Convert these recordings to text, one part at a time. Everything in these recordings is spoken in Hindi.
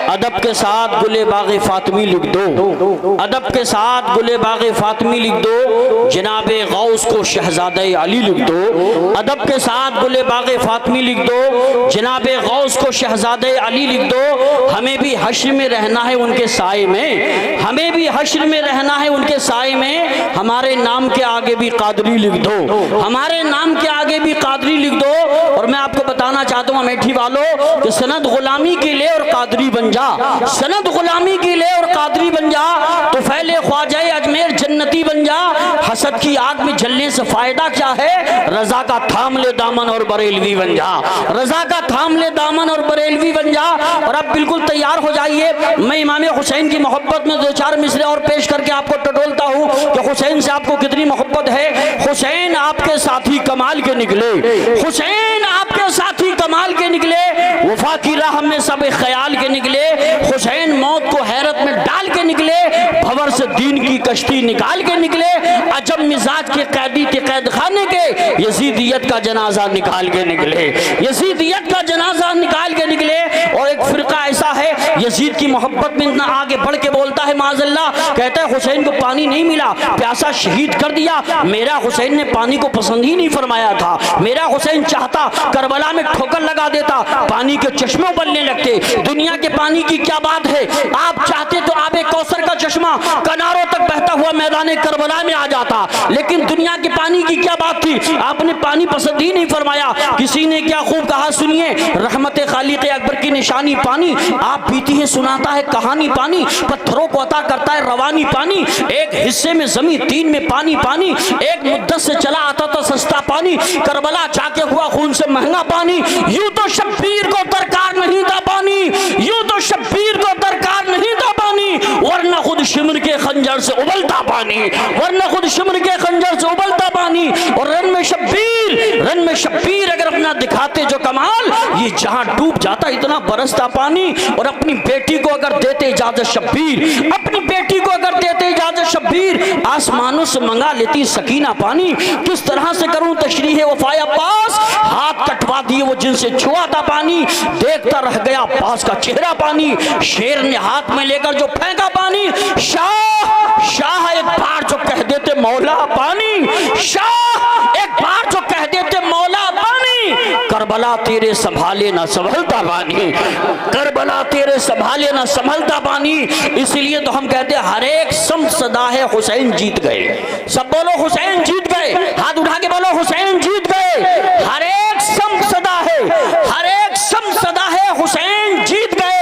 अदब के साथ गुले बाग़े फातिमी लिख दो, अदब के साथ गुले बाग़े फातिमी लिख दो, जनाबे गौस को शहजादे अली लिख दो। अदब के साथ गुले बाग़े फातिमी लिख दो, जनाबे गौस को शहजादे अली लिख दो। हमें भी हश्र में रहना है उनके साए में, हमें भी हश्र में रहना है उनके साए में। हमारे नाम के आगे भी कादरी लिख दो, हमारे नाम के आगे भी कादरी लिख दो। और मैं आपको बताना चाहता हूँ अमेठी वालों कि सनद गुलामी की ले और कादरी बन जा, सनद गुलामी की ले और कादरी बन जा, तो फैले ख्वाजा अजमेर जन्नती बन जा। हसद की आग में जलने से फायदा क्या है, रजा का थाम ले दामन और बरेलवी बन जा, रजा का थाम ले दामन और बरेलवी बन जा। और अब बिल्कुल तैयार हो जाइए, मैं इमाम हुसैन की मोहब्बत में दो चार मिसरे और पेश करके आपको टटोलता हूँ कि हुसैन से आपको कितनी मोहब्बत है। हुसैन आपके साथी कमाल के निकले, हुसैन आपके साथी कमाल के निकले, वफा की राह में सब ख्याल के निकले। हुसैन मौत को हैरत में डाल के निकले, भंवर से दीन की कश्ती निकाल के निकले। अजब मिजाज के कैदी थे कैद खाने के, यजीदियत का जनाजा निकाल के निकले, यजीदियत का जनाजा निकाल के निकले। और एक फिरका ऐसा है यजीद की मोहब्बत में इतना आगे बढ़ के बोलता है माज़अल्लाह, कहता है हुसैन को पानी नहीं मिला, प्यासा शहीद कर दिया। मेरा हुसैन ने पानी को पसंद ही नहीं फरमाया था, मेरा हुसैन चाहता करबला में ठोकर लगा देता, पानी के चश्मे उबलने लगते। दुनिया के पानी की क्या बात है, आप चाहते तो आबे कौसर का चश्मा किनारों तक बहता हुआ मैदान करबला में आ जाता, लेकिन दुनिया के पानी की क्या बात थी, आपने पानी पसंद ही नहीं फरमाया। किसी ने क्या खूब कहा सुनिए, रहमत खालिक अकबर की निशानी पानी, आप पीती है सुनाता है कहानी पानी, पत्थरों को अता करता है रवानी पानी। एक हिस्से में जमीन, तीन में पानी पानी, एक मुद्दत से चला आता था सस्ता पानी, करबला जाके हुआ खून से महंगा पानी। यूं तो शब्बीर को दरकार नहीं था पानी, यूं तो शब्बीर को दरकार नहीं था पानी, वरना खुद शिमर के खंजर से उबलता पानी, वरना खुद शिमर के खंजर से उबलता पानी। और रन में शब्बीर अगर अपना दिखाते जो कमाल, ये जहां डूब जाता इतना बरसता पानी। और अपनी बेटी को अगर देते इजाजत शब्बीर, अपनी बेटी को अगर देते इजाजत शब्बीर, आसमानों से मंगा लेती सकीना पानी। किस तरह से करूं तशरीह वफाय अब्बास, हाथ कटवा दिए वो जिनसे छुआ था पानी, देखता रह गया अब्बास का चेहरा पानी। शेर ने हाथ में लेकर जो फेंका पानी, शाह शाह एक बार जो कह देते मौला पानी, शाह एक बार जो कह देते मौला पानी। करबला तेरे संभाले ना संभलता पानी, करबला तेरे संभाले ना संभलता पानी। इसलिए तो हम कहते हैं हर एक सम सदा है हुसैन जीत गए। सब बोलो हुसैन जीत गए, हाथ उठा के बोलो हुसैन जीत गए। हर एक सम सदा है, हर एक सम सदा है, हुसैन जीत गए।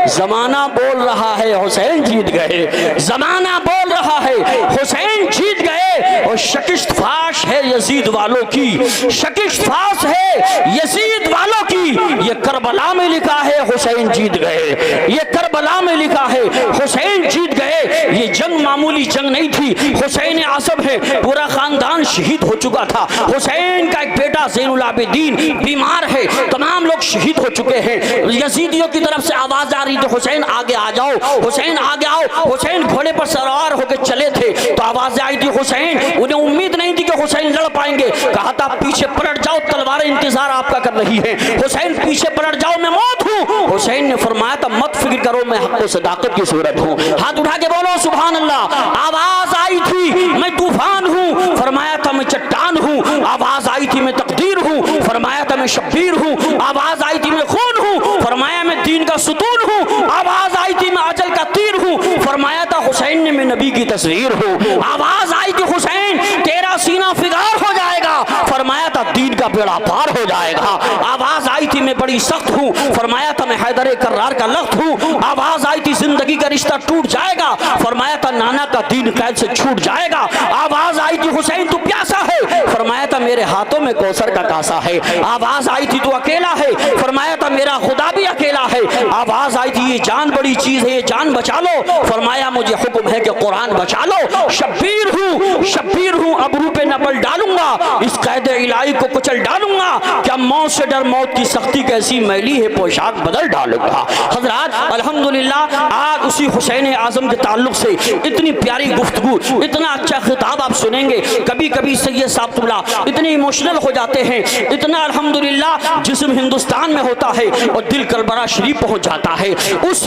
जमाना बोल रहा है हुसैन जीत गए, जमाना बोल रहा है हुसैन जीत गए। और शकिस्त फाश है यजीद वालों की, शकिस्त फाश है यजीद वालों की। ये करबला में लिखा है हुसैन जीत गए, ये करबला में लिखा है हुसैन जीत गए। ये जंग मामूली जंग नहीं थी, हुसैन आसम है, पूरा खानदान शहीद हो चुका था। हुसैन का एक बेटा ज़ैनुल आबिदीन बीमार है, तमाम लोग शहीद हो चुके हैं। यजीदियों की तरफ से आवाज आ रही थी हुसैन आगे आ जाओ, हुसैन आगे आओ। हुसैन घोड़े पर सवार होकर चले थे तो आवाज आई थी हुसैन, उन्हें उम्मीद नहीं थी कि हुसैन लड़ पाएंगे। कहा था पीछे पलट जाओ, तलवारें इंतजार आपका कर रही है। हुसैन पीछे पलट जाओ, मैं मौत हूँ। हुसैन ने फरमाया था मत फिक्र करो, मैं हक व सदाकत की सूरत हूँ। हाथ उठा के बोलो सुभान अल्लाह। आवाज आई थी मैं तूफान हूँ, फरमाया था मैं चट्टान हूँ। आवाज आई थी मैं तकदीर हूँ, फरमाया था मैं शब्बीर हूँ। आवाज आई थी मैं खून हूँ, फरमाया मैं दीन का सुतून हूँ। आवाज आई थी मैं अजल का तीर हूँ, फरमाया था हुसैन ने मैं नबी की तस्वीर हूँ। आवाज आई थी हुसैन तेरा सीना फिगार हो जाएगा, फरमाया था दीन का बेड़ा पार हो जाएगा। आवाज आई थी मैं बड़ी सख्त हूँ, फरमाया था मैं हैदर कर्रार का लख्त हूँ। आवाज आई थी जिंदगी का रिश्ता टूट जाएगा, फरमाया था नाना का दीन कैद से छूट जाएगा। आवाज आई थी हुसैन तू प्यासा है, फरमाया था मेरे हाथों में कौसर का कासा है। आवाज आई थी तू अकेला है, फरमाया था मेरा खुदा भी अकेला है। आवाज आई थी ये जान बड़ी चीज है, ये जान बचा लो, फरमाया मुझे हुक्म है कि कुरान बचा लो। शब्बीर हूँ अबरू पे नबल डालूंगा, इस कैद इलाही को कुचल डालूंगा, क्या मौत से डर, मौत की सख्ती कैसी मैली है, पोशाक बदल डालूंगा। हजरात अल्हम्दुलिल्लाह आज उसी हुसैन आजम के ताल्लुक से इतनी प्यारी गुफ्तगू, इतना अच्छा खिताब आप सुनेंगे। कभी कभी सैयद साहब इतने इमोशनल हो जाते हैं, इतना अल्हम्दुलिल्लाह जिस्म हिंदुस्तान में होता है और दिल करबला शरीफ पहुंच जाता है। उस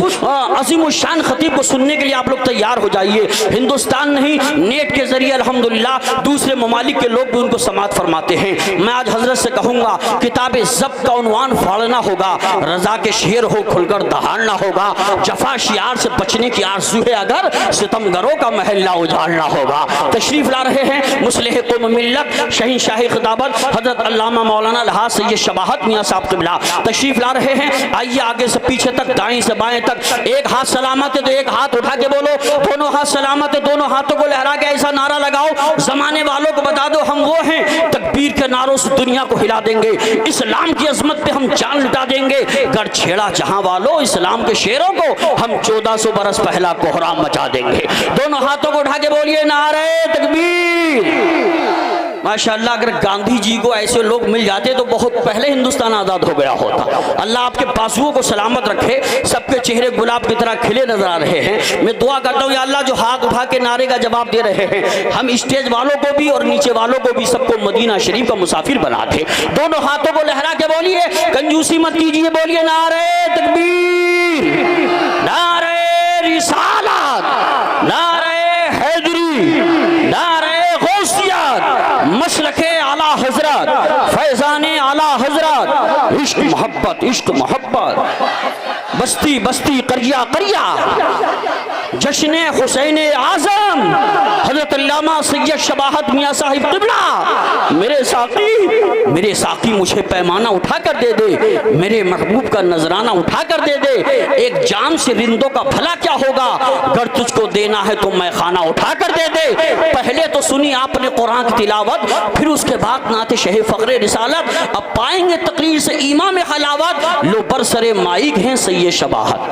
अजीम शान खतीब को सुनने के लिए आप लोग तैयार हो जाइए। हिंदुस्तान नहीं, नेट के जरिए अल्हम्दुलिल्लाह दूसरे ममालिक के लोग भी उनको समात फरमाते हैं। मैं आज हजरत से कहूँगा किताब ज़ब्त का उन्वान फाड़ना होगा, रजा के शेर हो खुलकर दहाड़ना होगा, जफा शियार से बचने की आरज़ू है अगर सितमगरों का महल्ला उजाड़ना होगा। तशरीफ ला रहे हैं मुस्लिह कौम मिल्लत शहींशाह खिताबत हजरत अल्लामा मौलाना अलहाज सैयद शबाहत मियाँ साहब क़िबला तशरीफ ला रहे हैं। आइए आगे से पीछे तक, दाएं से बाएं तक। एक हाथ सलामत है तो एक हाथ उठा के बोलो, दोनों हाथ सलामत है दोनों हाथों को लहरा के ऐसा नारा लगाओ, जमाने वालों को बता दो हम वो हैं, तकबीर के नारों से दुनिया को हिला देंगे, इस्लाम की अजमत पे हम जान लुटा देंगे। गर छेड़ा जहां वालों इस्लाम के शेरों को, हम 1400 बरस पहला कोहराम मचा देंगे। दोनों हाथों को उठा के बोलिए नारे तकबीर। माशाअल्लाह अगर गांधी जी को ऐसे लोग मिल जाते तो बहुत पहले हिंदुस्तान आज़ाद हो गया होता। अल्लाह आपके बाजुओं को सलामत रखे, सबके चेहरे गुलाब की तरह खिले नजर आ रहे हैं। मैं दुआ करता हूँ या अल्लाह जो हाथ उठा के नारे का जवाब दे रहे हैं, हम स्टेज वालों को भी और नीचे वालों को भी सबको मदीना शरीफ का मुसाफिर बना दे। दोनों हाथों को लहरा के बोलिए, कंजूसी मत कीजिए, बोलिए नारे तकबीर, नारे रिसालत, नारे हैदरी, नारे गौसियत, मशरक़े आला हजरत, फैज़ाने आला हजरत, इश्क मोहब्बत, इश्क मोहब्बत, बस्ती बस्ती करिया करिया, जश्न हुसैन आज़म हज़रत अल्लामा सैयद शबाहत मियाँ साहिब क़िबला। मेरे साकी मुझे पैमाना उठा कर दे दे, मेरे महबूब का नजराना उठा कर दे दे। एक जाम से रिंदों का भला क्या होगा, अगर तुझको देना है तो मैं खाना उठा कर दे दे। पहले तो सुनी आपने कुरान की तिलावत, फिर उसके बाद नाते शहे फ़ख्रे रिसालत, अब पाएंगे तकरीर से इमाम हलावत। लो बरसरे माइक हैं सैयद शबाहत।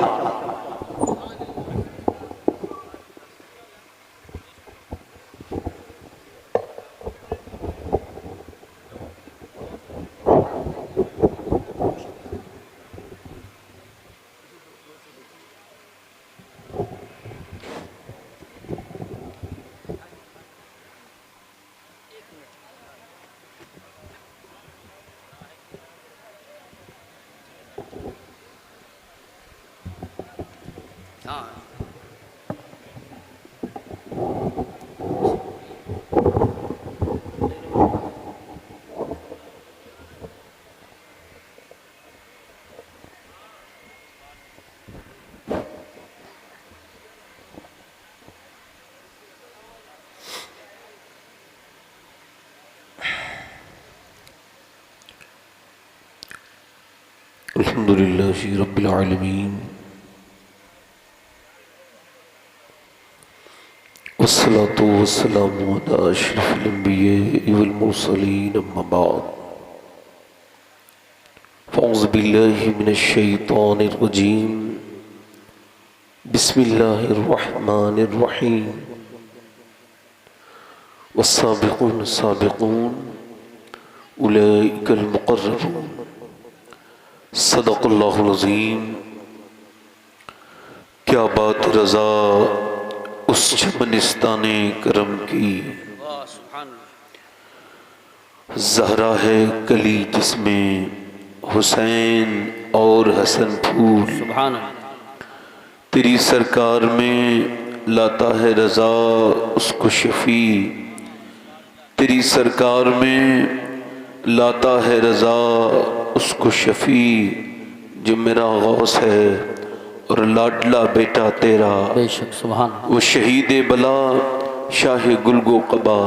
अल्हम्दुलिल्लाहि रब्बिल आलमीन वस्सलातु वस्सलामु अला अशरफिल अंबिया वल मुरसलीन अम्मा बाद फ़अऊज़ु बिल्लाहि मिनश शैतानिर रजीम बिस्मिल्लाहिर रहमानिर रहीम वस्साबिक़ून साबिक़ून उलाइकल मुक़र्रबून सदक़ल्लाहुल अज़ीम। क्या बात रज़ा उस चमनिस्ताने करम की, ज़हरा है कली जिसमें हुसैन और हसन फूल। तेरी सरकार में लाता है रज़ा उसको शफ़ी, तेरी सरकार में लाता है रज़ा उसको शफ़ी, जो मेरा गौस है और लाडला बेटा तेरा बेशक सुभान। वो शहीद बला शाह गुलगो क़बा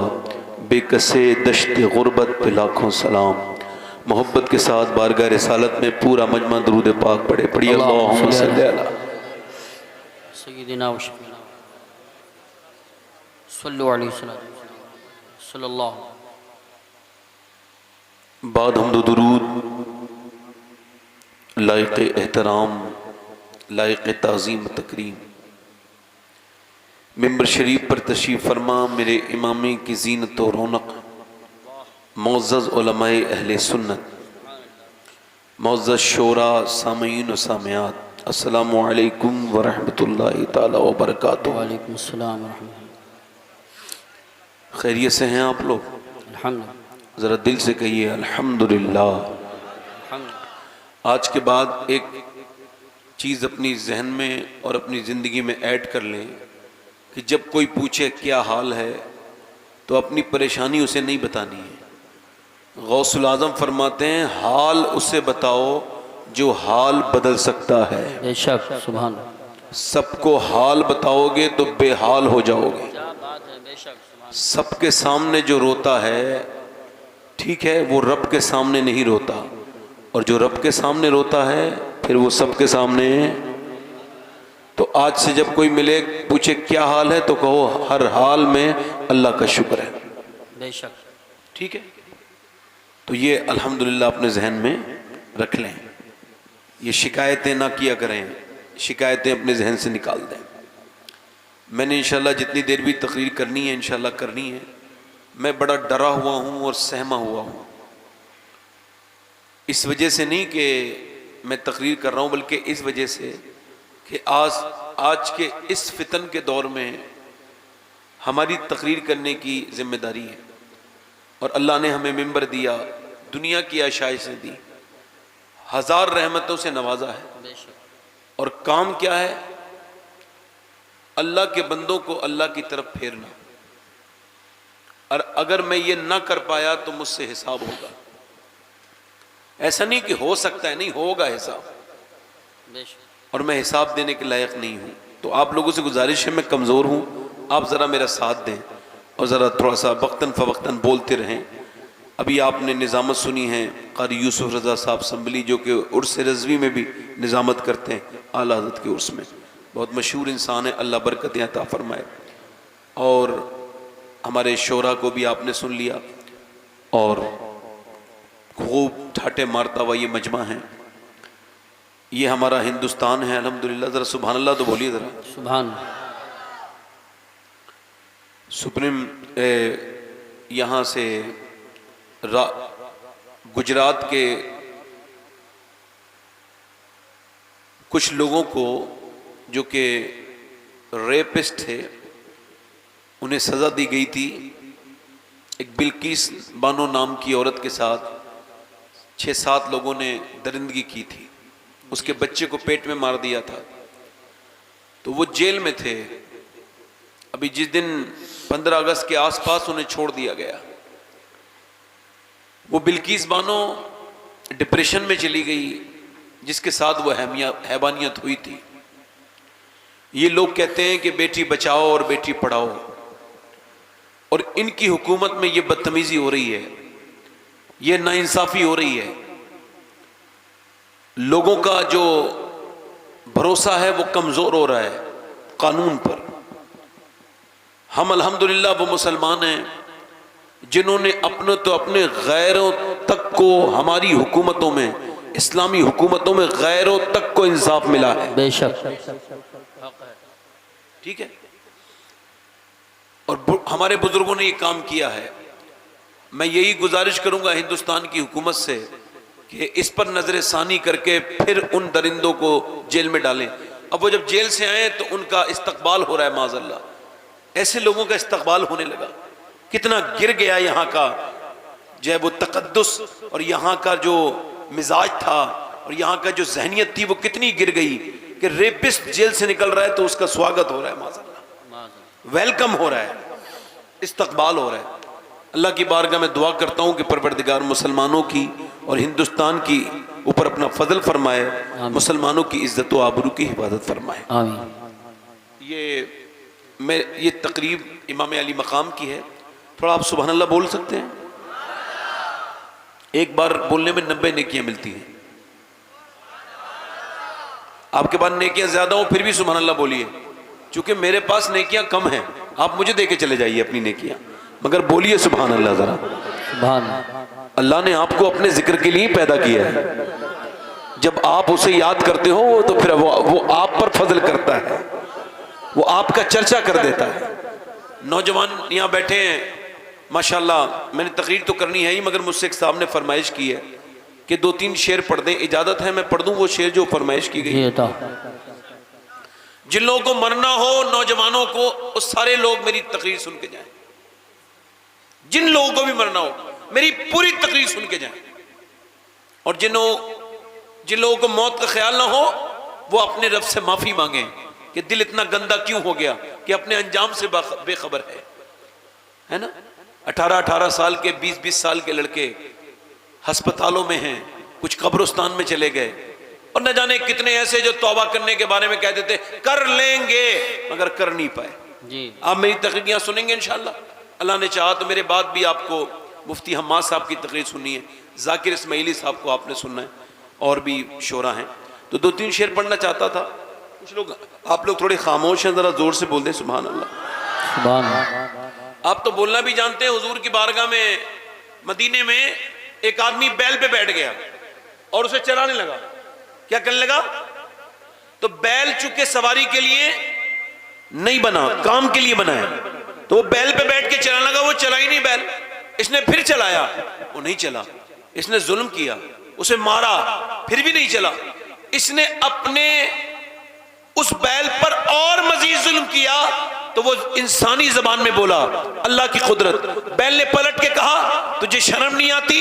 बेकसे दश्त गुरबत पे लाखों सलाम। मोहब्बत के साथ बारगाह रिसालत में पूरा मजमा दरूद पाक पढ़े। पढ़िए अल्लाहुम्मा सल्ली अला सय्यिदिना व शफ़ीना सल्लल्लाहु अलैहि वसल्लम। बाद हम्द दुरूद लायक़ एहतराम, लायक़ ताज़ीम तकरीम, मिंबर शरीफ पर तशरीफ़ फरमा मेरे इमामे की ज़ीनत और रौनक मुअज़्ज़ज़ उलमाए अहले सुन्नत, मुअज़्ज़ज़ शोरा, सामीन व सामियात, अस्सलामु अलैकुम व रहमतुल्लाहि ताला व बरकातुहू। वालेकुम अस्सलाम व रहमतुल्लाह। खैरियत से हैं आप लोग? अल्हम्दुलिल्लाह। ज़रा दिल से कहिए अल्हम्दुलिल्लाह। आज के बाद एक चीज़ अपनी जहन में और अपनी ज़िंदगी में ऐड कर लें कि जब कोई पूछे क्या हाल है तो अपनी परेशानी उसे नहीं बतानी है। गौसुल आज़म फरमाते हैं, हाल उसे बताओ जो हाल बदल सकता है। बेशक, सुभान। सबको हाल बताओगे तो बेहाल हो जाओगे। सबके सामने जो रोता है, ठीक है, वो रब के सामने नहीं रोता, और जो रब के सामने रोता है फिर वो सबके सामने। तो आज से जब कोई मिले पूछे क्या हाल है तो कहो हर हाल में अल्लाह का शुक्र है। बेशक, ठीक है। तो ये अल्हम्दुलिल्लाह अपने जहन में रख लें। ये शिकायतें ना किया करें, शिकायतें अपने जहन से निकाल दें। मैंने इंशाल्लाह जितनी देर भी तकरीर करनी है इंशाल्लाह करनी है। मैं बड़ा डरा हुआ हूँ और सहमा हुआ हूँ, इस वजह से नहीं कि मैं तकरीर कर रहा हूँ, बल्कि इस वजह से कि आज के इस फितन के दौर में हमारी तकरीर करने की जिम्मेदारी है, और अल्लाह ने हमें मिंबर दिया, दुनिया की आशाइशें दी, हजार रहमतों से नवाजा है, और काम क्या है? अल्लाह के बंदों को अल्लाह की तरफ फेरना। और अगर मैं ये ना कर पाया तो मुझसे हिसाब होगा। ऐसा नहीं कि हो सकता है, नहीं होगा हिसाब, और मैं हिसाब देने के लायक नहीं हूं। तो आप लोगों से गुजारिश है, मैं कमज़ोर हूं, आप ज़रा मेरा साथ दें और ज़रा थोड़ा सा वक्तन फ़वक्तन बोलते रहें। अभी आपने निज़ामत सुनी है क़ारी यूसुफ रज़ा साहब संभली, जो कि उर्स रज़वी में भी निज़ामत करते हैं, आला हज़रत के उर्स में, बहुत मशहूर इंसान है, अल्लाह बरकतें अता फरमाए। और हमारे शोरा को भी आपने सुन लिया, और खूब ठाटे मारता हुआ ये मजमा है। ये हमारा हिंदुस्तान है अल्हम्दुलिल्लाह। ज़रा सुभान अल्लाह तो बोलिए ज़रा। सुभान। सुप्रीम यहाँ से गुजरात के कुछ लोगों को जो कि रेपिस्ट थे, उन्हें सज़ा दी गई थी। एक बिल्किस बानो नाम की औरत के साथ 6-7 लोगों ने दरिंदगी की थी, उसके बच्चे को पेट में मार दिया था। तो वो जेल में थे। अभी जिस दिन 15 अगस्त के आसपास उन्हें छोड़ दिया गया। वो बिल्किस बानो डिप्रेशन में चली गई, जिसके साथ वो हैवानियत हुई थी। ये लोग कहते हैं कि बेटी बचाओ और बेटी पढ़ाओ, और इनकी हुकूमत में ये बदतमीजी हो रही है, ये नाइंसाफी हो रही है। लोगों का जो भरोसा है वो कमजोर हो रहा है कानून पर। हम अल्हम्दुलिल्लाह वो मुसलमान हैं जिन्होंने अपने गैरों तक को, हमारी हुकूमतों में, इस्लामी हुकूमतों में गैरों तक को इंसाफ मिला है। बेशक, ठीक है। और हमारे बुजुर्गों ने ये काम किया है। मैं यही गुजारिश करूंगा हिंदुस्तान की हुकूमत से कि इस पर नजर सानी करके फिर उन दरिंदों को जेल में डालें। अब वो जब जेल से आए तो उनका इस्तकबाल हो रहा है, माज़अल्लाह, ऐसे लोगों का इस्तकबाल होने लगा। कितना गिर गया यहाँ का जो है वो तकद्दुस, और यहाँ का जो मिजाज था और यहाँ का जो जहनियत थी वो कितनी गिर गई कि रेपिस्ट जेल से निकल रहा है तो उसका स्वागत हो रहा है, माज़अल्लाह, वेलकम हो रहा है, इस्तकबाल हो रहा है। अल्लाह की बारगाह में दुआ करता हूँ कि परवरदिगार मुसलमानों की और हिंदुस्तान की ऊपर अपना फजल फरमाए, मुसलमानों की इज्जत व आबरू की हिफाजत फरमाए। ये तकरीब इमाम अली मकाम की है। थोड़ा आप सुभान अल्लाह बोल सकते हैं? एक बार बोलने में 90 नेकियां मिलती हैं। आपके पास नेकियां ज्यादा हो फिर भी सुभान अल्लाह बोलिए, क्योंकि मेरे पास नेकियां कम हैं। आप मुझे देके चले जाइए अपनी नेकियां, मगर बोलिए सुभान अल्लाह जरा। सुभान। अल्लाह ने आपको अपने जिक्र के लिए पैदा किया है। जब आप उसे याद करते हो तो फिर वो आप पर फजल करता है, वो आपका चर्चा कर देता है। नौजवान यहाँ बैठे हैं, माशाल्लाह मैंने तकरीर तो करनी है ही, मगर मुझसे एक साहब ने फरमाइश की है कि 2-3 शेर पढ़ दें। इजाज़त है मैं पढ़ दूँ वो शेर जो फरमाइश की गई? जिन लोगों को मरना हो नौजवानों को, वो सारे लोग मेरी तकरीर सुन के जाएं। जिन लोगों को भी मरना हो मेरी पूरी तकरीर सुन के जाएं। और जिन लोगों को मौत का ख्याल ना हो वो अपने रब से माफी मांगे कि दिल इतना गंदा क्यों हो गया कि अपने अंजाम से बेखबर है ना। 18-18 साल के 20-20 साल के लड़के अस्पतालों में हैं, कुछ कब्रिस्तान में चले गए, और न जाने कितने ऐसे जो तौबा करने के बारे में कहते थे कर लेंगे मगर कर नहीं पाए जी। आप मेरी तकरीरियां सुनेंगे इंशाल्लाह, अल्लाह ने चाहा तो मेरे बाद भी आपको मुफ्ती हम्माद साहब की तकरीर सुननी है, जाकिर इस्माइली साहब को आपने सुनना है, और भी शोरा हैं। तो 2-3 शेर पढ़ना चाहता था। कुछ लोग, आप लोग थोड़े खामोश हैं, जरा जोर से बोल दें सुभान अल्लाह। सुभान अल्लाह। आप तो बोलना भी जानते हैं। हुजूर की बारगाह में मदीने में एक आदमी बैल पे बैठ गया और उसे चलाने लगा। क्या करने लगा? तो बैल चूंकि सवारी के लिए नहीं बना, काम के लिए बना है, तो वो बैल पे बैठ के चलाने लगा। वो चला ही नहीं बैल। इसने फिर चलाया, वो नहीं चला। इसने जुल्म किया, उसे मारा, फिर भी नहीं चला। इसने अपने उस बैल पर और मजीद जुल्म किया तो वो इंसानी जबान में बोला अल्लाह की कुदरत। बैल ने पलट के कहा तुझे शर्म नहीं आती?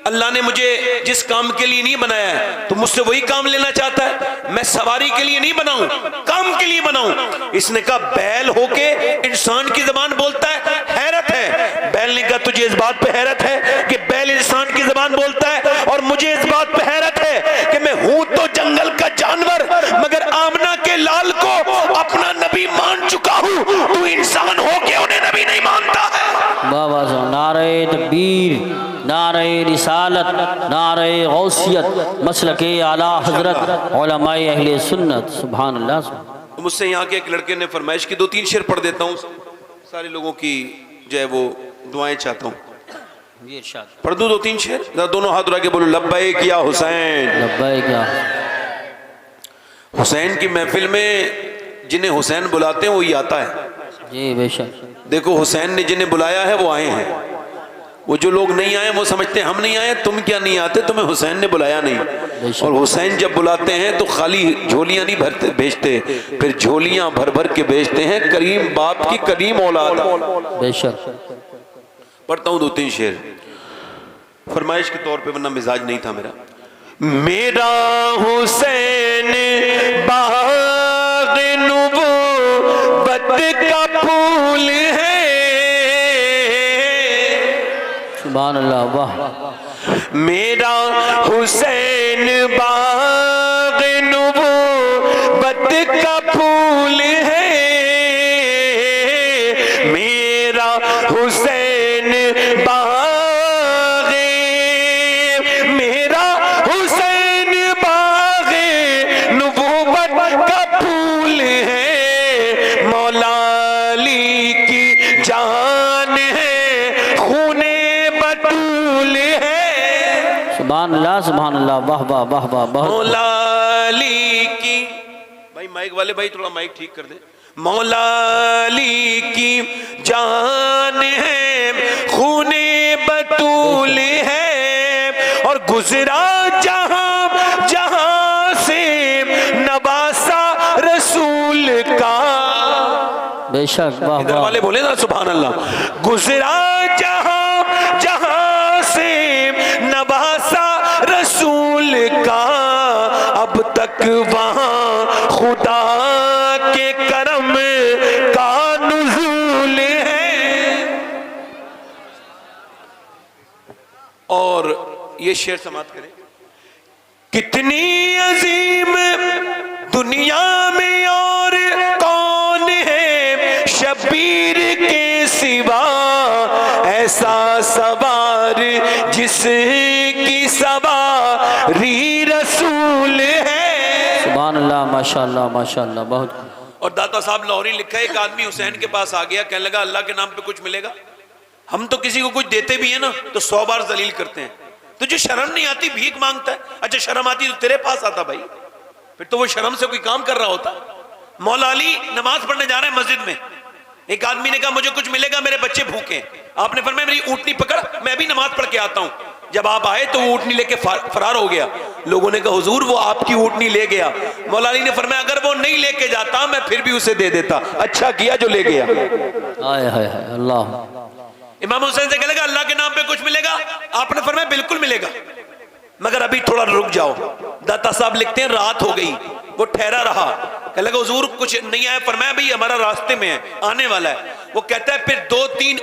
अल्लाह ने मुझे जिस काम के लिए नहीं बनाया है तो मुझसे वही काम लेना चाहता है। मैं सवारी के लिए नहीं बनाऊं, काम के लिए बनाऊं। इसने कहा बैल होके इंसान की जबान बोलता है, हैरत है। बैल ने कहा तुझे इस बात पे हैरत है कि बैल इंसान की जबान बोलता है, और मुझे इस बात पे हैरत है कि मैं हूं तो जंगल का जानवर मगर आमना के लाल को अपना नबी मान चुका हूं। तू इंसान होके उन्हें नबी नहीं मानता है। बाबा नारे तकबीर, नारे रिसालत, नारे गौसियत, मसलके आला हजरत उलमाए अहले सुन्नत। सुभान अल्लाह। मुझसे यहाँ के एक लड़के ने फरमाइश की 2-3 शेर पढ़ देता हूँ, सारे लोगों की जो है वो दुआएं चाहता हूँ। पढ़ दूँ 2-3 शेर? दोनों हाथ उठा के बोलो लब्बैक या हुसैन। लब्बैक या हुसैन की महफिल में जिन्हें हुसैन बुलाते हैं वही आता है जी, बेशक। देखो हुसैन ने जिन्हें बुलाया है वो आए हैं। वो जो लोग नहीं आए वो समझते हैं हम नहीं आए, तुम क्या नहीं आते, तुम्हें हुसैन ने बुलाया नहीं। और हुसैन जब बुलाते हैं तो खाली झोलियां नहीं भरते भेजते, फिर झोलियां भर भर के भेजते हैं करीम बाप की करीम औलाद। बेशक। पढ़ता हूँ 2-3 शेर फरमाइश के तौर पे, वरना मिजाज नहीं था मेरा। मेरा हुसैन बाग़ नबूवत का फूल है। सुभान अल्लाह। वाह। मेरा हुसैन बाग़ नबूवत का फूल है। मेरा हुसैन बाग़, मेरा हुसैन बाग़ नबूवत का फूल है। मौला अली की जान है, खूने बतूल है। सुभान अल्लाह, सुभान अल्लाह। वाह वाह वाह वाह। मौला अली की, भाई माइक वाले भाई थोड़ा माइक ठीक कर दे। मौला अली की जान है, खूने बतूल है। और गुजरा जहां जहां से नवासा रसूल का। बेशक। वाह इधर वाह। वाले बोले ना सुभान अल्लाह। गुजरा जहां जहां से नवासा रसूल का, अब तक वहां खुदा के करम का नुज़ूल है। और ये शेर समाप्त करें। कितनी अजीम दुनिया में और कौन है शबीर के सिवा, ऐसा सवार जिसकी सवारी रसूल है। सुभान अल्लाह, माशाअल्लाह माशाअल्लाह। बहुत। और दाता साहब लाहौरी लिखा है, एक आदमी हुसैन के पास आ गया, कहने लगा अल्लाह के नाम पे कुछ मिलेगा? हम तो किसी को कुछ देते भी है ना तो 100 बार जलील करते हैं। तुझे शर्म नहीं आती, भीख मांगता है। अच्छा शर्म आती तो तेरे पास आता भाई, फिर तो वो शर्म से कोई काम कर रहा होता। मौला अली नमाज पढ़ने जा रहे हैं मस्जिद में, एक आदमी ने कहा मुझे कुछ मिलेगा, मेरे बच्चे भूखे हैं। आपने फरमाया मेरी ऊँटनी पकड़, मैं भी नमाज पढ़ के आता हूं। जब आप आए तो वो ऊँटनी लेके फरार हो गया। लोगों ने कहा हुजूर वो आपकी ऊँटनी ले गया। मौला अली ने फरमाया अगर वो नहीं लेके जाता मैं फिर भी उसे दे देता, अच्छा किया जो ले गया। हाय हाय हाय अल्लाह। इमाम हुसैन से कहेगा अल्लाह के नाम पे कुछ मिलेगा? आपने फरमाया बिल्कुल मिलेगा, मगर अभी थोड़ा रुक जाओ। दाता साहब लिखते हैं रात हो गई, वो ठहरा रहा। कह लगा हुजूर कुछ नहीं आया। फरमाया भाई हमारा रास्ते में है, आने वाला है। वो कहता है फिर 2-3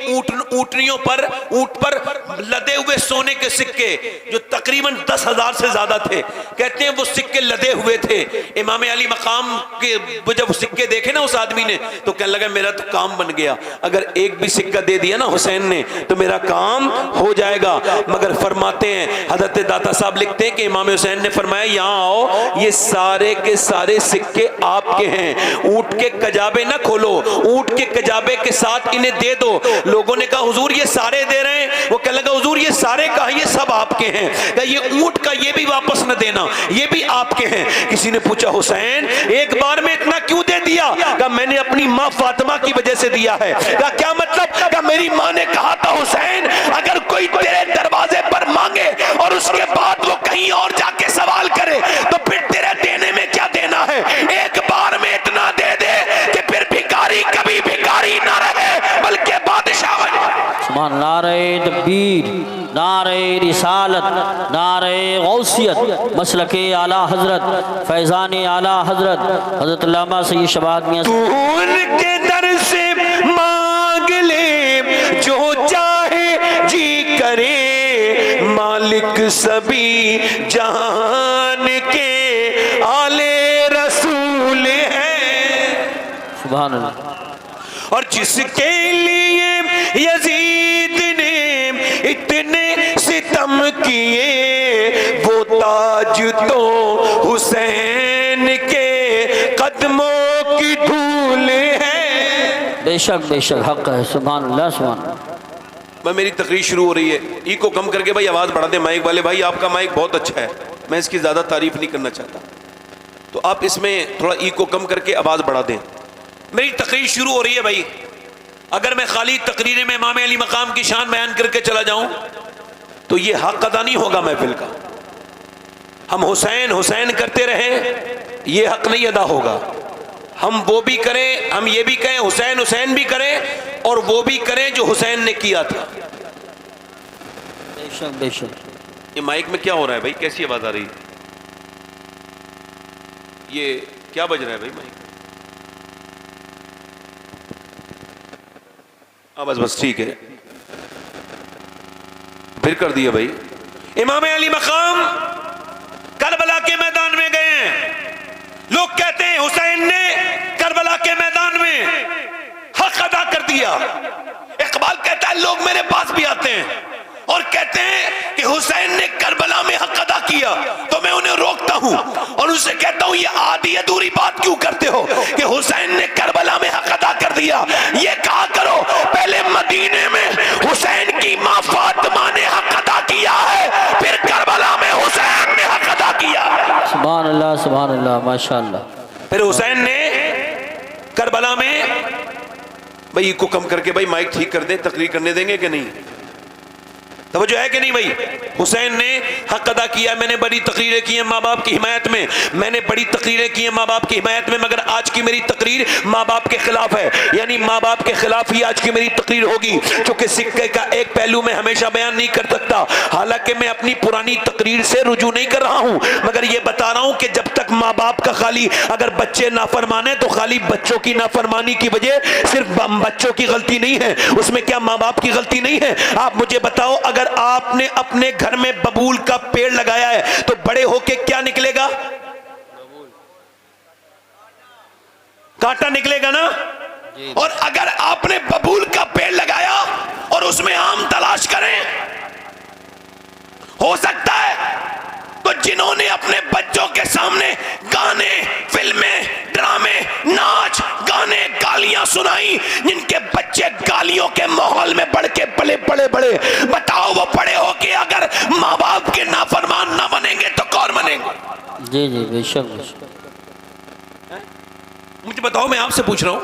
ऊँटनियों पर, ऊँट पर लदे हुए सोने के सिक्के जो तकरीबन 10,000 से ज्यादा थे। कहते हैं वो सिक्के लदे हुए थे। इमाम अली मकाम के वो जब सिक्के देखे ना उस आदमी ने तो कहने लगा मेरा तो काम बन गया, अगर एक भी सिक्का दे दिया ना हुसैन ने तो मेरा काम हो जाएगा। मगर फरमाते हैं हजरत दाता साहब लिखते हैं कि इमाम हुसैन ने फरमाया यहाँ आओ, ये सारे के सारे सिक्के आपके हैं, ऊँट के कजाबे ना खोलो, ऊँट के कजाबे के साथ इन्हें दे दो। लोगों ने कहा हुजूर ये सारे दे रहे हैं। वो कहने लगा हुजूर ये सारे कहा, ये सब आपके हैं। कहा ये ऊँट का ये भी वापस न देना, ये भी आपके हैं। किसी ने पूछा हुसैन एक बार में इतना क्यों दे दिया? कहा मैंने अपनी माँ फातिमा की वजह से दिया है। कहा क्या मतलब? कहा मेरी माँ ने कहा था हुसैन अगर कोई तेरे दरवाजे पर मांगे और उसके बाद वो कहीं और जाके सवाल करे तो फिर तेरे देने में क्या देना है, एक बार में इतना दे दे कि फिर भिखारी कभी भिखारी ना रहे बल्कि बादशाह बने। सुभान नारे तकबीर, नारे रिसालत, नारे गौसियत, मसलके आला हजरत, फैजान आला हजरत हजरत अल्लामा सैयद शबाद मियां। तू उनके दर से मांग ले जो चाहे जी करे, मालिक सभी जहान के आले रसूल हैं। सुभान अल्लाह। और जिसके लिए यजीद ने इतने सितम किए वो ताज तो हुसैन के कदमों की धूल है। बेशक बेशक हक है। सुभान अल्लाह सुभान अल्लाह। भाई मेरी तकरीर शुरू हो रही है, ई को कम करके भाई आवाज़ बढ़ा दे माइक वाले भाई। आपका माइक बहुत अच्छा है, मैं इसकी ज़्यादा तारीफ नहीं करना चाहता, तो आप इसमें थोड़ा ई को कम करके आवाज़ बढ़ा दें। मेरी तकरीर शुरू हो रही है भाई। अगर मैं खाली तकरीर में इमाम अली मकाम की शान बयान करके चला जाऊं तो ये हक अदा नहीं होगा महफिल का। हम हुसैन हुसैन करते रहे, ये हक नहीं अदा होगा। हम वो भी करें, हम ये भी कहें हुसैन हुसैन भी करें और वो भी करें जो हुसैन ने किया था। बेशक बेशक। ये माइक में क्या हो रहा है भाई, कैसी आवाज आ रही है? ये क्या बज रहा है भाई माइक? बस बस ठीक है, फिर कर दिया भाई। इमाम अली मकाम करबला के मैदान में गए हैं। लोग कहते हैं हुसैन ने करबला के मैदान में हक अदा कर दिया। इकबाल कहता है लोग मेरे पास भी आते हैं और कहते हैं कि हुसैन ने करबला में हक अदा किया, तो मैं उन्हें रोकता हूं और उनसे कहता हूं ये आधी अधूरी बात क्यों करते हो कि हुसैन ने करबला में हक अदा कर दिया। ये कहा करो पहले मदीने में हुसैन की मां फातिमा ने हक अदा किया है, फिर करबला में हुसैन ने हक अदा किया। सुभान अल्लाह माशाअल्लाह। फिर हुसैन ने करबला में, भाई को कम करके भाई माइक ठीक कर दे, तकरीर करने देंगे कि नहीं? तवज्जो है कि नहीं भाई? हुसैन ने हक अदा किया। मैंने बड़ी तकरीरें की हैं माँ बाप की हिमायत में, मैंने बड़ी तकरीरें की हैं माँ बाप की हिमायत में, मगर आज की मेरी तकरीर माँ बाप के खिलाफ है, यानी माँ बाप के खिलाफ ही आज की मेरी तकरीर होगी। क्योंकि सिक्के का एक पहलू मैं हमेशा बयान नहीं कर सकता। हालांकि मैं अपनी पुरानी तकरीर से रुजू नहीं कर रहा हूँ, मगर ये बता रहा हूँ कि जब तक माँ बाप का खाली अगर बच्चे नाफरमाने तो खाली बच्चों की नाफरमानी की वजह सिर्फ बच्चों की गलती नहीं है, उसमें क्या माँ बाप की गलती नहीं है? आप मुझे बताओ, अगर आपने अपने घर में बबूल का पेड़ लगाया है तो बड़े होके क्या निकलेगा? कांटा निकलेगा ना। और अगर आपने बबूल का पेड़ लगाया और उसमें आम तलाश करें, हो सकता है तो जिन्होंने अपने बच्चों के सामने गाने, फिल्में, ड्रामे, नाच, गाने, गालियां सुनाई, जिनके बच्चे गालियों के माहौल में बढ़ के पले बड़े बड़े, बताओ वो बड़े होके अगर माँ बाप के नाफरमान ना बनेंगे तो कौन बनेंगे? जी जी बेशक बेशक। मुझे बताओ, मैं आपसे पूछ रहा हूं,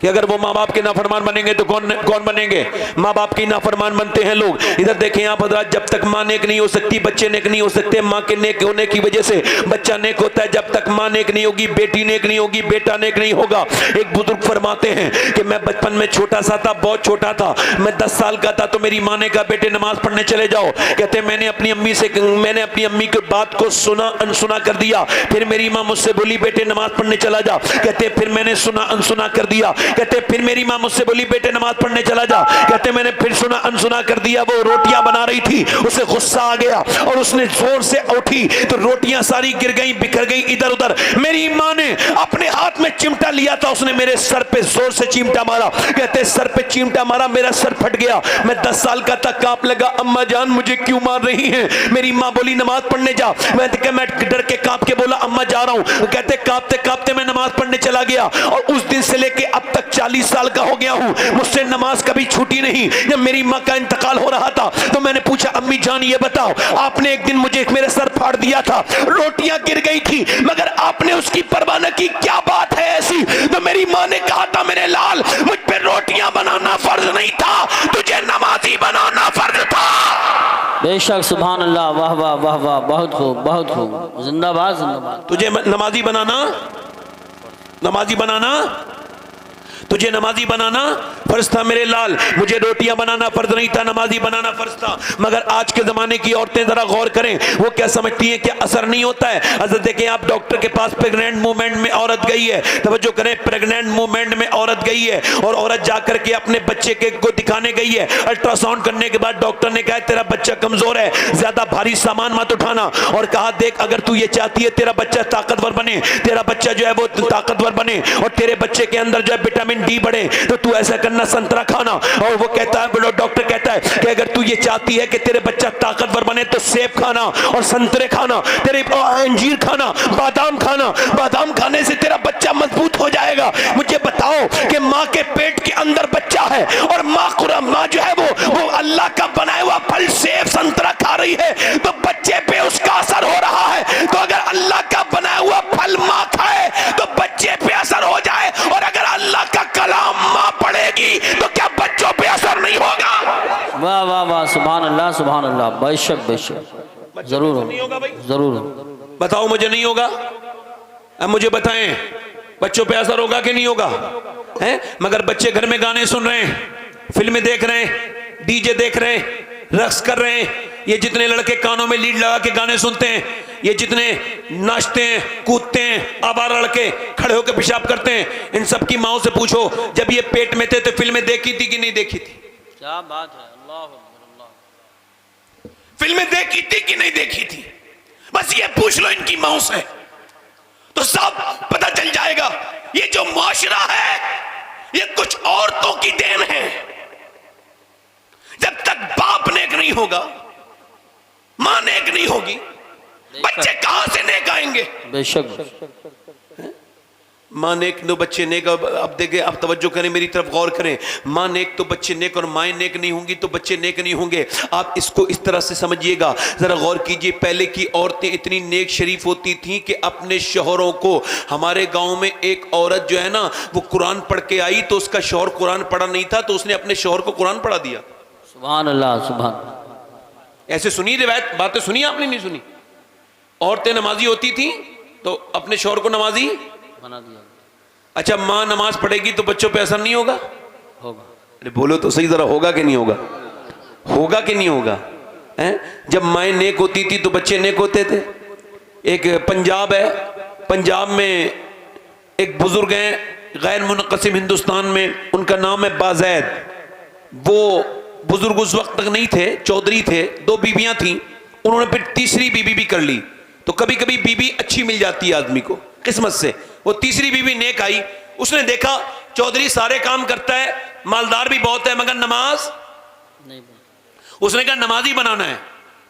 कि अगर वो माँ बाप के नाफरमान बनेंगे तो कौन बनेंगे? माँ बाप की नाफरमान बनते हैं लोग। इधर देखें आप हज़रात, जब तक माँ नेक नहीं हो सकती बच्चे नेक नहीं हो सकते। माँ के नेक होने की वजह से बच्चा नेक होता है। जब तक माँ नेक नहीं होगी बेटी नेक नहीं होगी, बेटा नेक नहीं होगा। एक बुजुर्ग फरमाते हैं कि मैं बचपन में छोटा सा था, बहुत छोटा था, मैं 10 साल का था, तो मेरी माँ ने कहा बेटे नमाज पढ़ने चले जाओ। कहते मैंने अपनी अम्मी की बात को सुना अनसुना कर दिया। फिर मेरी माँ मुझसे बोली बेटे नमाज पढ़ने चला जा। कहते फिर मैंने सुना अनसुना कर दिया। कहते फिर मेरी माँ मुझसे बोली बेटे नमाज पढ़ने चला जा। कहते मैंने फिर सुना अनसुना कर दिया। वो रोटियां बना रही थी, उसे गुस्सा आ गया और उसने जोर से उठी तो रोटियां सारी गिर गई, बिखर गई इधर उधर। मेरी माँ ने अपने हाथ में चिमटा लिया था, उसने मेरे सर पे जोर से चिमटा मारा। कहते सर पे चिमटा मारा, मेरा सर फट गया। मैं 10 साल का था, कांप लगा। अम्मा जान मुझे क्यों मार रही हैं? मेरी माँ बोली नमाज पढ़ने जा। मैं डर के कांप के बोला अम्मा जा रहा हूं। कहते कांपते कांपते मैं नमाज पढ़ने चला गया और उस दिन से लेके अब तक 40 साल का हो गया हूं, मुझसे नमाज कभी छूटी नहीं। जब मेरी माँ का इंतकाल हो रहा था तो मैंने पूछा अम्मी जान ये बताओ, आपने एक दिन मुझे मेरे सर फाड़ दिया था, रोटियां गिर गई थी, मगर आपने उसकी परवाह न की, क्या बात है ऐसी? तो मेरी माँ ने कहा था मेरे लाल मुझ पे रोटियां बनाना फर्ज नहीं था, तुझे नमाजी बनाना फर्ज था। बेशक सुभान अल्लाह, वाह वाह वाह वाह, बहुत खूब बहुत खूब, जिंदाबाद जिंदाबाद। तुझे नमाजी बनाना तुझे नमाजी बनाना फर्ज था मेरे लाल, मुझे रोटियां बनाना फर्ज नहीं था, नमाजी बनाना फर्ज था। मगर आज के जमाने की औरतें जरा गौर करें, वो क्या समझती हैं कि असर नहीं होता है। हजरत देखें आप डॉक्टर के पास प्रेग्नेंट मूवमेंट में औरत गई है, तवज्जो करें, प्रेग्नेंट मूवमेंट में औरत गई है और औरत जाकर के अपने बच्चे के को दिखाने गई है। अल्ट्रासाउंड करने के बाद डॉक्टर ने कहा तेरा बच्चा कमजोर है, ज्यादा भारी सामान मत उठाना, और कहा देख अगर तू ये चाहती है तेरा बच्चा ताकतवर बने, तेरा बच्चा जो है वो ताकतवर बने और तेरे बच्चे के अंदर जो है विटामिन डी बढ़े, तो तू ऐसा करना संतरा खाना। और वो कहता है, डॉक्टर कहता है कि अगर तू ये चाहती है कि तेरे बच्चा ताकतवर बने तो सेब खाना और संतरे खाना, तेरे अंजीर खाना, बादाम खाना, बादाम खाने से तेरा बच्चा मजबूत हो जाएगा। मुझे बताओ कि माँ के पेट के अंदर बच्चा है और माँ जो है वो अल्लाह का बनाया हुआ फल सेब संतरा खा रही है, तो बच्चे पे उसका असर हो रहा है। तो अगर अल्लाह का बनाया हुआ फल माँ खाए तो बच्चे पे असर हो जाए, और अगर अल्लाह का कलाम माँ पढ़ेगी तो क्या बच्चों पे असर नहीं होगा? वाह वाह वाह, सुभान अल्लाह, बेशक बेशक, जरूर होगा भाई, जरूर। बताओ मुझे नहीं होगा? अब मुझे बताएं बच्चों पे असर होगा कि नहीं होगा? हैं? मगर बच्चे घर में गाने सुन रहे हैं, फिल्में देख रहे हैं, डीजे देख रहे हैं, रक्स कर रहे हैं। ये जितने लड़के कानों में लीड लगा के गाने सुनते हैं, ये जितने नाचते हैं कूदते हैं, आवारा लड़के खड़े होकर पेशाब करते हैं, इन सब की माओं से पूछो जब ये पेट में थे तो फिल्में देखी थी कि नहीं देखी थी? क्या बात है, अल्लाह अल्लाह। फिल्में देखी थी कि नहीं देखी थी? बस ये पूछ लो इनकी माओं से, तो सब पता चल जाएगा। ये जो मुआशरा है ये कुछ औरतों की देन है। जब तक बाप नेक नहीं होगा, मां नेक नहीं होगी, बच्चे कहां से नेक आएंगे? बेशक मां नेक तो बच्चे नेक। अब देखें, अब तवज्जो करें, मेरी तरफ गौर करें। मां नेक तो बच्चे नेक, और माएँ नेक नहीं होंगी तो बच्चे नेक नहीं होंगे। आप इसको इस तरह से समझिएगा, जरा गौर कीजिए। पहले की औरतें इतनी नेक शरीफ होती थीं कि अपने शौहरों को, हमारे गांव में एक औरत जो है ना वो कुरान पढ़ के आई तो उसका शौहर कुरान पढ़ा नहीं था, तो उसने अपने शौहर को कुरान पढ़ा दिया। सुभान अल्लाह, सुभान। ऐसे सुनी रिवायत, बातें सुनी आपने? नहीं सुनी? औरतें नमाजी होती थी तो अपने शौहर को नमाजी बना दिया। अच्छा, माँ नमाज पढ़ेगी तो बच्चों पे असर नहीं होगा? होगा। अरे बोलो तो सही जरा, होगा कि नहीं होगा? होगा कि नहीं होगा? हैं? जब माएँ नेक होती थी तो बच्चे नेक होते थे। एक पंजाब है, पंजाब में एक बुजुर्ग हैं गैर मुनक़सिम हिंदुस्तान में, उनका नाम है बाज़ैद। वो बुजुर्ग उस वक्त तक नहीं थे, चौधरी थे, 2 बीबियां थीं, उन्होंने फिर तीसरी बीबी भी कर ली। तो कभी कभी बीबी अच्छी मिल जाती है आदमी को किस्मत से। वो तीसरी बीबी नेक आई, उसने देखा चौधरी सारे काम करता है, मालदार भी बहुत है, मगर नमाज नहीं। उसने कहा नमाजी बनाना है।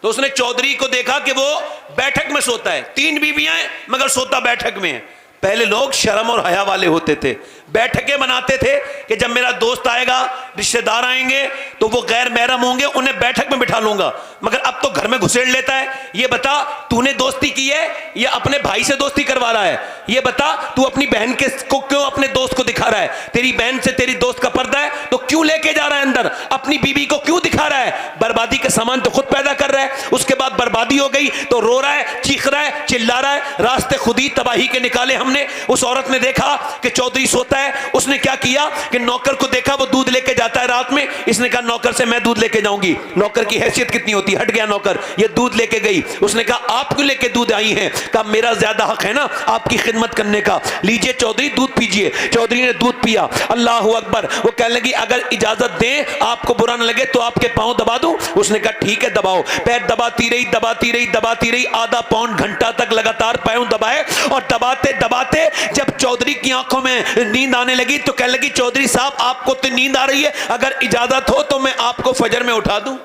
तो उसने चौधरी को देखा कि वो बैठक में सोता है, 3 बीबियां हैं मगर सोता बैठक में है। पहले लोग शर्म और हया वाले होते थे, बैठकें बनाते थे कि जब मेरा दोस्त आएगा, रिश्तेदार आएंगे तो वो गैर महरम होंगे, उन्हें बैठक में बिठा लूंगा। मगर अब तो घर में घुसेड़ लेता है। ये बता तूने दोस्ती की है या अपने भाई से दोस्ती करवा रहा है? ये बता तू अपनी बहन के को क्यों अपने दोस्त को दिखा रहा है? तेरी बहन से तेरी दोस्त का पर्दा है तो क्यों लेके जा रहा है अंदर? अपनी बीवी को क्यों दिखा रहा है? बर्बादी का सामान तो खुद पैदा कर रहा है, उसके बाद बर्बादी हो गई तो रो रहा है, चीख रहा है, चिल्ला रहा है। रास्ते खुद ही तबाही के निकाले हमने। उस औरत ने देखा कि चौधरी सोता है, उसने क्या किया कि नौकर को देखा वो दूध लेके जाता है रात में, इसने कहा नौकर से मैं दूध लेके जाऊंगी। नौकर की हैसियत कितनी होती, हट गया नौकर, ये दूध लेके गई। उसने कहा आप क्यों लेके दूध आई हैं? कहा मेरा ज्यादा हक है ना आपकी खिदमत करने का, लीजिए चौधरी दूध पीजिए। चौधरी ने दूध पिया। अल्लाह अकबर। वो कहने लगी अगर इजाजत दें, आपको बुरा न लगे तो आपके पांव दबा दूं? उसने कहा ठीक है दबाओ। पैर दबाती रही, दबाती रही, दबाती रही, आधा पौन घंटा तक लगातार पैर दबाए, और दबाते दबाते जब चौधरी की आंखों में नींद आने लगी तो कहने लगी चौधरी साहब आपको तो नींद आ रही है, अगर इजाजत हो तो मैं आपको फजर में उठा दूं।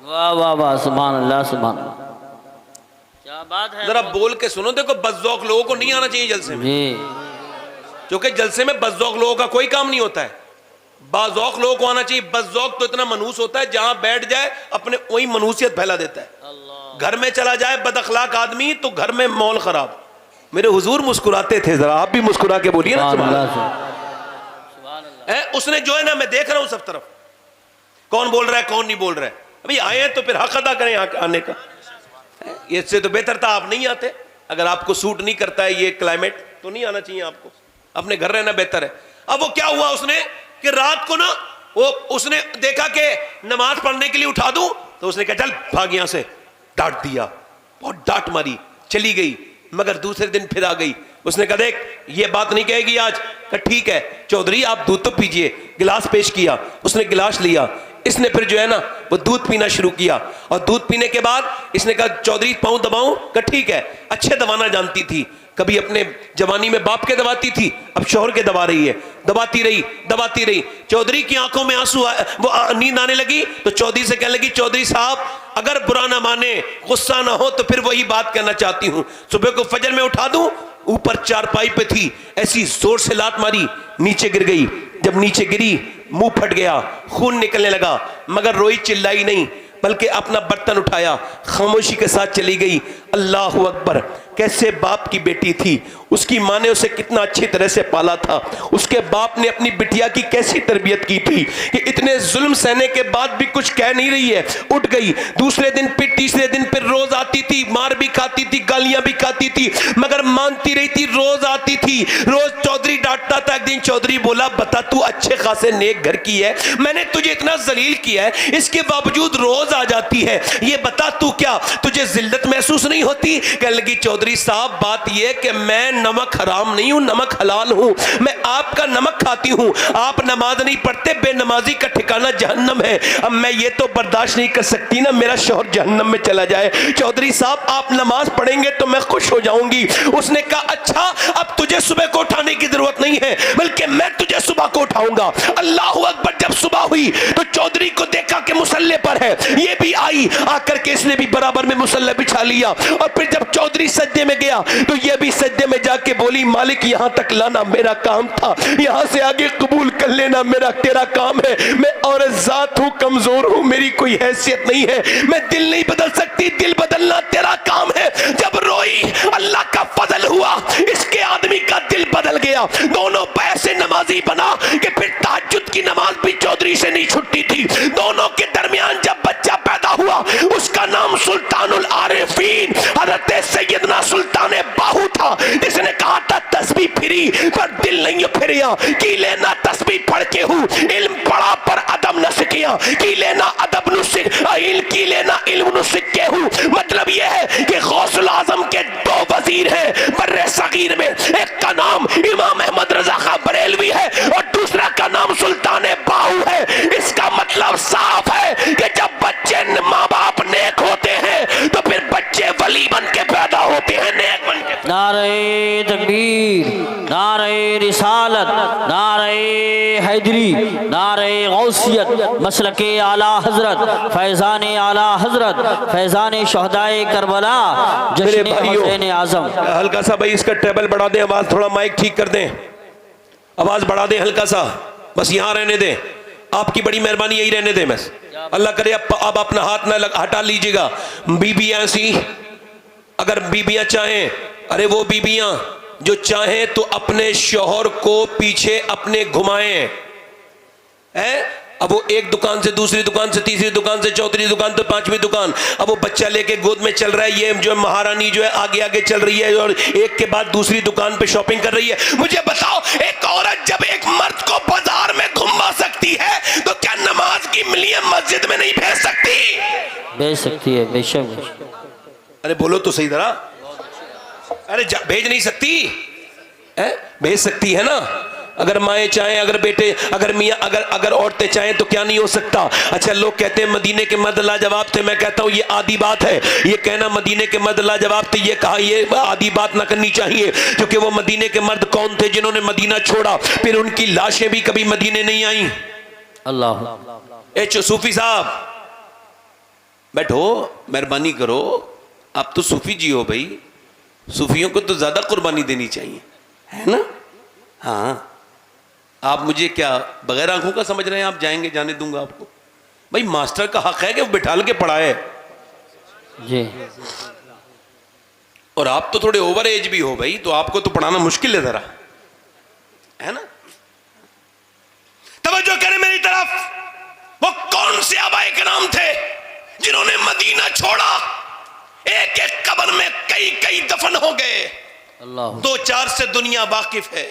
वाह वाह वाह, सुभान अल्लाह, सुभान अल्लाह, क्या बात है। जरा बोल के सुनो। देखो बज़ौक़ लोगों को नहीं आना चाहिए जलसे में, क्योंकि जलसे में बज़ौक़ लोगों का कोई काम नहीं होता है। बाज़ौक़ लोगों को आना चाहिए। बज़ौक़ तो इतना मनहूस होता है, जहां बैठ जाए अपने वही मनहूसियत फैला देता है। घर में चला जाए बदअखलाक आदमी तो घर में माहौल खराब। मेरे हुजूर मुस्कुराते थे, जरा आप भी मुस्कुरा के बोलिए ना सुभान अल्लाह। उसने जो है ना, मैं देख रहा हूं सब तरफ कौन बोल रहा है कौन नहीं बोल रहा है। अभी आए हैं तो फिर हक अदा करें आने का। इससे तो बेहतर था आप नहीं आते। अगर आपको सूट नहीं करता है ये क्लाइमेट तो नहीं आना चाहिए आपको, अपने घर रहना बेहतर है। अब वो क्या हुआ उसने कि रात को ना वो उसने देखा कि नमाज पढ़ने के लिए उठा दूं, तो उसने कहा चल भाग यहां से। डांट दिया, बहुत डांट मारी, चली गई। मगर दूसरे दिन फिर आ गई। उसने कहा देख ये बात नहीं कहेगी आज। कहा ठीक है चौधरी आप दूध तो पीजिए। गिलास पेश किया, उसने गिलास लिया, इसने फिर जो है ना वो दूध पीना शुरू किया। और दूध पीने के बाद इसने कहा चौधरी पाँव दबाऊं? कहा ठीक है। अच्छे दबाना जानती थी, कभी अपने जवानी में बाप के दबाती थी, अब शौहर के दबा रही है। दबाती रही, दबाती रही। चौधरी की आंखों में आंसू, वो नींद आने लगी तो चौधरी से कहने लगी चौधरी साहब अगर बुरा ना माने, गुस्सा ना हो तो फिर वही बात कहना चाहती हूं, सुबह को फजर में उठा दूं? ऊपर चारपाई पे थी, ऐसी जोर से लात मारी, नीचे गिर गई। जब नीचे गिरी मुंह फट गया, खून निकलने लगा, मगर रोई चिल्लाई नहीं, बल्कि अपना बर्तन उठाया, खामोशी के साथ चली गई। अल्लाह अकबर। कैसे बाप की बेटी थी, उसकी माँ ने उसे कितना अच्छी तरह से पाला था, उसके बाप ने अपनी बिटिया की कैसी तरबियत की थी कि इतने जुल्म सहने के बाद भी कुछ कह नहीं रही है, उठ गई। दूसरे दिन फिर तीसरे दिन फिर रोज आती थी, मार भी खाती थी, गालियां भी खाती थी, मगर मानती रही थी, रोज आती थी। रोज चौधरी डांटता था। एक दिन चौधरी बोला बता तू अच्छे खासे नेक घर की है, मैंने तुझे इतना जलील किया है, इसके बावजूद रोज आ जाती है, ये बता तू क्या तुझे जिल्लत महसूस नहीं होती? कहने लगी चौधरी साहब बात यह कि मैं नमक हराम नहीं हूं, नमक हलाल हूं, मैं आपका नमक खाती हूं। आप नमाज नहीं पढ़ते, बेनमाजी का ठिकाना जहन्नम है। अब मैं ये तो बर्दाश्त नहीं कर सकती ना मेरा शौहर जहन्नम में चला जाए। चौधरी साहब आप नमाज पढ़ेंगे तो मैं खुश हो जाऊंगी। उसने कहा अच्छा अब तुझे सुबह को उठाने की जरूरत नहीं है, बल्कि मैं तुझे सुबह को उठाऊंगा। अल्लाह अकबर। जब सुबह हुई तो चौधरी को देखा कि मुसल्ले पर है, ये भी आई, आकर के इसने भी बराबर में मुसल्ला बिछा लिया। और फिर जब चौधरी सज्जे में गया तो ये भी सज्जे में जाके बोली मालिक यहां तक लाना मेरा काम था, यहां से आगे कबूल कर लेना मेरा तेरा काम है। मैं औरत जात हूं, कमजोर हूं, मेरी कोई हैसियत नहीं है, मैं दिल नहीं बदल सकती, दिल बदलना तेरा काम है। जब रोई अल्लाह का फजल हुआ, इसके आदमी का दिल बदल गया, दोनों पैसे नमाजी बना कि फिर तहज्जुद की नमाज भी चौधरी से नहीं छुट्टी थी। दोनों के दरमियान जब बच्चा पैदा हुआ उसका नाम सुल्तानुल आरिफीन हजरत सैयदना सुल्तान बाहू था, जिसने कहा था तस्बीह फिरी पर दिल नहीं फिरिया, की लेना तस्बीह पढ़ के हूँ, इल्म पढ़ा पर अदब न सीखिया, की लेना अदब न सीख, की लेना इल्म न सीख के हूँ। मतलब यह है कि गौसुल आजम के दो वजीर हैं बर्रे सगीर में, एक का नाम इमाम अहमद रजा खां बरेलवी है और दूसरा का नाम सुल्तान बाहू है। इसका मतलब साफ है कि जब बच्चे माँ बाप नेक होते हैं तो फिर बच्चे वली बन के पैदा होते हैं, नेक बन के। नारे तकबीर, नारे नारे रिसालत, नारे हैदरी, नारे गौसियत, मसलके आला हजरत, फैज़ान आला हजरत, फैज़ान शहदाए करबला, जश्न हुसैन आज़म। हल्का सा भाई इसका टेबल बढ़ा दें, आवाज थोड़ा माइक ठीक कर दें, आवाज बढ़ा दें हल्का सा, बस यहाँ रहने दें, आपकी बड़ी मेहरबानी, यही रहने दें बस। अल्लाह करे अब अपना हाथ ना हटा लीजिएगा। बीबियां ऐसी, अगर बीबियां चाहें, अरे वो बीबियां जो चाहें तो अपने शौहर को पीछे अपने घुमाएं, है? अब वो एक दुकान से दूसरी दुकान से तीसरी दुकान से चौथी दुकान तो पांचवी दुकान, अब वो बच्चा लेके गोद में चल रहा है, ये जो महारानी जो है आगे आगे चल रही है और एक के बाद दूसरी दुकान पे शॉपिंग कर रही है। मुझे बताओ, एक औरत जब एक मर्द को बाजार में घुमा सकती है तो क्या नमाज की मिलियन मस्जिद में नहीं भेज सकती? भेज सकती है, बेशक। अरे बोलो तो सही जरा, अरे भेज नहीं सकती है? भेज सकती है ना, अगर माएँ चाहें, अगर बेटे, अगर मियाँ, अगर औरतें चाहें तो क्या नहीं हो सकता। अच्छा, लोग कहते हैं मदीने के मर्द लाजवाब थे, मैं कहता हूँ ये आधी बात है, ये कहना मदीने के मर्द लाजवाब थे, ये कहा, ये आधी बात ना करनी चाहिए, क्योंकि वो मदीने के मर्द कौन थे जिन्होंने मदीना छोड़ा, फिर उनकी लाशें भी कभी मदीने नहीं आई। अल्लाह। सूफी साहब बैठो, मेहरबानी करो, आप तो सूफी जी हो भाई, सूफियों को तो ज्यादा कुर्बानी देनी चाहिए, है ना? हाँ, आप मुझे क्या बगैर आंखों का समझ रहे हैं? आप जाएंगे, जाने दूंगा आपको। भाई मास्टर का हक है कि वो बिठाल के पढ़ाए जी, और आप तो थोड़े ओवर एज भी हो भाई, तो आपको तो पढ़ाना मुश्किल है जरा, है ना? तवज्जो करें मेरी तरफ, वो कौन से आबाए किराम थे जिन्होंने मदीना छोड़ा, एक एक कब्र में कई कई दफन हो गए। अल्लाह। 2-4 से दुनिया वाकिफ है,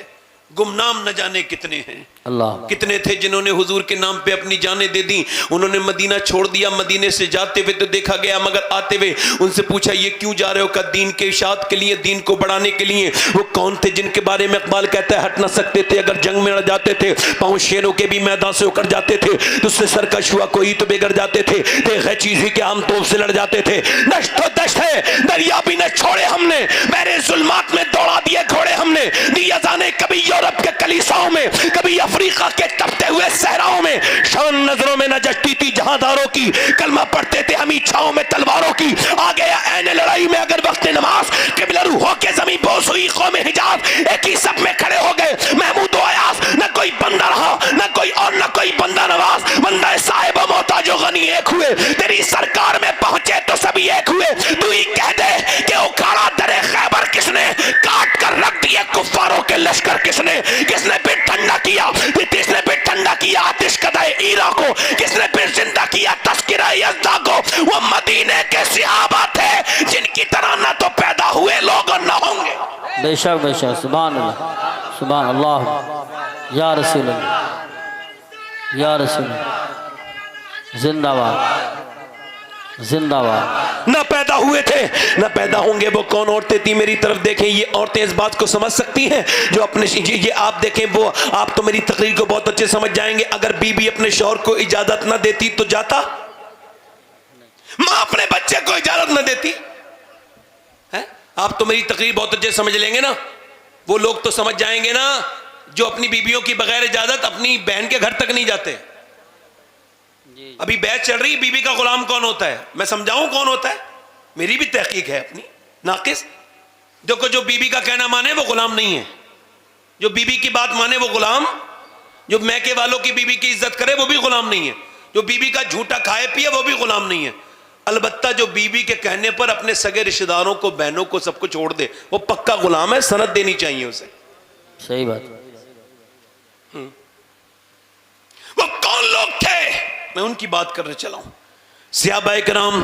गुमनाम न जाने कितने हैं। अल्लाह। कितने थे जिन्होंने हुजूर के नाम पे अपनी जानें दे दी, उन्होंने मदीना छोड़ दिया। मदीने से जाते हुए तो देखा गया, मगर आते हुए उनसे पूछा ये क्यों जा रहे हो? का दीन के इशाअत के लिए, दीन को बढ़ाने के लिए। वो कौन थे जिनके बारे में इकबाल कहता है हट ना सकते थे, अगर जंग में लड़ जाते थे, पाँव शेरों के भी मैदान से उकर जाते थे, तुझसे सरकश हुआ कोई तो बिगड़ जाते थे, देखा चीज ही के हम तोप से लड़ जाते थे। दश्त दश्त है, दरिया भी न छोड़े हमने, मेरे जुल्मात में दौड़ा दिए घोड़े हमने, दिया जाने कभी यूरोप के कलीसाओं में, कभी अफ्रीका के तपते हुए सहराओं में। शान नजरों में न जचती थी जहांदारों की, कलमा पढ़ते थे हम इच्छाओं में तलवारों की। आ गया ऐन लड़ाई में अगर वक्त नमाज, किबला रूह होके जमीन बोस हुई कौम हिजाज, एक ही सब में खड़े हो गए महमूद व अयास। न कोई बंदा रहा, न कोई और न कोई बंदा नवाज, बंदा साहिब मोहताज जो गनी एक हुए, तेरी सरकार में पहुंचे तो सभी एक हुए। तू ही कह दे कि उखाड़ा दरे खैबर किसने, काट कर रख दिए कुफ्फारों के लश्कर किसने, किसने फिर ठंडा किया, किसने फिर ठंडा किया आतिश कदाए ईरा को, किसने फिर जिंदा किया तस्किरा यज़्दा को। वो मदीने के सहाबा थे जिनकी तरह न तो पैदा हुए लोग और न होंगे। बेशक बेशक, सुभान अल्लाह, सुभान अल्लाह, या रसूल अल्लाह, या रसूल अल्लाह, जिंदाबाद जिंदाबाद। न पैदा हुए थे न पैदा होंगे। वो कौन औरतें थी? मेरी तरफ देखें, ये औरतें इस बात को समझ सकती हैं जो अपने, ये आप देखें, वो आप तो मेरी तकरीर को बहुत अच्छे समझ जाएंगे। अगर बीबी अपने शौहर को इजाजत न देती तो जाता? मां अपने बच्चे को इजाजत न देती है? आप तो मेरी तकरीर बहुत अच्छे समझ लेंगे ना। वो लोग तो समझ जाएंगे ना जो अपनी बीबियों की बगैर इजाजत अपनी बहन के घर तक नहीं जाते। अभी बैच चल रही, बीबी का गुलाम कौन होता है? मैं समझाऊं कौन होता है? मेरी भी तहकीक है अपनी नाकिस। देखो, जो बीबी का कहना माने वो गुलाम नहीं है, जो बीबी की बात माने वो गुलाम, जो मैके वालों की बीबी की इज्जत करे वो भी गुलाम नहीं है, जो बीबी का झूठा खाए पिए वो भी गुलाम नहीं है। अलबत्ता जो बीबी के कहने पर अपने सगे रिश्तेदारों को, बहनों को, सबको छोड़ दे, वो पक्का गुलाम है, सनद देनी चाहिए उसे। सही बात। वो कौन लोग थे? मैं उनकी बात करने चला हूं। सहाबाए किराम,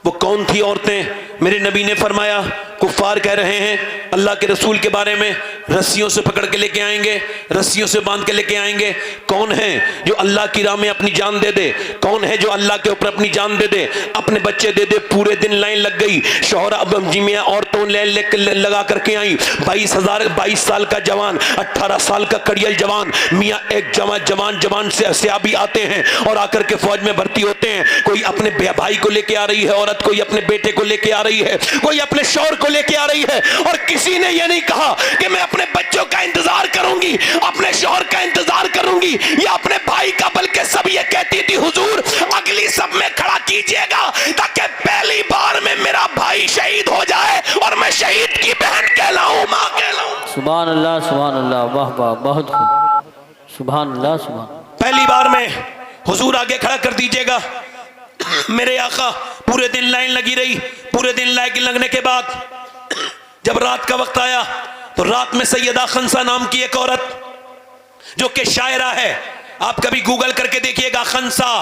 वो कौन थी औरतें? मेरे नबी ने फरमाया, कुफ्फार कह रहे हैं अल्लाह के रसूल के बारे में, रस्सियों से पकड़ के लेके आएंगे, रस्सियों से बांध के लेके आएंगे। कौन है जो अल्लाह की राह में अपनी जान दे दे? कौन है जो अल्लाह के ऊपर अपनी जान दे दे, अपने बच्चे दे दे? पूरे दिन लाइन लग गई, शौहर अब जिमिया औरतों लगा करके आई। 22 साल का जवान, 18 साल का कड़ियल जवान, मियाँ एक जवान से सियाबी आते हैं और आकर के फौज में भर्ती होते हैं। कोई अपने भाई को लेके आ रही है औरत, कोई अपने बेटे को लेके आ रही है, कोई अपने शौहर को लेके आ रही है, और किसी ने यह नहीं कहा कि मैं अपने अपने बच्चों का इंतजार करूंगी, अपने शौहर का इंतजार करूंगी या अपने भाई का, बल्कि सब ये कहती थी हुजूर अगली सब में खड़ा कीजिएगा ताकि पहली बार में मेरा भाई शहीद हो जाए और मैं शहीद की बहन कहलाऊं, मां कहलाऊं। सुभान अल्लाह, वाह वाह, बहुत खूब, सुभान अल्लाह, सुभान। पहली बार में हुजूर आगे खड़ा कर दीजिएगा। मेरे आका पूरे दिन लाइन लगी रही, पूरे दिन लाइन लगने के बाद जब रात का वक्त आया तो रात में सैयदा खंसा नाम की एक औरत जो कि शायरा है, आप कभी गूगल करके देखिएगा, खंसा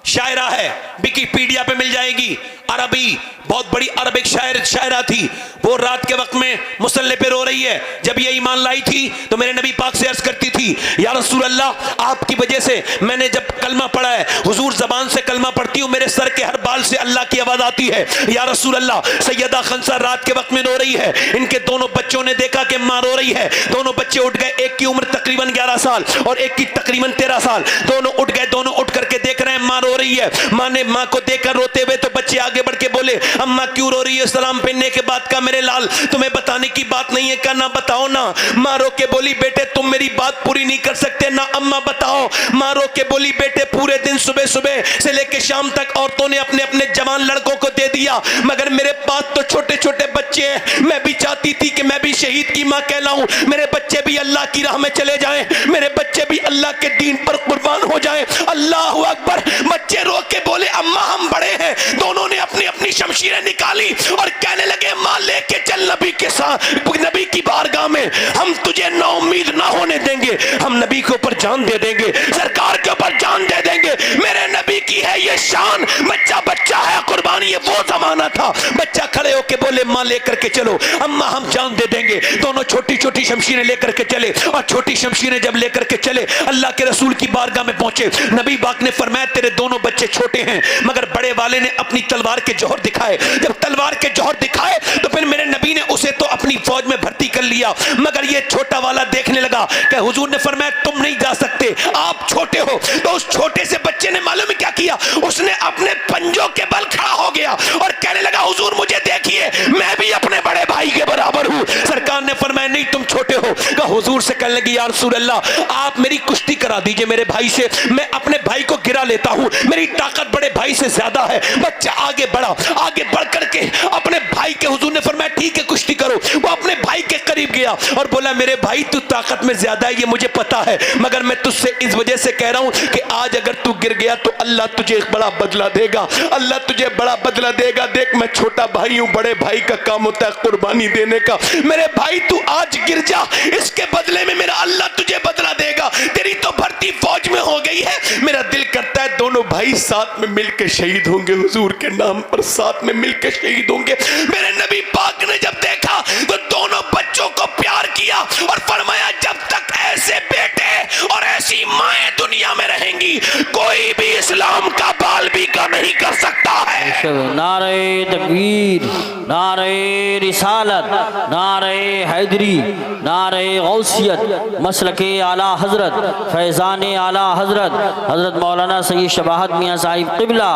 शायरा है, विकिपीडिया पे मिल जाएगी, अरबी, बहुत बड़ी अरबिक शायरा थी। वो रात के वक्त में मुसल्ले पे रो रही है। जब ये ईमान लाई थी तो मेरे नबी पाक से अर्ज करती थी, या रसूल अल्लाह आपकी वजह से मैंने जब कलमा पढ़ा है, हुजूर जबान से कलमा पढ़ती हूँ, मेरे सर के हर बाल से अल्लाह की आवाज आती है, या रसूल अल्लाह सैयदा खंसा रात के वक्त में रो रही है। इनके दोनों बच्चों ने देखा कि माँ रो रही है, दोनों बच्चे उठ गए, एक की उम्र तकरीबन 11 साल और एक की तकरीबन 13 साल। दोनों उठ गए, दोनों उठ करके देख रहे हैं माँ रो रही है। माँ ने माँ को देखकर रोते हुए तो बच्चे आगे बढ़ के बोले, अम्मा क्यों रो रही है? सलाम पहनने के बाद का मेरे लाल तुम्हें बताने की बात नहीं है क्या? ना बताओ ना। माँ रो के बोली, बेटे तुम मेरी बात पूरी नहीं कर सकते ना, अम्मा बताओ। माँ रो के बोली, बेटे पूरे दिन सुबह सुबह से लेकर शाम तक औरतों ने अपने अपने जवान लड़कों को दे दिया, मगर मेरे पास तो छोटे छोटे बच्चे हैं। मैं भी चाहती थी कि मैं भी शहीद की माँ कहलाऊं, मेरे बच्चे भी अल्लाह की राह में चले जाएं, मेरे बच्चे भी अल्लाह के दीन पर कुर्बान हो जाएं। अल्लाह अकबर। बच्चे रो के बोले, अम्मा हम बड़े हैं। दोनों ने अपनी अपनी शमशीरें निकाली और कहने लगे, माँ लेके चल नबी के साथ, नबी की बारगाह में, हम तुझे ना उम्मीद ना होने देंगे, हम नबी के ऊपर जान दे देंगे, सरकार के ऊपर जान दे देंगे। मेरे नबी की है ये शान, बच्चा बच्चा है, कुर्बानी ये वो जमाना था। बच्चा खड़े होके बोले, माँ लेकर के चलो, अम्मा हम जान दे देंगे। दोनों छोटी छोटी शमशीरें लेकर के चले और छोटी शमशीरें जब लेकर के चले अल्लाह के रसूल की बारगाह में पहुंचे। नबी पाक ने फरमाया, तेरे दोनों बच्चे छोटे हैं, मगर बड़े वाले ने अपनी तलवार के जौहर दिखाए। जब तलवार के जौहर दिखाए तो फिर मेरे नबी ने उसे तो अपनी फौज में भर्ती कर लिया, मगर ये छोटा वाला देखने लगा कि हुजूर ने फरमाया तुम नहीं जा सकते, आप छोटे हो। तो उस छोटे से बच्चे ने मालूम क्या किया, उसने अपने पंजों के बल खड़ा हो गया और कहने लगा, हुजूर मुझे देखिए, मैं भी अपने बड़े भाई के बराबर हूं। सरकार ने फरमाया, नहीं तुम छोटे हो। कहा हुजूर से कहने लगी, या रसूल अल्लाह आप मेरी कुश्ती करा दीजिए मेरे भाई से, मैं अपने भाई को गिरा लेता हूं, मेरी ताकत बड़े भाई से ज्यादा है। बच्चा आगे बढ़ा, आगे बढ़ करके अपने भाई के, हुजूर ने फरमाया ठीक है कुश्ती करो। वो अपने भाई के करीब गया और बोला, मेरे भाई तू ताकत में ज्यादा है ये मुझे पता है, मगर मैं तुझसे इस वजह से कह रहा हूं कि आज अगर तू गिर गया तो अल्लाह तुझे एक बड़ा बदला देगा, अल्लाह तुझे बड़ा बदला देगा। देख मैं छोटा भाई हूं, बड़े भाई का काम होता है कुर्बानी देने का। मेरे भाई तू आज गिर जा, इसके बदले में मेरा अल्लाह तुझे बदला देगा। तेरी तो भर्ती फौज में हो गई है, मेरा दिल करता है दोनों भाई साथ में मिलकर शहीद होंगे, हुजूर के नाम पर साथ में मिलकर शहीद होंगे। मेरे नबी पाक ने जब देखा तो दोनों बच्चों को प्यार किया और फरमाया, जब तक ऐसे बेटे और ऐसी माएं दुनिया में रहेंगी, कोई भी इस्लाम का बाल भी का नहीं कर सकता है। नारे तकबीर, नारे रिसालत, नारे हैदरी, नारे गौसियत, मसलके आला हजरत, फैज़ान आला हजरत, हजरत मौलाना सैयद शबाहत मियाँ साहिब क़िबला,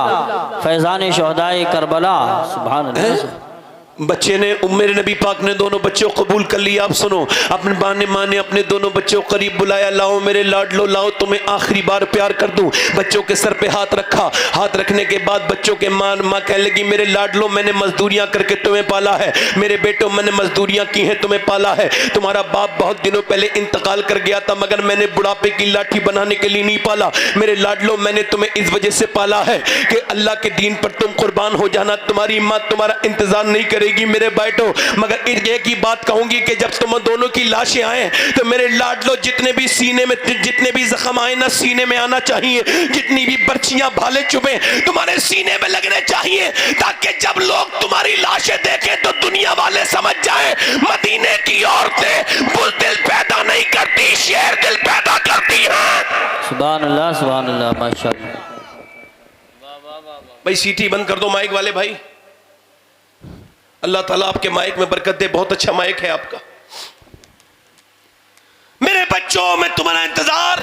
फैज़ान शहदाए करबला। सुभान अल्लाह। बच्चे ने, मेरे नबी पाक ने दोनों बच्चों को कबूल कर लिया। आप सुनो, अपने माँ ने अपने दोनों बच्चों को करीब बुलाया, लाओ मेरे लाडलो लाओ, तुम्हें आखिरी बार प्यार कर दूं। बच्चों के सर पे हाथ रखा, हाथ रखने के बाद बच्चों के माँ कहने लगी, मेरे लाडलो मैंने मजदूरियां करके तुम्हें पाला है, मेरे बेटों मैंने मजदूरियां की हैं तुम्हें पाला है। तुम्हारा बाप बहुत दिनों पहले इंतकाल कर गया था, मगर मैंने बुढ़ापे की लाठी बनाने के लिए नहीं पाला। मेरे लाडलो मैंने तुम्हें इस वजह से पाला है कि अल्लाह के दीन पर तुम कुर्बान हो जाना, तुम्हारी माँ तुम्हारा इंतजार नहीं करेगी मेरे बेटो। मगर एक ही बात कहूंगी कि जब तुम दोनों की लाशें आए तो मेरे लाडलो जितने भी सीने में, जितने भी जख्म आए ना सीने में आना चाहिए, जितनी भी बर्छियां भाले चुभे तुम्हारे सीने में लगने चाहिए, ताकि जब लोग तुम्हारी लाशें देखें तो दुनिया वाले समझ जाए मदीने की औरतें बुज़दिल पैदा नहीं करती, शेर दिल पैदा करती हैं। सुभान अल्लाह, सुभान अल्लाह, माशाअल्लाह। भाई सीटी बंद कर दो माइक वाले भाई, अल्लाह ताला आपके माइक में बरकत दे, बहुत अच्छा माइक है आपका। मेरे बच्चों में तुम्हारा इंतजार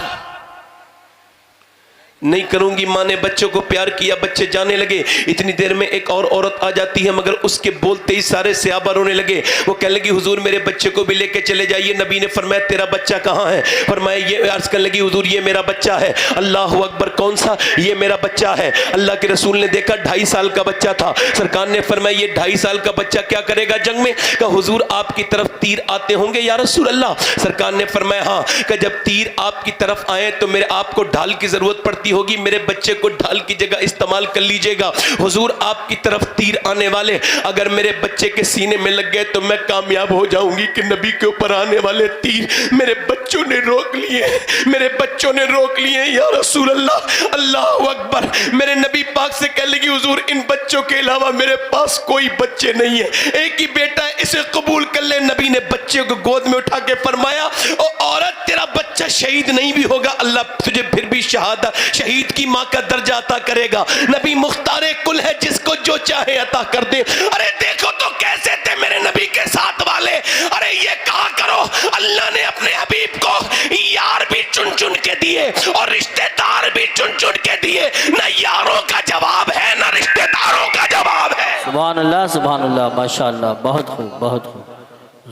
नहीं करूंगी। माँ ने बच्चों को प्यार किया, बच्चे जाने लगे। इतनी देर में एक और औरत आ जाती है, मगर उसके बोलते ही सारे सहाबा रोने लगे। वो कहने लगी हुजूर मेरे बच्चे को भी लेके चले जाइए। नबी ने फरमाया तेरा बच्चा कहाँ है? फरमाया ये अर्ज करने लगी हुजूर ये मेरा बच्चा है। अल्लाह अकबर, कौन सा? ये मेरा बच्चा है। अल्लाह के रसूल ने देखा 2.5 साल का बच्चा था। सरकार ने फरमाया ये 2.5 साल का बच्चा क्या करेगा जंग में? कहा हुजूर आपकी तरफ तीर आते होंगे या रसूल अल्लाह। सरकार ने फरमाया हाँ। कहा जब तीर आपकी तरफ आए तो मेरे आपको ढाल की जरूरत पड़ती होगी, मेरे बच्चे को ढाल की जगह इस्तेमाल कर लीजिएगा। हुजूर आपकी तरफ तीर आने वाले अगर मेरे बच्चे के सीने में लग गए तो मैं कामयाब हो जाऊंगी कि नबी के ऊपर आने वाले तीर मेरे बच्चों ने रोक लिए, मेरे बच्चों ने रोक लिए या रसूल अल्लाह। अल्लाह अकबर। मेरे नबी पाक से कह लगी हुजूर इन बच्चों के अलावा मेरे पास कोई बच्चे नहीं है, एक ही बेटा है, इसे कबूल कर ले। नबी ने बच्चे को गोद में उठा के फरमाया ओ औरत तेरा बच्चा शहीद नहीं भी होगा, अल्लाह तुझे फिर भी शहादत शहीद की माँ का दर्जा अता करेगा। नबी मुख्तारे कुल है, जिसको जो चाहे अता कर दे। अरे देखो तो कैसे थे मेरे नबी के साथ वाले। अरे ये कहा करो अल्लाह ने अपने हबीब को यार भी चुन चुन के दिए और रिश्तेदार भी चुन चुन के दिए। ना यारों का जवाब है ना रिश्तेदारों का जवाब है। सुभान अल्लाह माशाअल्लाह, बहुत खूब बहुत खूब,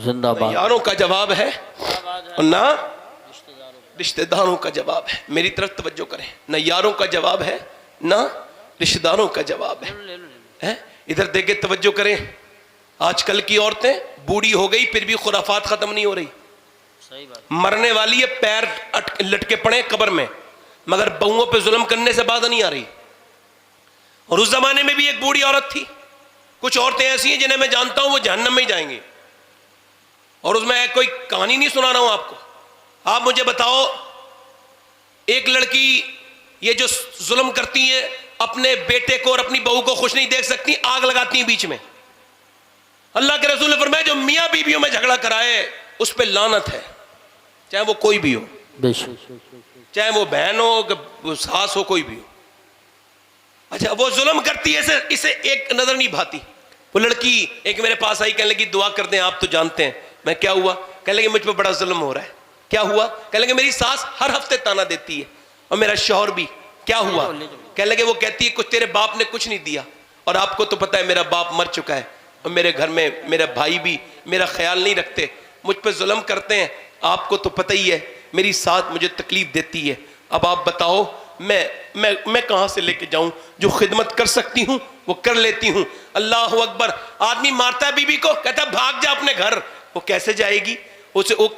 जिंदाबाद। यारों का जवाब है और ना रिश्तेदारों का जवाब है। मेरी तरफ तवज्जो करें, ना यारों का जवाब है ना रिश्तेदारों का जवाब है। इधर देखे तवज्जो करें। आजकल की औरतें बूढ़ी हो गई फिर भी खुराफात खत्म नहीं हो रही। सही बात। मरने वाली है, पैर लटके पड़े कब्र में, मगर बहुओं पे जुल्म करने से बात नहीं आ रही। और उस जमाने में भी एक बूढ़ी औरत थी। कुछ औरतें ऐसी हैं जिन्हें मैं जानता हूं वो जहन्नम में ही जाएंगी। और उसमें कोई कहानी नहीं सुना रहा हूं आपको। आप मुझे बताओ, एक लड़की ये जो जुल्म करती है अपने बेटे को और अपनी बहू को खुश नहीं देख सकती, आग लगाती है बीच में। अल्लाह के रसूल ने फरमाया जो मियां बीवियों में झगड़ा कराए उस पे लानत है, चाहे वो कोई भी हो, चाहे वो बहन हो सास हो कोई भी हो। अच्छा वो जुल्म करती है, इसे एक नजर नहीं भाती। वो लड़की एक मेरे पास आई, कहने लगी दुआ कर दें आप तो जानते हैं। मैं क्या हुआ? कहने लगे मुझ पर बड़ा जुल्म हो रहा है। क्या हुआ? कहने लगे मेरी सास हर हफ्ते ताना देती है और मेरा शौहर भी। क्या हुआ? कहने लगे वो कहती है कुछ तेरे बाप ने कुछ नहीं दिया और आपको तो पता है मेरा बाप मर चुका है और मेरे घर में मेरा भाई भी मेरा ख्याल नहीं रखते, मुझ पर जुल्म करते हैं। आपको तो पता ही है मेरी सास मुझे तकलीफ देती है। अब आप बताओ मैं कहां से लेके जाऊं? जो खिदमत कर सकती हूं वो कर लेती हूं। अल्लाह अकबर। आदमी मारता है बीबी को, कहता है भाग जा अपने घर। वो कैसे जाएगी? उसे वो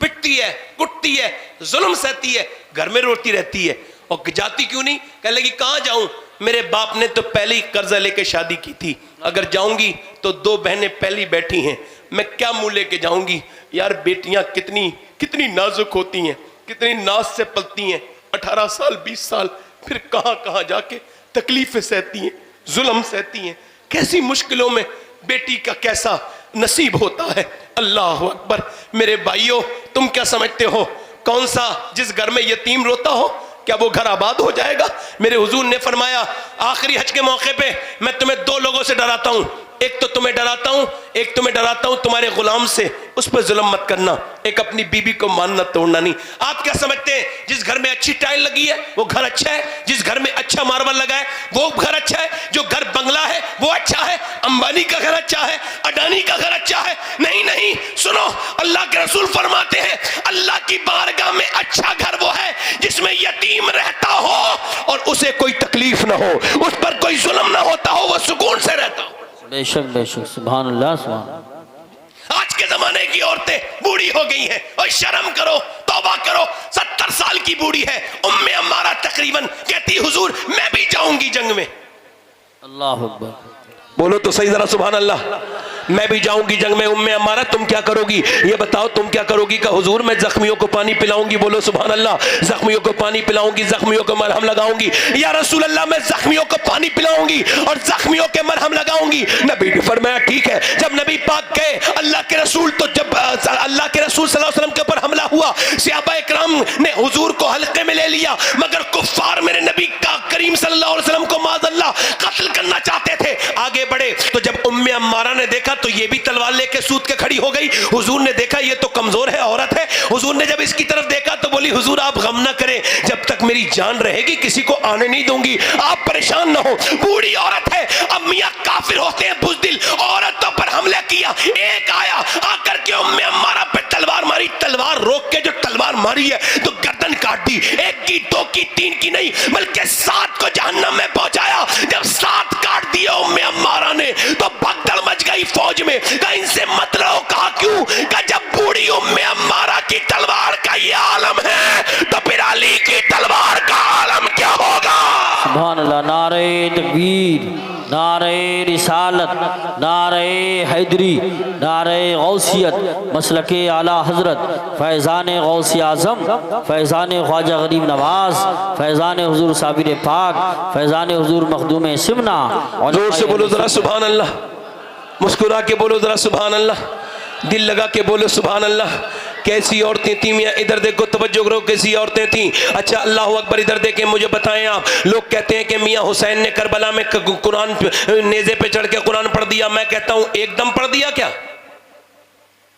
पिटती है, कुटती है, जुल्म सहती है, घर में रोती रहती है और जाती क्यों नहीं? कह लगी कहां जाऊं? मेरे बाप ने तो पहले ही कर्जा लेके शादी की थी, अगर जाऊंगी तो 2 बहनें पहली बैठी हैं, मैं क्या मुंह लेके जाऊंगी? यार बेटियां कितनी कितनी नाजुक होती हैं, कितनी नाज से पलती हैं। 18 साल 20 साल फिर कहां कहां जाके तकलीफें सहती हैं, जुल्म सहती हैं। कैसी मुश्किलों में बेटी का कैसा नसीब होता है। अल्लाह अकबर। मेरे भाइयों तुम क्या समझते हो कौन सा जिस घर में यतीम रोता हो क्या वो घर आबाद हो जाएगा? मेरे हुजूर ने फरमाया आखिरी हज के मौके पे मैं तुम्हें 2 लोगों से डराता हूं, एक तो तुम्हें डराता हूं, एक तुम्हें डराता हूं तुम्हारे गुलाम से, उस पर जुल्म मत करना, एक अपनी बीबी को मानना तोड़ना नहीं। आप क्या समझते हैं जिस घर में अच्छी टाइल लगी है वो घर अच्छा है, जिस घर में अच्छा मार्बल लगा है वो घर अच्छा है, जो घर बंगला है वो अच्छा है, अंबानी का घर अच्छा है, अडानी का घर अच्छा है? नहीं नहीं, सुनो अल्लाह के रसूल फरमाते हैं अल्लाह की बारगाह में अच्छा घर वो है जिसमें यतीम रहता हो और उसे कोई तकलीफ ना हो, उस पर कोई जुल्म ना होता हो, वो सुकून से रहता हो। बेशक बेशक, सुभान अल्लाह सुभान। आज के जमाने की औरतें बूढ़ी हो गई हैं और शर्म करो, तौबा करो। 70 साल की बूढ़ी है, उम्मे अम्मारा तकरीबन कहती हुजूर मैं भी जाऊंगी जंग में। अल्लाह अकबर। बोलो तो सही जरा सुभान अल्लाह। मैं भी जाऊंगी जंग में। उम्मे अम्मारा तुम क्या करोगी? ये बताओ तुम क्या करोगी? का हुजूर मैं जख्मियों को पानी पिलाऊंगी। बोलो सुभान अल्लाह। जख्मियों को पानी पिलाऊंगी, जख्मियों को मरहम लगाऊंगी। या रसूल अल्लाह मैं जख्मियों को पानी पिलाऊंगी और जख्मियों के मरहम लगाऊंगी। नबी ने फरमाया ठीक है। जब नबी पाक गए अल्लाह के रसूल, तो जब अल्लाह के रसूल सल्लल्लाहु अलैहि वसल्लम के ऊपर हमला हुआ सहाबा इकराम ने हुजूर को हल्के में ले लिया, मगर कुफ्फार मेरे नबी का करीम सल्लल्लाहु अलैहि वसल्लम को माज़अल्लाह कत्ल करना चाहते थे। आगे बढ़े तो जब उम्मे अम्मारा ने देखा देखा तो ये भी तलवार लेके सूत के खड़ी हो गई। हुजूर ने देखा ये तो कमजोर है, औरत है। हुजूर ने जब इसकी तरफ देखा तो बोली हुजूर आप गम ना करें, जब तक मेरी जान रहेगी किसी को आने नहीं दूंगी, आप परेशान ना हो। बूढ़ी औरत है। अब मियां काफिर होते हैं बुज़दिल, औरतों पर हमला किया। एक आया आकर के उम्मे अम्मारा पे तलवार मारी, तलवार रोक के जो तलवार मारी है तो गर्दन काट दी। एक की, दो की, तीन की नहीं बल्कि 7 को जहन्नम में पहुंचाया। जब 7 काट दिया उम्मे अम्मारा ने तो भगदड़ मच गई फौज में। कहा इनसे मत रहो। कहा क्यों? कहा जब बूढ़ी उम्मे अम्मारा की तलवार का ये आलम है तो फिर अली की तलवार का आलम क्या होगा? सुभान अल्लाह। नारे तकबीर, नारे रिसालत, नारे हैदरी, नारे गौसियत, मसलके आला हजरत, फैज़ान गौसी आज़म, फैज़ान ख्वाजा गरीब नवाज, फैज़ान हुजूर साबिर पाक, फैज़ान हुजूर मखदूम सिमना। और जोर से बोलो जरा सुभान अल्लाह, मुस्कुरा के बोलो जरा सुभान अल्लाह, दिल लगा के बोलो सुभान अल्लाह। कैसी औरतें थी मियाँ, इधर देखो, तवज्जो करो, कैसी औरतें थी। अच्छा अल्लाह अकबर, इधर देखें, मुझे बताएं आप। लोग कहते हैं कि मियाँ हुसैन ने करबला में कुरान नेज़े पे चढ़ के कुरान पढ़ दिया। मैं कहता हूं एकदम पढ़ दिया क्या?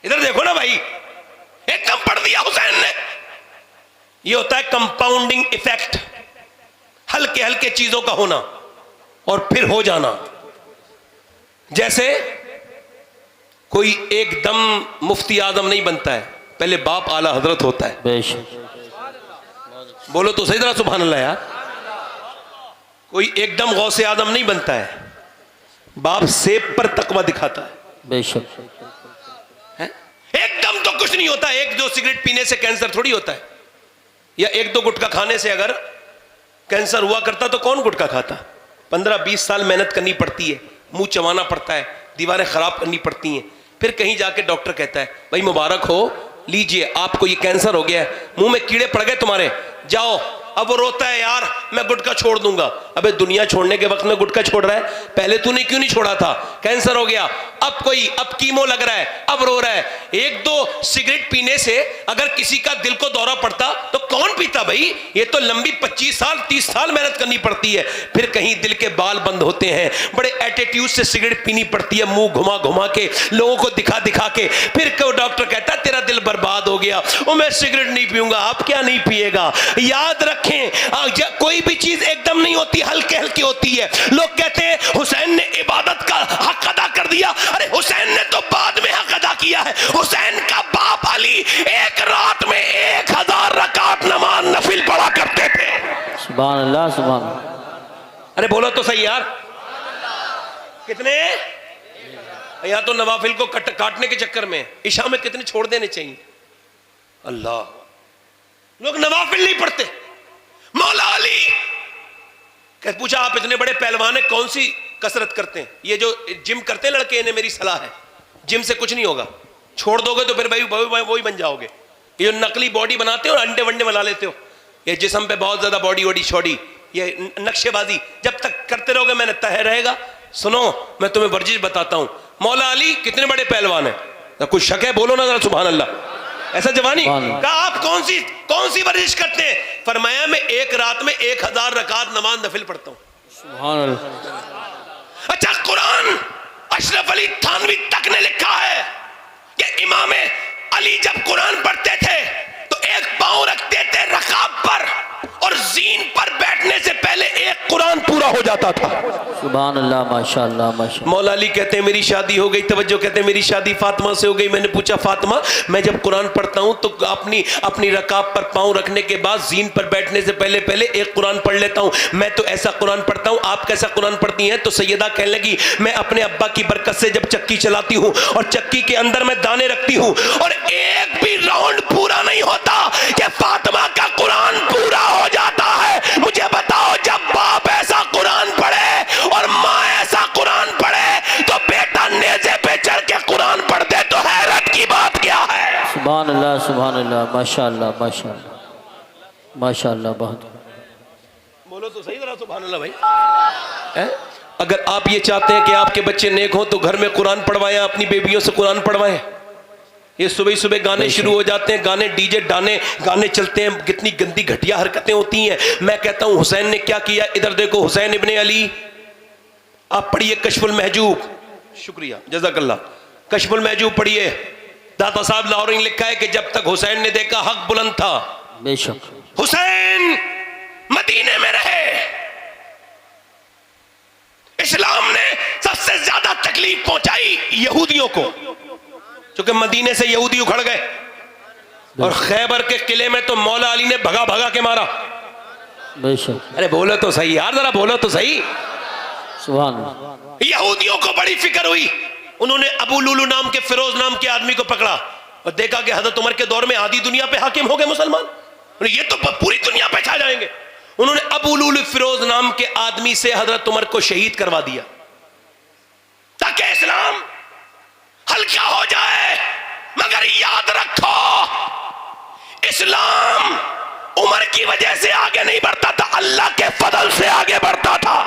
इधर देखो ना भाई, एकदम पढ़ दिया हुसैन ने। ये होता है कंपाउंडिंग इफेक्ट, हल्के हल्के चीजों का होना और फिर हो जाना। जैसे कोई एकदम मुफ्ती आजम नहीं बनता है, पहले बाप आला हजरत होता है। बेशक, बोलो तो सही तरह सुभान अल्लाह यार। कोई एकदम गौसे आदम नहीं बनता है, बाप सेब पर तकवा दिखाता है। बेशक, एकदम तो कुछ नहीं होता। एक दो सिगरेट पीने से कैंसर थोड़ी होता है, या एक दो गुटखा खाने से अगर कैंसर हुआ करता तो कौन गुटखा खाता? 15-20 साल मेहनत करनी पड़ती है, मुंह चबाना पड़ता है, दीवारें खराब करनी पड़ती हैं, फिर कहीं जाके डॉक्टर कहता है भाई मुबारक हो, लीजिए आपको ये कैंसर हो गया है, मुंह में कीड़े पड़ गए तुम्हारे, जाओ। अब वो रोता है यार मैं गुटखा छोड़ दूंगा। अबे दुनिया छोड़ने के वक्त में गुटखा छोड़ रहा है, पहले तूने क्यों नहीं छोड़ा था? कैंसर हो गया, अब कीमो लग रहा है, अब रो रहा है। एक दो सिगरेट पीने से अगर किसी का दिल को दौरा पड़ता तो कौन पीता भाई? ये तो लंबी 25 साल 30 साल मेहनत करनी पड़ती है, फिर कहीं दिल के बाल बंद होते हैं, बड़े एटीट्यूड से सिगरेट पीनी पड़ती है, मुंह घुमा घुमा के, लोगों को दिखा दिखा के, फिर डॉक्टर कहता है तेरा दिल बर्बाद हो गया, वो मैं सिगरेट नहीं पीऊंगा। आप क्या नहीं पिएगा? याद रखें कोई भी चीज एकदम नहीं होती, हल्के हल्के होती है। लोग कहते हैं हुसैन ने इबादत का हक अदा कर दिया। अरे हुसैन ने तो बाद में हक अदा किया है। हुसैन का बाप अली एक रात में 1000 रकात नमाज नफिल पढ़ा करते थे। सुभान अल्लाह, सुभान अल्लाह। अरे बोलो तो सही यार, कितने? या तो नवाफिल को काटने के चक्कर में ईशा में कितने छोड़ देने चाहिए। अल्लाह, लोग नवाफिल नहीं पढ़ते। मौला अली पूछा आप इतने बड़े पहलवान है, कौन सी कसरत करते हैं? ये जो जिम करते हैं लड़के, इन्हें मेरी सलाह है, जिम से कुछ नहीं होगा, छोड़ दोगे तो फिर भाई वही बन जाओगे। ये जो नकली बॉडी बनाते हो और अंडे वंडे बना लेते हो, ये जिस्म पे बहुत ज्यादा बॉडी वॉडी छोड़ी, ये नक्शेबाजी जब तक करते रहोगे मैंने तय रहेगा। सुनो मैं तुम्हें वर्जिश बताता हूं। मौला अली कितने बड़े पहलवान है, कुछ शक है? बोलो ना जरा सुभान अल्लाह। ऐसा जवानी कहा आप कौन सी वर्जिश करते हैं? फरमाया मैं एक रात में 1000 रकात नमाज नफिल पढ़ता हूं। सुभान अल्लाह। अच्छा कुरान अशरफ अली थानवी तक ने लिखा है कि इमाम अली जब कुरान पढ़ते थे तो एक पांव रखते थे रकाब पर और जीन पर बैठने से पहले एक कुरान पूरा हो जाता था। सुभान अल्लाह, माशाअल्लाह, माशाअल्लाह। मौला अली कहते हैं मेरी शादी हो गई, तवज्जो, कहते हैं मेरी शादी फातिमा से हो गई। मैंने पूछा फातिमा मैं जब कुरान पढ़ता हूं तो अपनी रकाब पर पांव रखने के बाद जीन पर बैठने से पहले एक कुरान पढ़ लेता हूं। मैं तो ऐसा कुरान पढ़ता हूं, आप कैसा कुरान पढ़ती हैं? तो सैयदा कहने लगी मैं अपने अब्बा की बरकत से जब चक्की चलाती हूं और चक्की के अंदर मैं दाने रखती हूं और एक भी राउंड पूरा नहीं होता कि फातिमा का कुरान पूरा हो जाता है। मुझे बताओ जब बाप ऐसा कुरान पढ़े और माँ ऐसा कुरान पढ़े तो बेटा नेज़े पे चढ़ के कुरान पढ़ दे तो हैरत की बात क्या है? सुभान अल्लाह, सुभान अल्लाह, माशाअल्लाह, माशाअल्लाह, माशाअल्लाह। बहुत बोलो तो सही तरह सुभान अल्लाह भाई। अगर आप ये चाहते हैं कि आपके बच्चे नेक हो तो घर में कुरान पढ़वाएं, अपनी बेबियों से कुरान पढ़वाएं। ये सुबह सुबह गाने शुरू हो जाते हैं, गाने डीजे गाने चलते हैं, कितनी गंदी घटिया हरकतें होती हैं। मैं कहता हूं हुसैन ने क्या किया? इधर देखो, हुसैन इब्ने अली, आप पढ़िए कश्फुल महजूब, शुक्रिया, जज़ाकल्लाह। कश्फुल महजूब पढ़िए, दाता साहब लाहौरी ने लिखा है कि जब तक हुसैन ने देखा हक बुलंद था, बेशक हुसैन मदीने में रहे। इस्लाम ने सबसे ज्यादा तकलीफ पहुंचाई यहूदियों को, क्योंकि मदीने से यहूदी उखड़ गए, और खैबर के किले में तो मौला अली ने भगा भगा के मारा। बेशक। अरे बोलो तो सही यार, जरा बोलो तो सही। सुभान अल्लाह। यहूदियों को बड़ी फिक्र हुई, उन्होंने अबू लुलू नाम के, फिरोज नाम के आदमी को पकड़ा और देखा कि हजरत उमर के दौर में आधी दुनिया पे हाकिम हो गए मुसलमान, ये तो पूरी दुनिया पे छा जाएंगे। उन्होंने अबू लुलू फिरोज नाम के आदमी से हजरत उमर को शहीद करवा दिया ताकि इस्लाम हल्का हो जाए। मगर याद रखो, इस्लाम उमर की वजह से आगे नहीं बढ़ता था, अल्लाह के फजल से आगे बढ़ता था।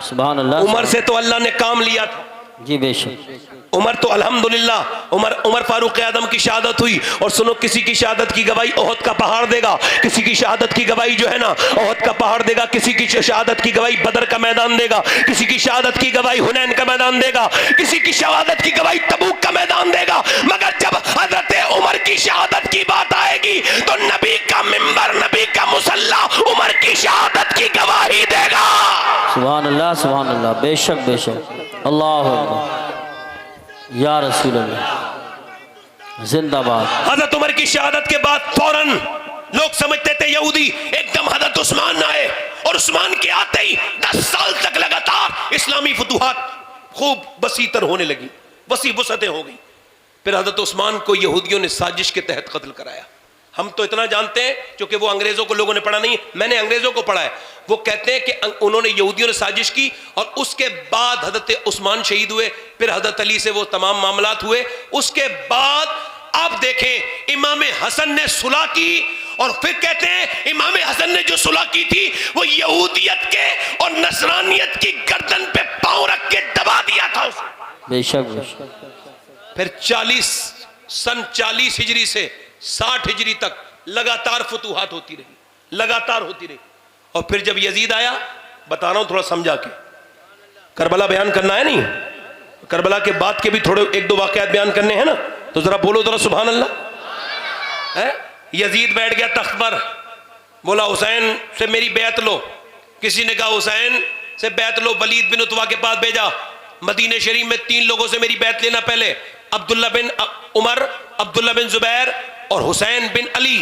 सुभान अल्लाह। उमर से तो अल्लाह ने काम लिया था। जी बेशक। उमर तो अल्हम्दुलिल्लाह, उमर फारूक आदम की शहादत हुई, और सुनो किसी की शहादत की गवाही ओहद का पहाड़ देगा, किसी की शहादत की गवाही जो है ना ओहद का पहाड़ देगा, किसी की शहादत की गवाही बदर का मैदान देगा, किसी की शहादत की गवाही हुनैन का मैदान देगा, किसी की शहादत की गवाही तबूक का मैदान देगा। मगर जब हजरत उमर की शहादत की बात आएगी तो नबी का मिंबर, नबी का मुसल्ला उमर की शहादत की गवाही देगा। सुभान अल्लाह, सुभान अल्लाह। बेशक बेशक। अल्लाह अकबर या रसूल अल्लाह, जिंदाबाद। हजरत उमर की शहादत के बाद फौरन लोग समझते थे यहूदी, एकदम हजरत उस्मान आए, और उस्मान के आते ही 10 साल तक लगातार इस्लामी फतूहात खूब वसीतर होने लगी, वसी वसअतें हो गई। फिर हजरत उस्मान को यहूदियों ने साजिश के तहत कत्ल कराया। हम तो इतना जानते हैं, क्योंकि वो अंग्रेजों को लोगों ने पढ़ा नहीं, मैंने अंग्रेजों को पढ़ा है। वो कहते हैं कि उन्होंने यहूदियों ने साजिश की, और उसके बाद हजरत उस्मान शहीद हुए, फिर हजरत अली से वो तमाम मामलात हुए। उसके बाद आप देखें इमाम हसन ने सुलह की, और फिर कहते हैं इमाम हसन ने जो सुलह की थी वो यहूदियत के और नसरानियत की गर्दन पे पांव रख के दबा दिया था उसे। बेशक बेशक। फिर 40 हिजरी से 60 हिजरी तक लगातार फतूहात होती रही, लगातार होती रही। और फिर जब यजीद आया, बता रहा हूं थोड़ा समझा के, करबला बयान करना है नहीं, करबला के बाद के भी थोड़े 1-2 वाकयात बयान करने हैं ना, तो जरा बोलो जरा सुभान अल्लाह। है यजीद बैठ गया तख्त पर, बोला हुसैन से मेरी बैत लो। किसी ने कहा हुसैन से बैत लो, वलीद बिन उतवा के पास भेजा। मदीने शरीफ में 3 लोगों से मेरी बैत लेना पहले, अब्दुल्ला बिन उमर, अब्दुल्ला बिन जुबैर और हुसैन बिन अली।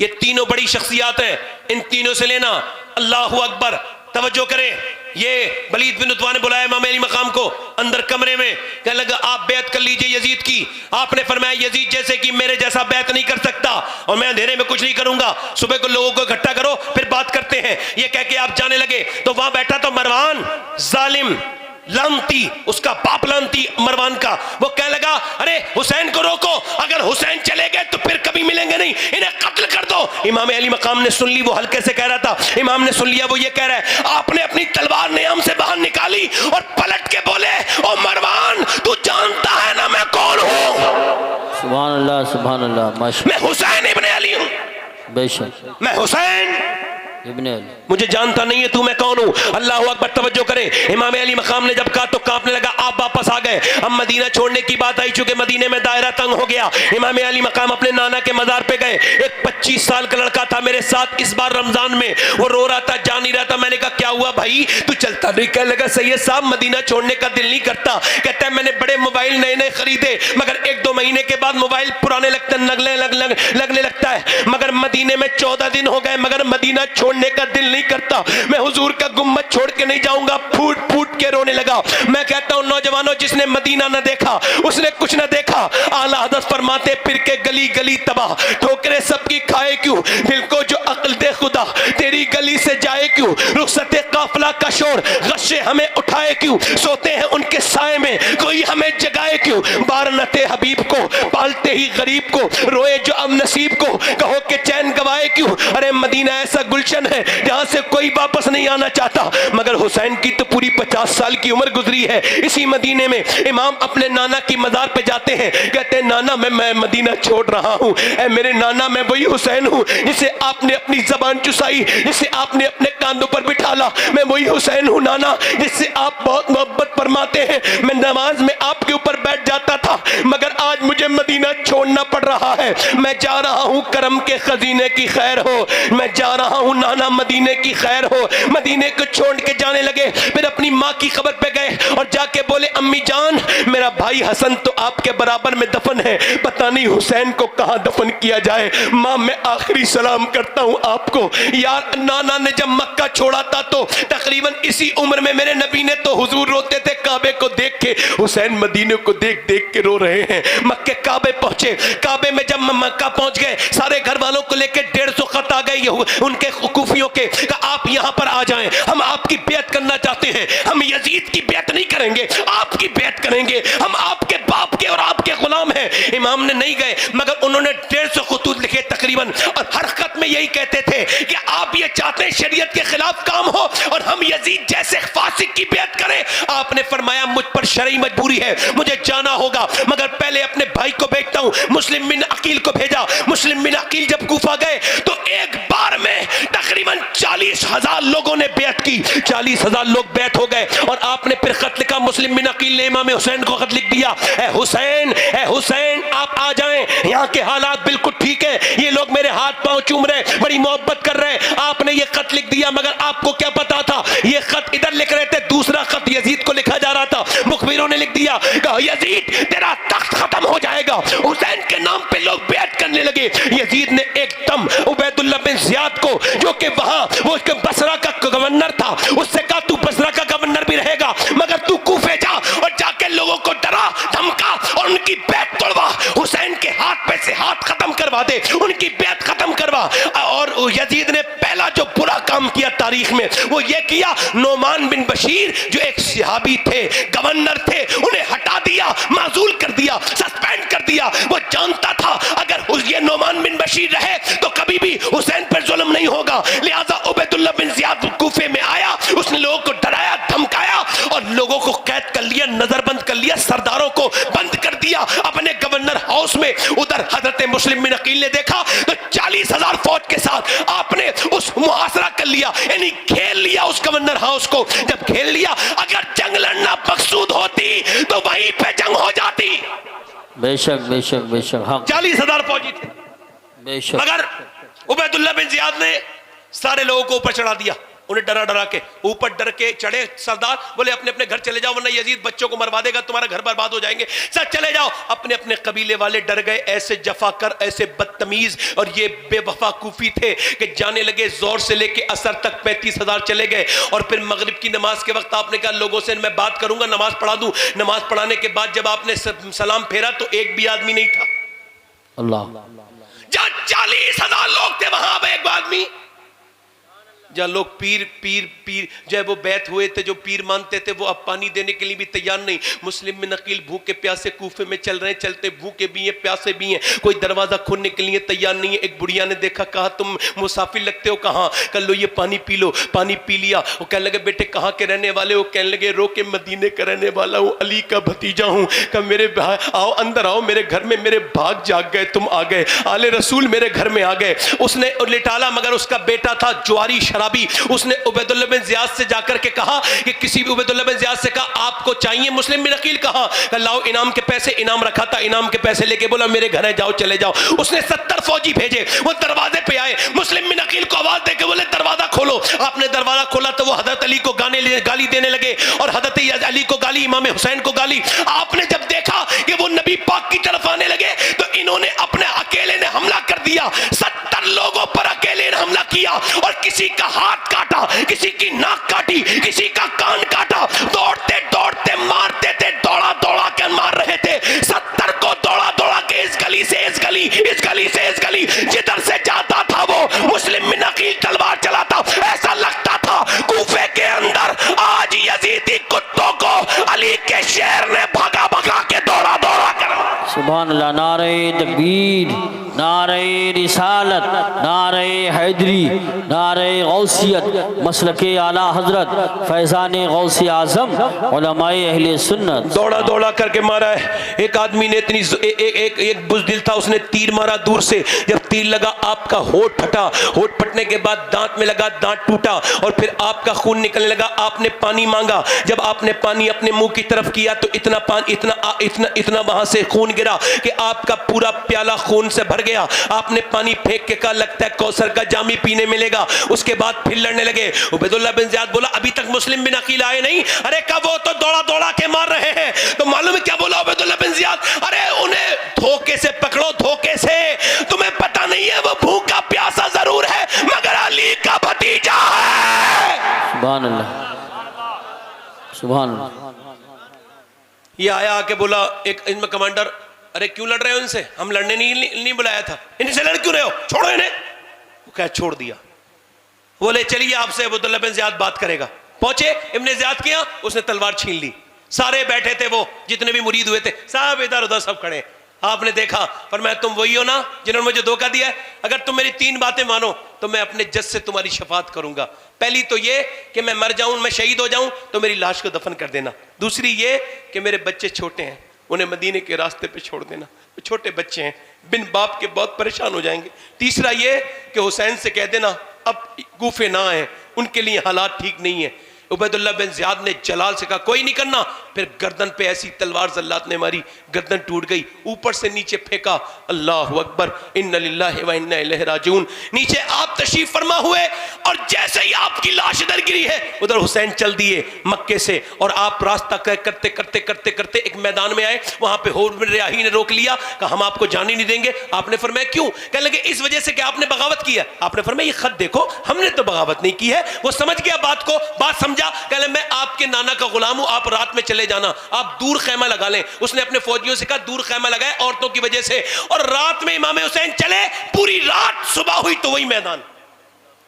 ये तीनों बड़ी शख्सियात हैं, इन तीनों से लेना। अल्लाहु अकबर। तवज्जो करें, ये वलीद बिन उतवा ने बुलाया इमाम अली मकाम को अंदर कमरे में, कहने लगा आप बैत कर लीजिए यजीद की। आपने फरमाया यजीद जैसे कि मेरे जैसा बैत नहीं कर सकता, और मैं अंधेरे में कुछ नहीं करूंगा, सुबह को लोगों को इकट्ठा करो फिर बात करते हैं। ये कह के आप जाने लगे, तो वहां बैठा तो मरवान जालिम लानती, उसका बाप लानती मरवान का। वो कह लगा अरे हुसैन को रोको, अगर हुसैन चले गए तो फिर कभी मिलेंगे नहीं, इन्हें कत्ल कर दो। इमाम अली मकाम ने सुन ली, वो हल्के से कह रहा था, इमाम ने सुन लिया, वो ये कह रहा है आपने अपनी तलवार नियाम से बाहर निकाली और पलट के बोले ओ मरवान तू जानता है ना मैं कौन हूं? सुभान अल्लाह, सुभान अल्लाह। मैं हुसैन इब्ने अली हूं। बेशक। मैं हुसैन इब्ने अली। मुझे जानता नहीं है तू मैं कौन हूं। अल्लाह अकबर। तवज्जो करें, इमाम अली मकाम ने जब कहा तो कांपने लगा। आप वापस आ गए, अब मदीना छोड़ने की बात आई, चूंकि मदीने में दायरा तंग हो गया। इमाम अली मकाम अपने नाना के मजार पे गए। एक 25 साल का लड़का था मेरे साथ इस बार रमजान में, वो रो रहा था, जा नहीं रहा था। मैंने कहा क्या हुआ भाई, तू चलता नहीं? कहने लगा सैयद साहब मदीना छोड़ने का दिल नहीं करता। कहता है मैंने बड़े मोबाइल नए नए खरीदे, मगर 1-2 महीने के बाद मोबाइल पुराने लगते लगने लगता है। मगर मदीने में 14 दिन हो गए, मगर मदीना छोड़ने का दिल नहीं करता। मैं हुजूर का गुम्बद छोड़ के नहीं जाऊंगा। फूट फूट के रोने लगा। मैं कहता हूं नौजवानों, जिसने मदीना न देखा उसने कुछ न देखा। आला हज़रत फरमाते फिर के गली गली तबाह, ठोकरें सबकी खाए क्यों, दिल को जो अक्ल दे खुदा तेरी गली से जाए क्यों, रुखसते काफिला का शोर गश्शे हमें उठाए क्यों, सोते हैं उनके साए में कोई हमें जगाए क्यों, बारनते हबीब को पालते ही गरीब को, रोए जो अब नसीब को कहो कि चैन गवाए क्यों। अरे मदीना ऐसा गुलशन है जहां से कोई वापस नहीं आना चाहता। मगर हुसैन की तो पूरी 50 साल की उम्र गुजरी है इसी मदीने में। इमाम अपने नाना की मजार पे जाते हैं, कहते हैं नाना मैं मदीना छोड़ रहा हूं। ऐ मेरे नाना, मैं वही हुसैन हूं जिसे आपने अपनी जबान चुसाई, जिसे आपने अपने कांधों पर बिठाला। मैं वही हुसैन हूँ नाना जिससे आप बहुत मोहब्बत फरमाते हैं। मैं नमाज में आपके ऊपर बैठ जाता था, मगर आज मुझे मदीना छोड़ना पड़ रहा है। मैं जा रहा हूँ, करम के खजीने की खैर हो। मैं जा रहा हूँ नाना, मदीने की खैर हो। मदीने को छोड़ के जाने लगे, फिर अपनी माँ की खबर पे गए और जाके बोले, अम्मी जान मेरा भाई हसन तो आपके बराबर में दफन है, पता नहीं हुसैन को कहाँ दफन किया जाए। माँ मैं आखिरी सलाम करता हूँ आपको। यार नाना ने जब मक्का छोड़ा था तो तकरीबन इसी उम्र में मेरे नबी ने तो हुजूर रोते थे काबे को देख के, हुसैन मदीने को देख देख के रो रहे हैं। मक्के काबे पहुंचे, काबे में जब मक्का पहुंच गए सारे घर वालों को लेके 150 खत आ गए उनके कुफियों के, आप यहाँ पर आ जाएं, हम आपकी बैत करना चाहते हैं। हम यजीद की बैत नहीं करेंगे, आपकी बैत करेंगे, हम आपके बाप के और आपके गुलाम हैं। इमाम ने नहीं गए, मगर उन्होंने 150 खतूत लिखे तकरीबन, और हर खत में यही कहते थे कि आप ये चाहते हैं शरीयत के खिलाफ काम हो और हम यजीद जैसे फासिक की बैत करें। आपने फरमाया मुझ पर शरई मजबूरी है, मुझे जाना होगा, मगर पहले अपने भाई को भेजता हूं। मुस्लिम बिन अकील को भेजा। मुस्लिम बिन अकील जब कूफा गए तो एक बार में तकरीबन 40,000 लोगों ने बैत की। 40,000 लोग बैत हो गए और आपने फिर खत लिखा। मुस्लिम बिन अकील ने इमाम हुसैन को खत लिख दिया, ए हुसैन आप आ जाएं, यहाँ के हालात बिल्कुल ठीक है, ये लोग मेरे हाथ पांव चूम रहे, बड़ी मोहब्बत कर रहे हैं। आपने ये खत लिख दिया, मगर आपको क्या पता था ये खत इधर लिख रहे थे, दूसरा खत यजीद को लिखा जा रहा था। मुखबिरों ने लिख दिया, कहा यजीद तेरा तख्त खत्म हो जाएगा। हुसैन के नाम पे लोग बैत करने लगे। यजीद ने एकदम उबैदुल्लाह बिन जियाद को, जो कि वहां वो बसरा का गवर्नर था, उससे कहा तू बसरा का गवर्नर भी रहेगा, मगर तू कूफे जा और जाके लोगों को डरा धमका और उनकी बैत तोड़वा। हुसैन के हाथ पे से हाथ खत्म करवा दे, उनकी बैत खत्म करवा। और यजीद ने पहला जो बुरा काम किया तारीख में वो ये किया, नोमान बिन बशीर जो एक सहाबी थे, गवर्नर थे, उन्हें हटा दिया, माजूल कर दिया, सस्पेंड कर दिया। वो जानता था अगर ये नोमान बिन बशीर रहे तो कभी भी हुसैन पर जुल्म नहीं होगा, लिहाजा उबैदुल्लाह बिन जियाद कूफे में आया, उसने लोगों को डराया धमकाया और लोगों को कैद कर लिया, नजरबंद कर लिया, सरदारों को बंद कर दिया अपने गवर्नर हाउस में। उधर हजरत मुस्लिम बिन अकील ने देखा तो 40,000 फौज के साथ आपने उस मुहासरा कर लिया, यानी घेर लिया उस गवर्नर हाउस को। जब घेर लिया, अगर जंग लड़ना मकसूद होती तो वहीं पे जंग हो जाती। बेशक बेशक बेशक, हाँ 40,000 फौजी थे, बेशक। मगर उबैदुल्लाह बिन जियाद ने सारे लोगों को ऊपर चढ़ा दिया। उन्हें डरा डरा के ऊपर डर के चढ़े सरदार, बोले अपने अपने घर चले जाओ वरना यजीद बच्चों को मरवा देगा, तुम्हारा घर बर्बाद हो जाएंगे, सब चले जाओ। अपने अपने कबीले वाले डर गए, ऐसे जफाकर, ऐसे बदतमीज और ये बेवफा कूफी थे कि जाने लगे। जोर से लेके असर तक 35,000 चले गए और फिर मगरिब की नमाज के वक्त आपने कहा लोगों से मैं बात करूंगा, नमाज पढ़ा दूं। नमाज पढ़ाने के बाद जब आपने सलाम फेरा तो एक भी आदमी नहीं था। अल्लाह, जहां 40,000 लोग थे वहां एक आदमी, जहां लोग पीर जब वो बैत हुए थे, जो पीर मानते थे, वो अब पानी देने के लिए भी तैयार नहीं। मुस्लिम बिन अकील भूखे प्यासे कूफे में चल रहे हैं, चलते भूखे भी हैं प्यासे भी हैं, कोई दरवाजा खोलने के लिए तैयार नहीं है। एक बुढ़िया ने देखा, कहा तुम मुसाफिर लगते हो, कहाँ? कर लो ये पानी पी लो। पानी पी लिया। वो कहने लगे बेटे कहाँ के रहने वाले हो? कहने लगे रो के मदीने का रहने वाला हूँ, अली का भतीजा हूँ। कहा मेरे आओ अंदर आओ मेरे घर में, मेरे भाग जाग गए, तुम आ गए, आले रसूल मेरे घर में आ गए। उसने लिटाला, मगर उसका बेटा था जुआरी शराबी, उसने उबैदुल्लाह बिन जियाद से जाकर के कहा कि किसी भी उबैदुल्लाह बिन जियाद से कहा आपको चाहिए? मुस्लिम बिन अकील कहा, लाओ इनाम के पैसे, इनाम रखा था, इनाम के पैसे लेके बोला मेरे घर है, जाओ चले जाओ। उसने 70 फौजी भेजे, वो दरवाजे पे आए, मुस्लिम बिन अकील को आवाज देके बोले दरवाजा खोलो। आपने दरवाजा खोला तो वो हजरत अली को गाली देने लगे और हजरत अली को गाली, इमाम हुसैन को गाली। आपने जब देखा कि वो नबी पाक की तरफ आने लगे तो इन्होंने अपने अकेले ने हमला कर दिया। 70 लोगों पर अकेले ने हमला किया और किसी का हाथ काटा, किसी की नाक काटी, किसी का कान काटा। दौड़ते दौड़ते मारते थे, दौड़ा दौड़ा के मार रहे थे। 70 को दौड़ा दौड़ा के इस गली से इस गली, इस गली से इस गली, जिधर से जाता था वो मुस्लिम बिन अकील तलवार चलाता। ऐसा लगता था कूफे के अंदर आज यजीदी कुत्तों को अली के शेर ने भगा भगा के दौड़ा दौड़ा कर। सुभान अल्लाह, नारे तकबीर। नारे रिसालत, नारे हैदरी, नारे गौसियत, मसलके आला हजरत फैज़ान गौस आज़म उलमाए अहले सुन्नत। दौड़ा दौड़ा करके मारा है। एक आदमी ने इतनी एक बुज़दिल था, उसने तीर मारा दूर से। जब तीर लगा आपका होठ फटा, होठ फटने के बाद दांत में लगा, दांत टूटा और फिर आपका खून निकलने लगा। आपने पानी मांगा, जब आपने पानी अपने मुंह की तरफ किया तो इतना पानी इतना वहां से खून गिरा कि आपका पूरा प्याला खून से भर गया। आपने पानी फेंक के कहा लगता है कौसर का जामी पीने मिलेगा। उसके बाद फिर लड़ने लगे। उबैदुल्लाह बिन ज़ियाद बोला अभी तक मुस्लिम बिन अकील आए नहीं। अरे कब, वो तो दौड़ा दौड़ा के मार रहे हैं। तो मालूम है क्या बोला उबैदुल्लाह बिन ज़ियाद? अरे उन्हें धोखे से पकड़ो, धोखे से। तुम्हें पता नहीं है वो भूखा प्यासा जरूर है मगर अली का भतीजा है। सुभान अल्लाह, सुभान अल्लाह। ये आया आके बोला एक इनमें कमांडर, अरे क्यों लड़ रहे हो इनसे? हम लड़ने नहीं बुलाया था, इनसे लड़ क्यों रहे हो? छोड़ो इन्हें। वो क्या छोड़ दिया। बोले चलिए आपसे अब्दुल्लाह बिन ज़ियाद बात करेगा। पहुंचे, इब्ने ज़ियाद किया, उसने तलवार छीन ली। सारे बैठे थे, वो जितने भी मुरीद हुए थे सब इधर उधर सब खड़े। आपने देखा, पर मैं तुम वही हो ना जिन्होंने मुझे धोखा दिया है? अगर तुम मेरी 3 बातें मानो तो मैं अपने जज से तुम्हारी शफात करूंगा। पहली तो ये कि मैं मर जाऊं, मैं शहीद हो जाऊं तो मेरी लाश को दफन कर देना। दूसरी ये कि मेरे बच्चे छोटे हैं, उन्हें मदीने के रास्ते पे छोड़ देना। छोटे बच्चे हैं, बिन बाप के बहुत परेशान हो जाएंगे। तीसरा ये कि हुसैन से कह देना अब गूफे ना आए, उनके लिए हालात ठीक नहीं है। उबैदुल्लाह बिन ज़ियाद ने जलाल से कहा कोई नहीं करना। फिर गर्दन पे ऐसी तलवार जल्लात ने मारी, गर्दन टूट गई, ऊपर से नीचे फेंका। अल्लाहु अकबर, इन्ना लिल्लाहि व इन्ना इलैहि राजिऊन। नीचे आप तशरीफ फरमा हुए और जैसे ही आपकी लाश इधर गिरी है उधर हुसैन चल दिए मक्के से। और आप रास्ता करते करते करते करते एक मैदान में आए। वहां पे होर रियाही ने रोक लिया, कहा हम आपको जाने नहीं देंगे। आपने फरमाया क्यों? कहने लगे इस वजह से कि आपने बगावत की है। आपने फरमाया ये खत देखो, हमने तो बगावत नहीं की है। वो समझ गया बात को, बात समझा। कहले मैं आपके नाना का गुलाम हूं, आप रात में चले जाना, आप दूर खैमा लगा लें। उसने अपने फौजियों से कहा दूर खैमा लगाए औरतों की वजह से। और रात में इमाम हुसैन चले, पूरी रात, सुबह हुई तो वही मैदान।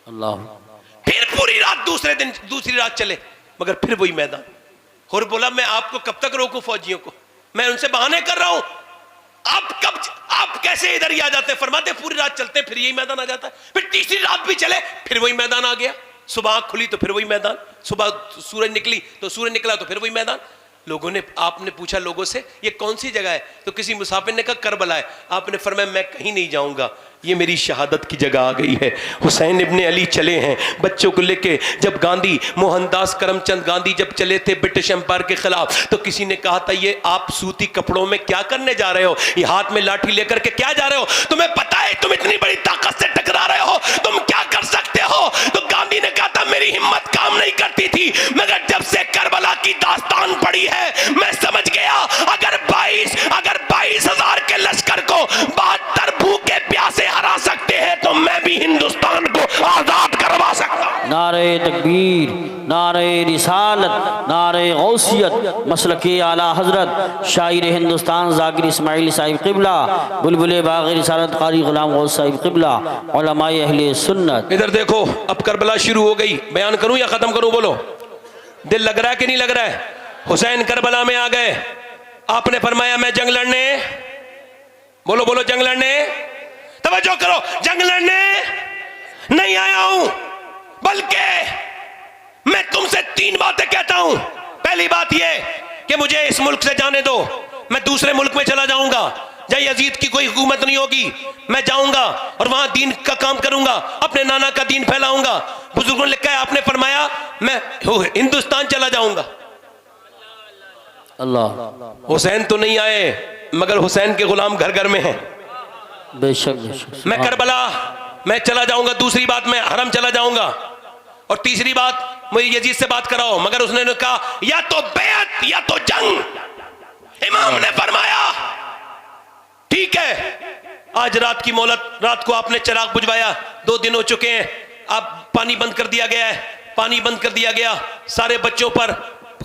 अल्लाह। फिर पूरी रात, दूसरे दिन दूसरी रात चले, मगर फिर वही मैदान। और बोला मैं आपको कब तक रोकूं फौजियों को? मैं उनसे बहाने कर रहा हूं। आप कैसे इधर ही आ जाते? फरमाते पूरी रात चलते फिर यही मैदान आ जाता है। फिर तीसरी रात भी चले, फिर वही मैदान आ गया। सुबह आंख खुली तो फिर वही मैदान, सुबह सूरज निकली तो सूरज निकला तो फिर वही मैदान। लोगों ने, आपने पूछा लोगों से ये कौन सी जगह है? तो किसी मुसाफिर ने कहा करबला है। आपने फरमाया मैं कहीं नहीं जाऊंगा, ये मेरी शहादत की जगह आ गई है। हुसैन इब्ने अली चले हैं बच्चों को लेके। जब गांधी, मोहनदास करमचंद गांधी जब चले थे ब्रिटिश एम्पायर के खिलाफ, तो किसी ने कहा था ये आप सूती कपड़ों में क्या करने जा रहे हो? ये हाथ में लाठी लेकर के क्या जा रहे हो? तुम्हें पता है तुम इतनी बड़ी ताकत से टकरा रहे हो, तुम क्या कर सकते हो? तो गांधी ने कहा था मेरी हिम्मत काम नहीं करती थी, मगर जब से करबला की दास्तान पड़ी है मैं समझ गया अगर 22,000 के लश्कर को 72 भूखे प्यासे हरा सकते हैं तो मैं भी हिंदुस्तान को आजाद करवा सकता हूं। नारे तकबीर, नारे रिसालत, नारे गौसियत, मसलके आला हजरत शायर हिंदुस्तान ज़ाकिर इस्माइल साहिब क़िबला, बुलबुल बाग़ रिसालत क़ारी ग़ुलाम गौस साहिब क़िबला, उलमाए अहले सुन्नत। इधर देखो, अब करबला शुरू हो गई। बयान करूं या खत्म करूं? बोलो, दिल लग रहा है कि नहीं लग रहा है? हुसैन करबला में आ गए। आपने फरमाया मैं जंग लड़ने, बोलो बोलो, जंग लड़ने, तवज्जो करो, जंग लड़ने नहीं आया हूं, बल्कि मैं तुमसे 3 बातें कहता हूं। पहली बात यह कि मुझे इस मुल्क से जाने दो, मैं दूसरे मुल्क में चला जाऊंगा जहां यजीद की कोई हुकूमत नहीं होगी। मैं जाऊंगा और वहां दीन का काम करूंगा, अपने नाना का दीन फैलाऊंगा। बुजुर्गों ने लिखा है, आपने फरमाया मैं हिंदुस्तान चला जाऊंगा। अल्लाह। हुसैन तो नहीं आए, मगर हुसैन के गुलाम घर घर में हैं। बेशक बेशक। मैं करबला मैं चला जाऊंगा। दूसरी बात मैं हरम चला जाऊंगा। और तीसरी बात मुझे यजीद से बात कराओ, मगर उसने कहा या तो बैत या तो जंग। इमाम ने फरमाया ठीक है, आज रात की मोहलत, रात को आपने चिराग बुझवाया, 2 दिन हो चुके हैं, अब पानी बंद कर दिया गया है, पानी बंद कर दिया गया सारे बच्चों पर,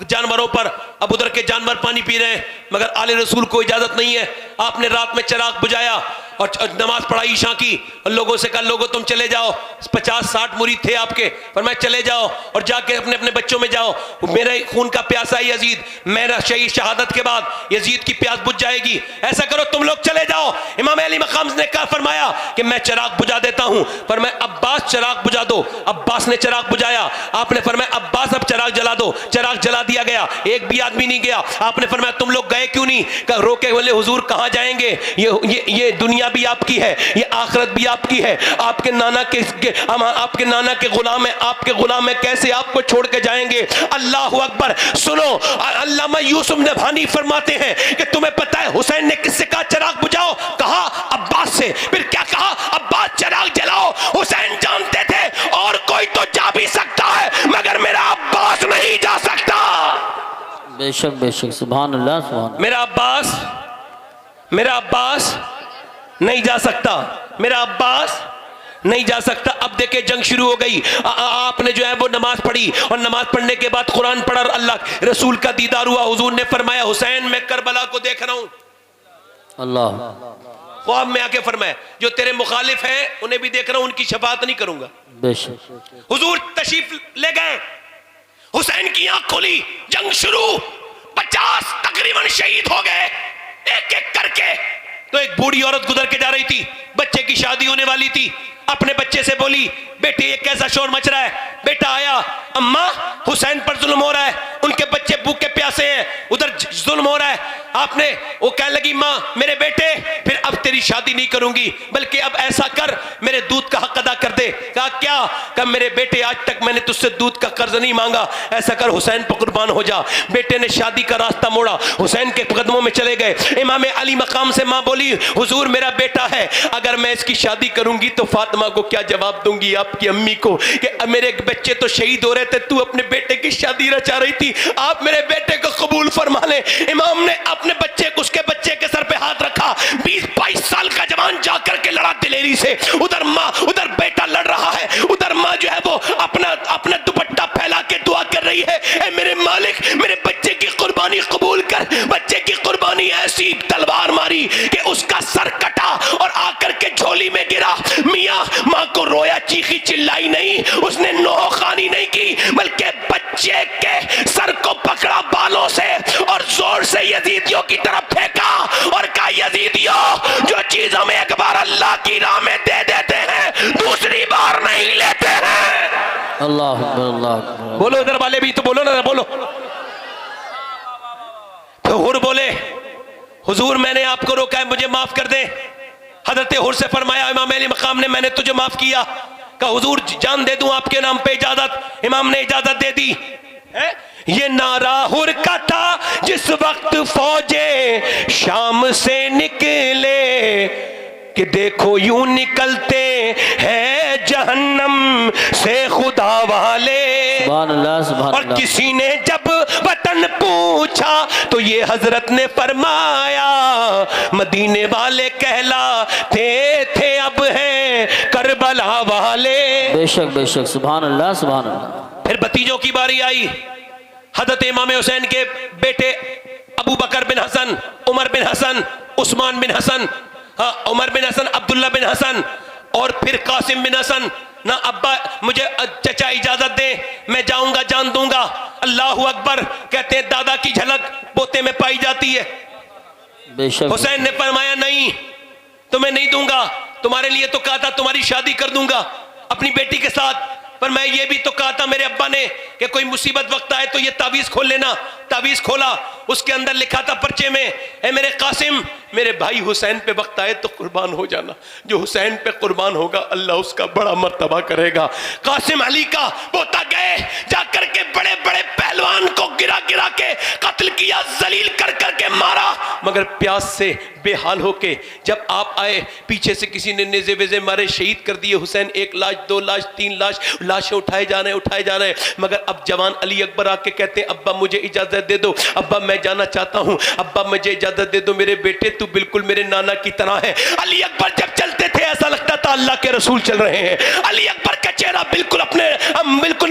जानवरों पर। अब उधर के जानवर पानी पी रहे हैं, मगर आले रसूल को इजाजत नहीं है। आपने रात में चिराग बुझाया, और नमाज पढ़ाई ईशा की और लोगों से कहा लोगों तुम चले जाओ, 50-60 मुरीद थे आपके, पर मैं चले जाओ और जाके अपने अपने बच्चों में जाओ, मेरा खून का प्यासा है यजीद, मेरा शहीद शहादत के बाद यजीद की प्यास बुझ जाएगी, ऐसा करो तुम लोग चले जाओ। इमाम अली मकाम ने कहा फरमाया कि मैं चिराग बुझा देता हूं, पर मैं अब्बास चिराग बुझा दो। अब्बास ने चिराग बुझाया, आपने फरमाया अब्बास अब चिराग जला दो, चिराग जला दिया गया, एक भी आदमी नहीं गया। आपने फरमाया तुम लोग गए क्यों नहीं? रोके बोले हुजूर कहां जाएंगे, ये दुनिया भी आपकी है, ये आखिरत भी आपकी है, आपके नाना के गुलाम है, आपके गुलाम है, कैसे आपको छोड़ के जाएंगे? अल्लाह अकबर। सुनो, अल्लामा यूसुफ नबहानी फरमाते हैं कि तुम्हें पता है हुसैन ने किससे कहा चिराग बुझाओ? कहा अब्बास से। फिर क्या कहा? अब्बास चिराग जलाओ। हुसैन जानते थे और कोई तो जा भी सकता है मगर मेरा अब्बास नहीं जा सकता। बेशक बेशक, सुभान अल्लाह सुभान अल्लाह। मेरा अब्बास नहीं जा सकता, मेरा अब्बास नहीं जा सकता। अब देखे जंग शुरू हो गई, आपने जो है वो नमाज पढ़ी और नमाज पढ़ने के बाद कुरान पढ़ा और अल्लाह रसूल का दीदार हुआ। हुजूर ने फरमाया हुसैन मैं करबला को देख रहा हूं। अल्लाह ख्वाब में आके फरमाया जो तेरे मुखालिफ हैं उन्हें भी देख रहा हूं, उनकी शफाअत नहीं करूंगा। बेशक। हुजूर तशरीफ ले गए, हुसैन की आंख खोली, जंग शुरू, 50 तकरीबन शहीद हो गए एक एक करके। तो एक बूढ़ी औरत गुजर के जा रही थी, बच्चे की शादी होने वाली थी, अपने बच्चे से बोली बेटे ये कैसा शोर मच रहा है? बेटा आया, अम्मा हुसैन पर जुल्म हो रहा है, उनके बच्चे भूखे प्यासे हैं, उधर जुल्म हो रहा है। आपने वो कहने लगी माँ मेरे बेटे फिर अब तेरी शादी नहीं करूंगी, बल्कि अब ऐसा कर मेरे दूध का हक अदा कर दे। कहा क्या? कहा मेरे बेटे आज तक मैंने तुझसे दूध का कर्ज नहीं मांगा, ऐसा कर हुसैन पर कुर्बान हो जा। बेटे ने शादी का रास्ता मोड़ा, हुसैन के कदमों में चले गए। इमाम अली मकाम से माँ बोली हुजूर मेरा बेटा है, अगर मैं इसकी शादी करूंगी तो फातिमा को क्या जवाब दूंगी, आपकी अम्मी को, कि मेरे बच्चे तो शहीद हो रहे थे, तू अपने बेटे की शादी रचा रही थी, आप मेरे बेटे को कबूल फरमा ले। इमाम ने अपने बच्चे को, उसके बच्चे के सर पे हाथ रखा, 20-22 साल का जवान जाकर के लड़ा दिलेरी से। उधर माँ, उधर बेटा लड़ रहा है, उधर माँ जो है वो अपना दुपट्टा फैला के दुआ कर रही है, ए मेरे मालिक मेरे बच्चे की कुर्बानी कबूल कर। बच्चे की कुर्बानी ऐसी तलवार मारी कि उसका सर कटा और आकर के झोली में गिरा। मियाँ माँ को रोया, चीखी चिल्लाई नहीं, उसने नौखानी नहीं की, बल्कि बच्चे के सर को पकड़ा बालों से और जोर से यजीदियों की तरफ फेंका और कहा यजीदियों जो चीज हम एक बार अल्लाह की राह में दे देते हैं दूसरी बार नहीं लेते हैं। अल्लाह अल्लाह। बोलो इधर वाले भी तो बोलो ना, बोलो। तो हुर बोले हुजूर मैंने आपको रोका है, मुझे माफ कर दे। हजरत हुर से फरमाया इमाम अली मकाम ने मैंने तुझे माफ किया। कहा हुजूर जान दे दूं आपके नाम पे इजाजत? इमाम ने इजाजत दे दी है? ये नारा हुर का था जिस वक्त फौजे शाम से निकले कि देखो यूं निकलते हैं जहन्नम से खुदा वाले। सुभान अल्लाह सुभान और अल्लाह। किसी ने जब वतन पूछा तो ये हजरत ने फरमाया मदीने वाले कहलाते थे अब हैं करबला वाले। बेशक बेशक, सुभान अल्लाह सुभान अल्लाह। फिर भतीजों की बारी आई, हजरत इमाम हुसैन के बेटे अबू बकर बिन हसन, उमर बिन हसन, उस्मान बिन हसन, उमर बिन हसन, अब्दुल्ला बिन हसन और फिर कासिम बिन हसन। ना अब्बा मुझे चचा इजाजत दे, मैं जाऊंगा जान दूंगा। अल्लाह अकबर। कहते हैं दादा की झलक पोते में पाई जाती है। बेशक। हुसैन ने फरमाया नहीं तुम्हें नहीं दूंगा, तुम्हारे लिए तो कहा था तुम्हारी शादी कर दूंगा अपनी बेटी के साथ, पर मैं ये भी तो कहा था मेरे अब्बा ने कि कोई मुसीबत वक्त आए तो ये तावीज खोल लेना। तावीज खोला, उसके अंदर लिखा था पर्चे में, ए मेरे कासिम मेरे भाई हुसैन पे वक्त आए तो कुर्बान हो जाना, जो हुसैन पे कुर्बान होगा अल्लाह उसका बड़ा मर्तबा करेगा। कासिम अली का पोता गए, जाकर के बड़े बड़े पहलवान को गिरा गिरा के कत्ल किया, जलील कर करके मारा, मगर प्यास से बेहाल होके जब आप आए पीछे से किसी ने नेज़े वेज़े मारे, शहीद कर दिए हुसैन। 1 लाश 2 लाश 3 लाश, लाशें उठाए जा रहे हैं। मगर अब जवान अली अकबर आके कहते हैं अब्बा मुझे इजाजत दे दो, अब्बा मैं जाना चाहता हूं, अब्बा मुझे इजाजत दे दो, मेरे बेटे तू बिल्कुल मेरे नाना की तरह है। अली अकबर जब चलते थे ऐसा लगता था अल्लाह के रसूल चल रहे हैं। अली अकबर का चेहरा बिल्कुल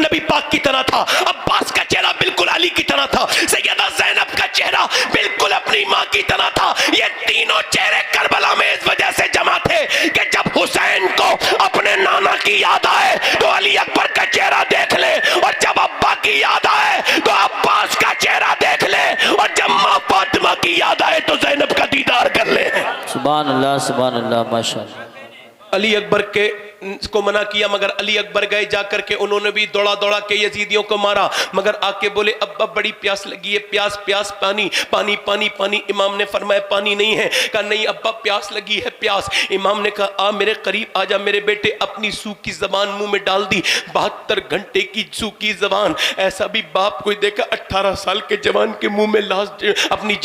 नबी पाक की तरह था। अब्बास का चेहरा बिल्कुल अली की तरह था। सैयदा ज़ैनब का चेहरा बिल्कुल अपनी माँ की तरह था। ये तीनों चेहरे करबला में इस वजह से जमा थे कि जब हुसैन को अपने नाना की याद आए तो अली अकबर का चेहरा देख ले, और जब अब्बा की याद आए तो अब्बास का चेहरा देख ले, और जब माँ फातिमा की याद आए तो ज़ैनब का दीदार कर ले। सुभान अल्लाह माशाअल्लाह। अली अकबर को मना किया, मगर अली अकबर गए, जाकर के उन्होंने भी दौड़ा दौड़ा के यजीदियों को मारा। मगर आके बोले अब्बा बड़ी प्यास लगी है, प्यास प्यास, पानी पानी पानी पानी। इमाम ने फरमाया पानी नहीं है। कहा नहीं अब्बा प्यास लगी है, प्यास। इमाम ने कहा आ मेरे करीब आ जा मेरे बेटे। अपनी सूखी जबान मुंह में डाल दी, 72 घंटे की सूखी जबान। ऐसा भी बाप कोई देखा 18 साल के जवान के मुंह में अपनी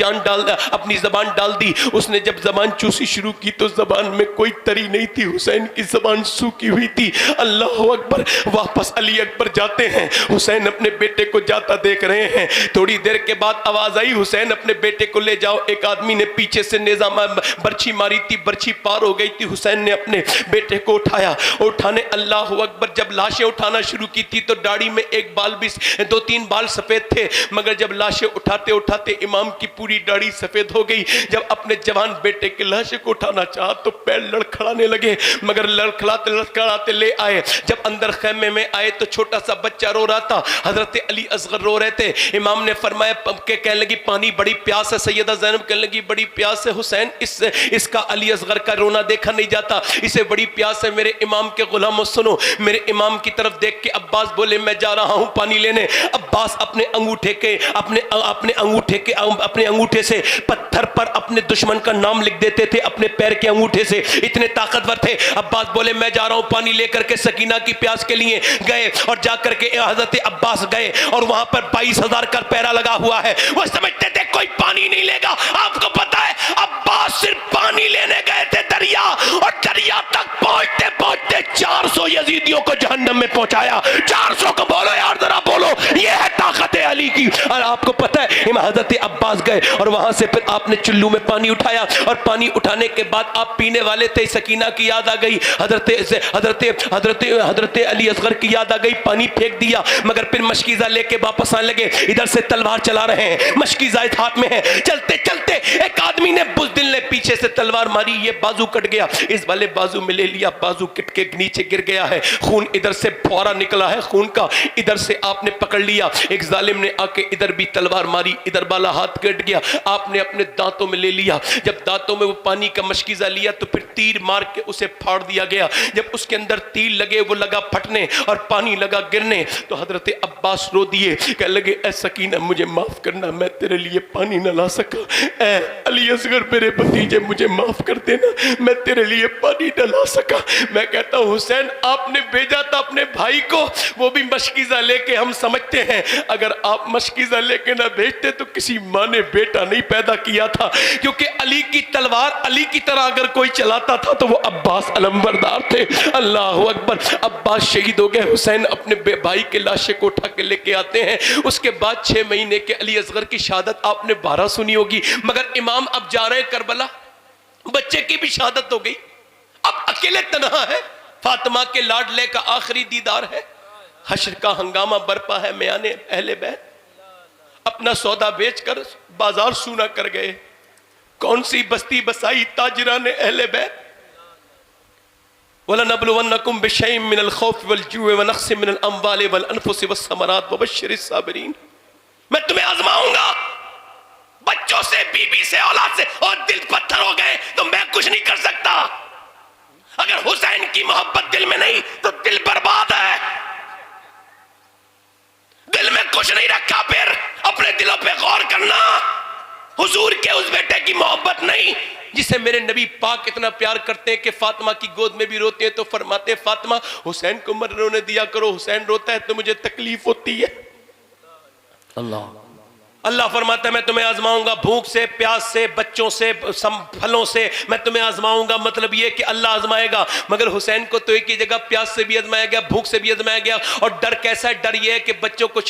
जबान डाल दी। उसने जब जबान चूसी शुरू की तो जबान में कोई तरी नहीं थी, हुसैन की जबान सूखी हुई थी। अल्लाह अकबर। वापस अली अकबर जाते हैं, हुसैन अपने बेटे को जाता देख रहे हैं। थोड़ी देर के बाद आवाज आई हुसैन अपने बेटे को ले जाओ। एक आदमी ने पीछे से बर्छी मारी थी, बर्छी पार हो गई थी। हुसैन ने अपने बेटे को उठाया। अल्लाह अकबर जब लाशें उठाना शुरू की थी तो दाढ़ी में एक बाल भी 2-3 बाल सफेद थे, मगर जब लाशें उठाते उठाते इमाम की पूरी दाढ़ी सफेद हो गई। जब अपने जवान बेटे की लाशें को उठाना चाहा तो पैर लड़खड़ाने लगे, मगर लड़खड़ाते ले आए। जब अंदर खैमे में आए तो छोटा सा बच्चा रो रहा था, हजरत अली असगर रो रहे थे। इमाम ने फरमाया के कहने लगी पानी बड़ी प्यास है। सैयदा ज़ैनब कहने लगी बड़ी प्यास है हुसैन, इसका अली असगर का रोना देखा नहीं जाता, इसे बड़ी प्यास है। मेरे इमाम के गुलामों सुनो, मेरे इमाम की तरफ देख के अब्बास बोले मैं जा रहा हूं पानी लेने। अब्बास अपने अंगूठे से पत्थर पर अपने दुश्मन का नाम लिख देते थे, अपने पैर के अंगूठे से, इतने ताकतवर थे। अब्बास बोले मैं जा रहा हूं पानी लेकर के। सकीना की प्यास के लिए गए और जाकर के हजरत अब्बास गए और वहां पर 22,000 का पैरा लगा हुआ है। वो समझते थे कोई पानी नहीं लेगा। आपको पता है अब्बास सिर्फ पानी लेने गए थे दरिया, और दरिया तक पहुंचते पहुंचते 400 यजीदियों को जहन्नम में पहुंचाया। 400 को बोलो यार, जरा बोलो, ये है ताकत अली की। और आपको पता है हजरत अब्बास गए और वहां से फिर आपने चुल्लू में पानी उठाया, और पानी उठाने के बाद आप पीने वाले थे, सकीना की याद आ गई, हजरत अली असगर की याद आ गई, पानी फेंक दिया। मगर फिर मशकीज़ा लेके वापस आने लगे। इधर से तलवार चला रहे हैं, मशकीज़ा हाथ में है। चलते चलते एक आदमी ने बुज़दिल ने पीछे से तलवार मारी, ये बाजू कट गया। इस वाले बाजू में ले लिया, बाजू कट के नीचे गिर गया है, खून इधर से फौरा निकला है खून का। इधर से आपने पकड़ लिया, एक जालिम ने आके इधर भी तलवार मारी, इधर वाला हाथ कट गया। आपने अपने दांतों में ले लिया, जब दांतों में वो पानी का मशकीज़ा लिया तो फिर तीर मार के उसे फाड़ दिया गया। जब उसके अंदर तीर लगे, वो लगा फटने और पानी लगा गिरने, तो हजरत अब्बास रो दिए, कहने लगे ऐ सकीना मुझे माफ करना, मैं तेरे लिए पानी न ला सका। ऐ अली असगर मेरे भतीजे मुझे माफ कर देना, मैं तेरे लिए पानी न ला सका। मैं कहता हूँ हुसैन आपने भेजा था अपने भाई को, वो भी मशकीज़ा लेके। हम समझते हैं अगर आप मशकीज़ा लेके ना भेजते तो किसी माँ ने बेटा नहीं पैदा किया था, क्योंकि अली की तलवार अली की तरह अगर कोई चलाता था तो वो अब्बास अलंबरदार थे। अल्लाह अकबर। अब्बास शहीद हो गए, हुसैन अपने भाई के लाशे को उठा के लेके आते हैं। उसके बाद 6 महीने के अली असगर की शहादत आपने 12 सुनी होगी, मगर इमाम अब जा रहे हैं करबला, बच्चे की भी शहादत हो गई, अब अकेले तन्हा है। फातिमा के लाडले का आखिरी दीदार है। हश्र का हंगामा बरपा है, म्याने अहले बैत अपना सौदा बेचकर बाजार सूना कर गए। कौन सी बस्ती बसाई ताजराने अहले बैत। वलनबलुवन्नकुम बिशैइन मिनल खौफ वल जुए व नक्सिम मिनल अम्वालि वल अनफुसि वस समरात वबश्शिरिस साबिरीन। मैं तुम्हें आजमाऊंगा, बच्चों से, बीबी से, औलाद से, और दिल पत्थर हो गए तो मैं कुछ नहीं कर सकता। अगर हुसैन की मोहब्बत दिल में नहीं तो दिल बर्बाद है। दिल में कुछ नहीं रखा, फिर अपने दिलों पे गौर करना। हुजूर के उस बेटे की मोहब्बत नहीं जिसे मेरे नबी पाक इतना प्यार करते हैं कि फातिमा की गोद में भी रोते हैं तो फरमाते फातिमा हुसैन को मत रोने दिया करो, हुसैन रोता है तो मुझे तकलीफ होती है। अल्लाह। अल्लाह फरमाता है मैं तुम्हें आजमाऊंगा भूख से, प्यास से, बच्चों से, फलों से मैं तुम्हें आजमाऊंगा। मतलब ये कि अल्लाह आजमाएगा। मगर हुसैन को तो एक ही जगह प्यास से भी आजमाया गया, भूख से भी आजमाया गया। और डर कैसा है? डर ये है कि बच्चों को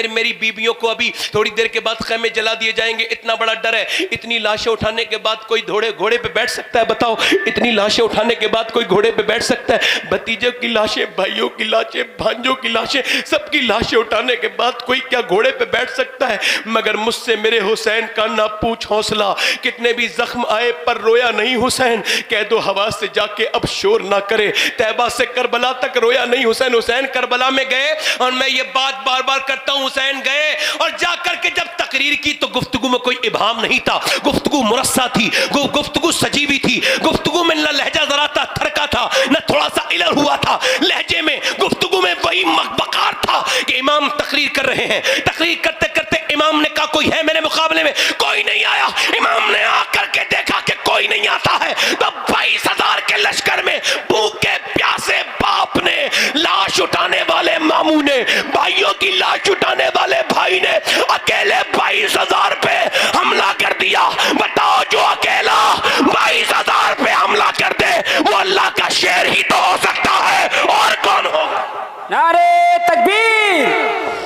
मेरी बीबियों को अभी थोड़ी देर के बाद खैमे जला दिए जाएंगे, इतना बड़ा डर है। इतनी लाशें उठाने के बाद कोई घोड़े पे बैठ सकता है? बताओ, इतनी लाशें उठाने के बाद कोई घोड़े पे बैठ सकता है? भतीजों की लाशें, भाइयों की लाशें, भांजों की लाशें, सबकी लाशें उठाने के बाद कोई क्या घोड़े पे बैठ सकता है? मगर मुझसे मेरे हुसैन का ना पूछ हौसला, कितने भी जख्म आए पर रोया नहीं हुसैन। कह दो हवा से जाके अब शोर ना करे। तैबा से करबला तक रोया नहीं हुसैन। हुसैन करबला में गए, और मैं ये बात बार बार करता हूं, हुसैन गए और जाकर के जब तकरीर की तो गुफ्तगू में कोई इबाम नहीं था, गुफ्तगू मुरस्सा थी, गुफ्तगू सजीवी थी, गुफ्तगू में न लहजा जरा था थरका था, न थोड़ा सा इलर हुआ था लहजे में। गुफ्तगू में वही मकबकार था कि इमाम तकरीर कर रहे हैं। तकरीर करते करते इमाम ने कहा कोई है मेरे मुकाबले में? कोई नहीं आया। इमाम ने आकर के देखा कि कोई नहीं आता है, तो 22,000 के लश्कर में भूखे प्यासे बाप ने, लाश उठाने वाले मामू ने, भाइयों की लाश उठाने वाले भाई ने अकेले 22,000 पे हमला कर दिया। बताओ, जो अकेला 22,000 पे हमला कर दे वो अल्लाह का शेर ही तो हो सकता है, और कौन होगा? नारे तकबीर,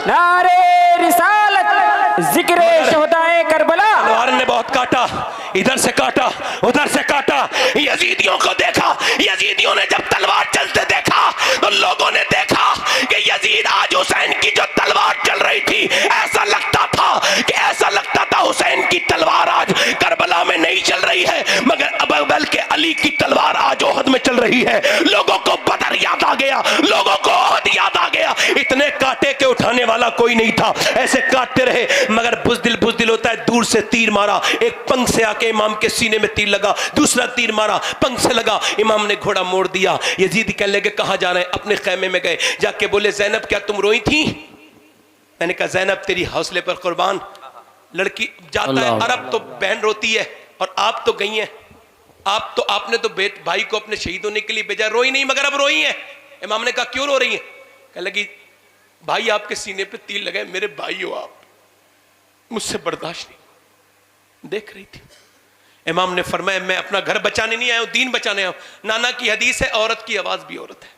नारे रिसालत, जिक्रे शहदाए करबला। तलवार ने बहुत काटा, इधर से काटा, उधर से काटा। यजीदियों को देखा, यजीदियों ने जब तलवार चलते देखा तो लोगों ने देखा कि यजीद आज हुसैन की जो तलवार चल रही थी, ऐसा लगता था हुसैन की तलवार आज करबला में नहीं चल रही है, मगर बल्कि अली की तलवार आज ओहद में चल रही है। लोगों को बदर याद आ गया, लोगों को ओहद याद आ गया। इतने काटे के उठाने वाला कोई नहीं था, ऐसे काटते रहे। मगर बुज़दिल होता है, दूर से तीर मारा, एक पंख से आके इमाम के सीने में तीर लगा, दूसरा तीर मारा, पंख से लगा, इमाम ने घोड़ा मोड़ दिया। यजीद कहने लगे कहां जा रहे हैं? अपने खैमे में गए। जाके बोले ज़ैनब क्या तुम रोई थी? मैंने कहा ज़ैनब तेरी हौसले पर कुर्बान। लड़की जाता है अरब तो बहन रोती है, और आप तो गई हैं, आपने तो भाई को अपने शहीद होने के लिए भेजा, रोई नहीं मगर अब रोई है। इमाम ने कहा क्यों रो रही है? कहने लगी भाई आपके सीने पे तीर लगे, मेरे भाई हो आप, मुझसे बर्दाश्त नहीं। देख रही थी। इमाम ने फरमाया मैं अपना घर बचाने नहीं आया हूं, दीन बचाने आया हूं। नाना की हदीस है, औरत की आवाज भी औरत है।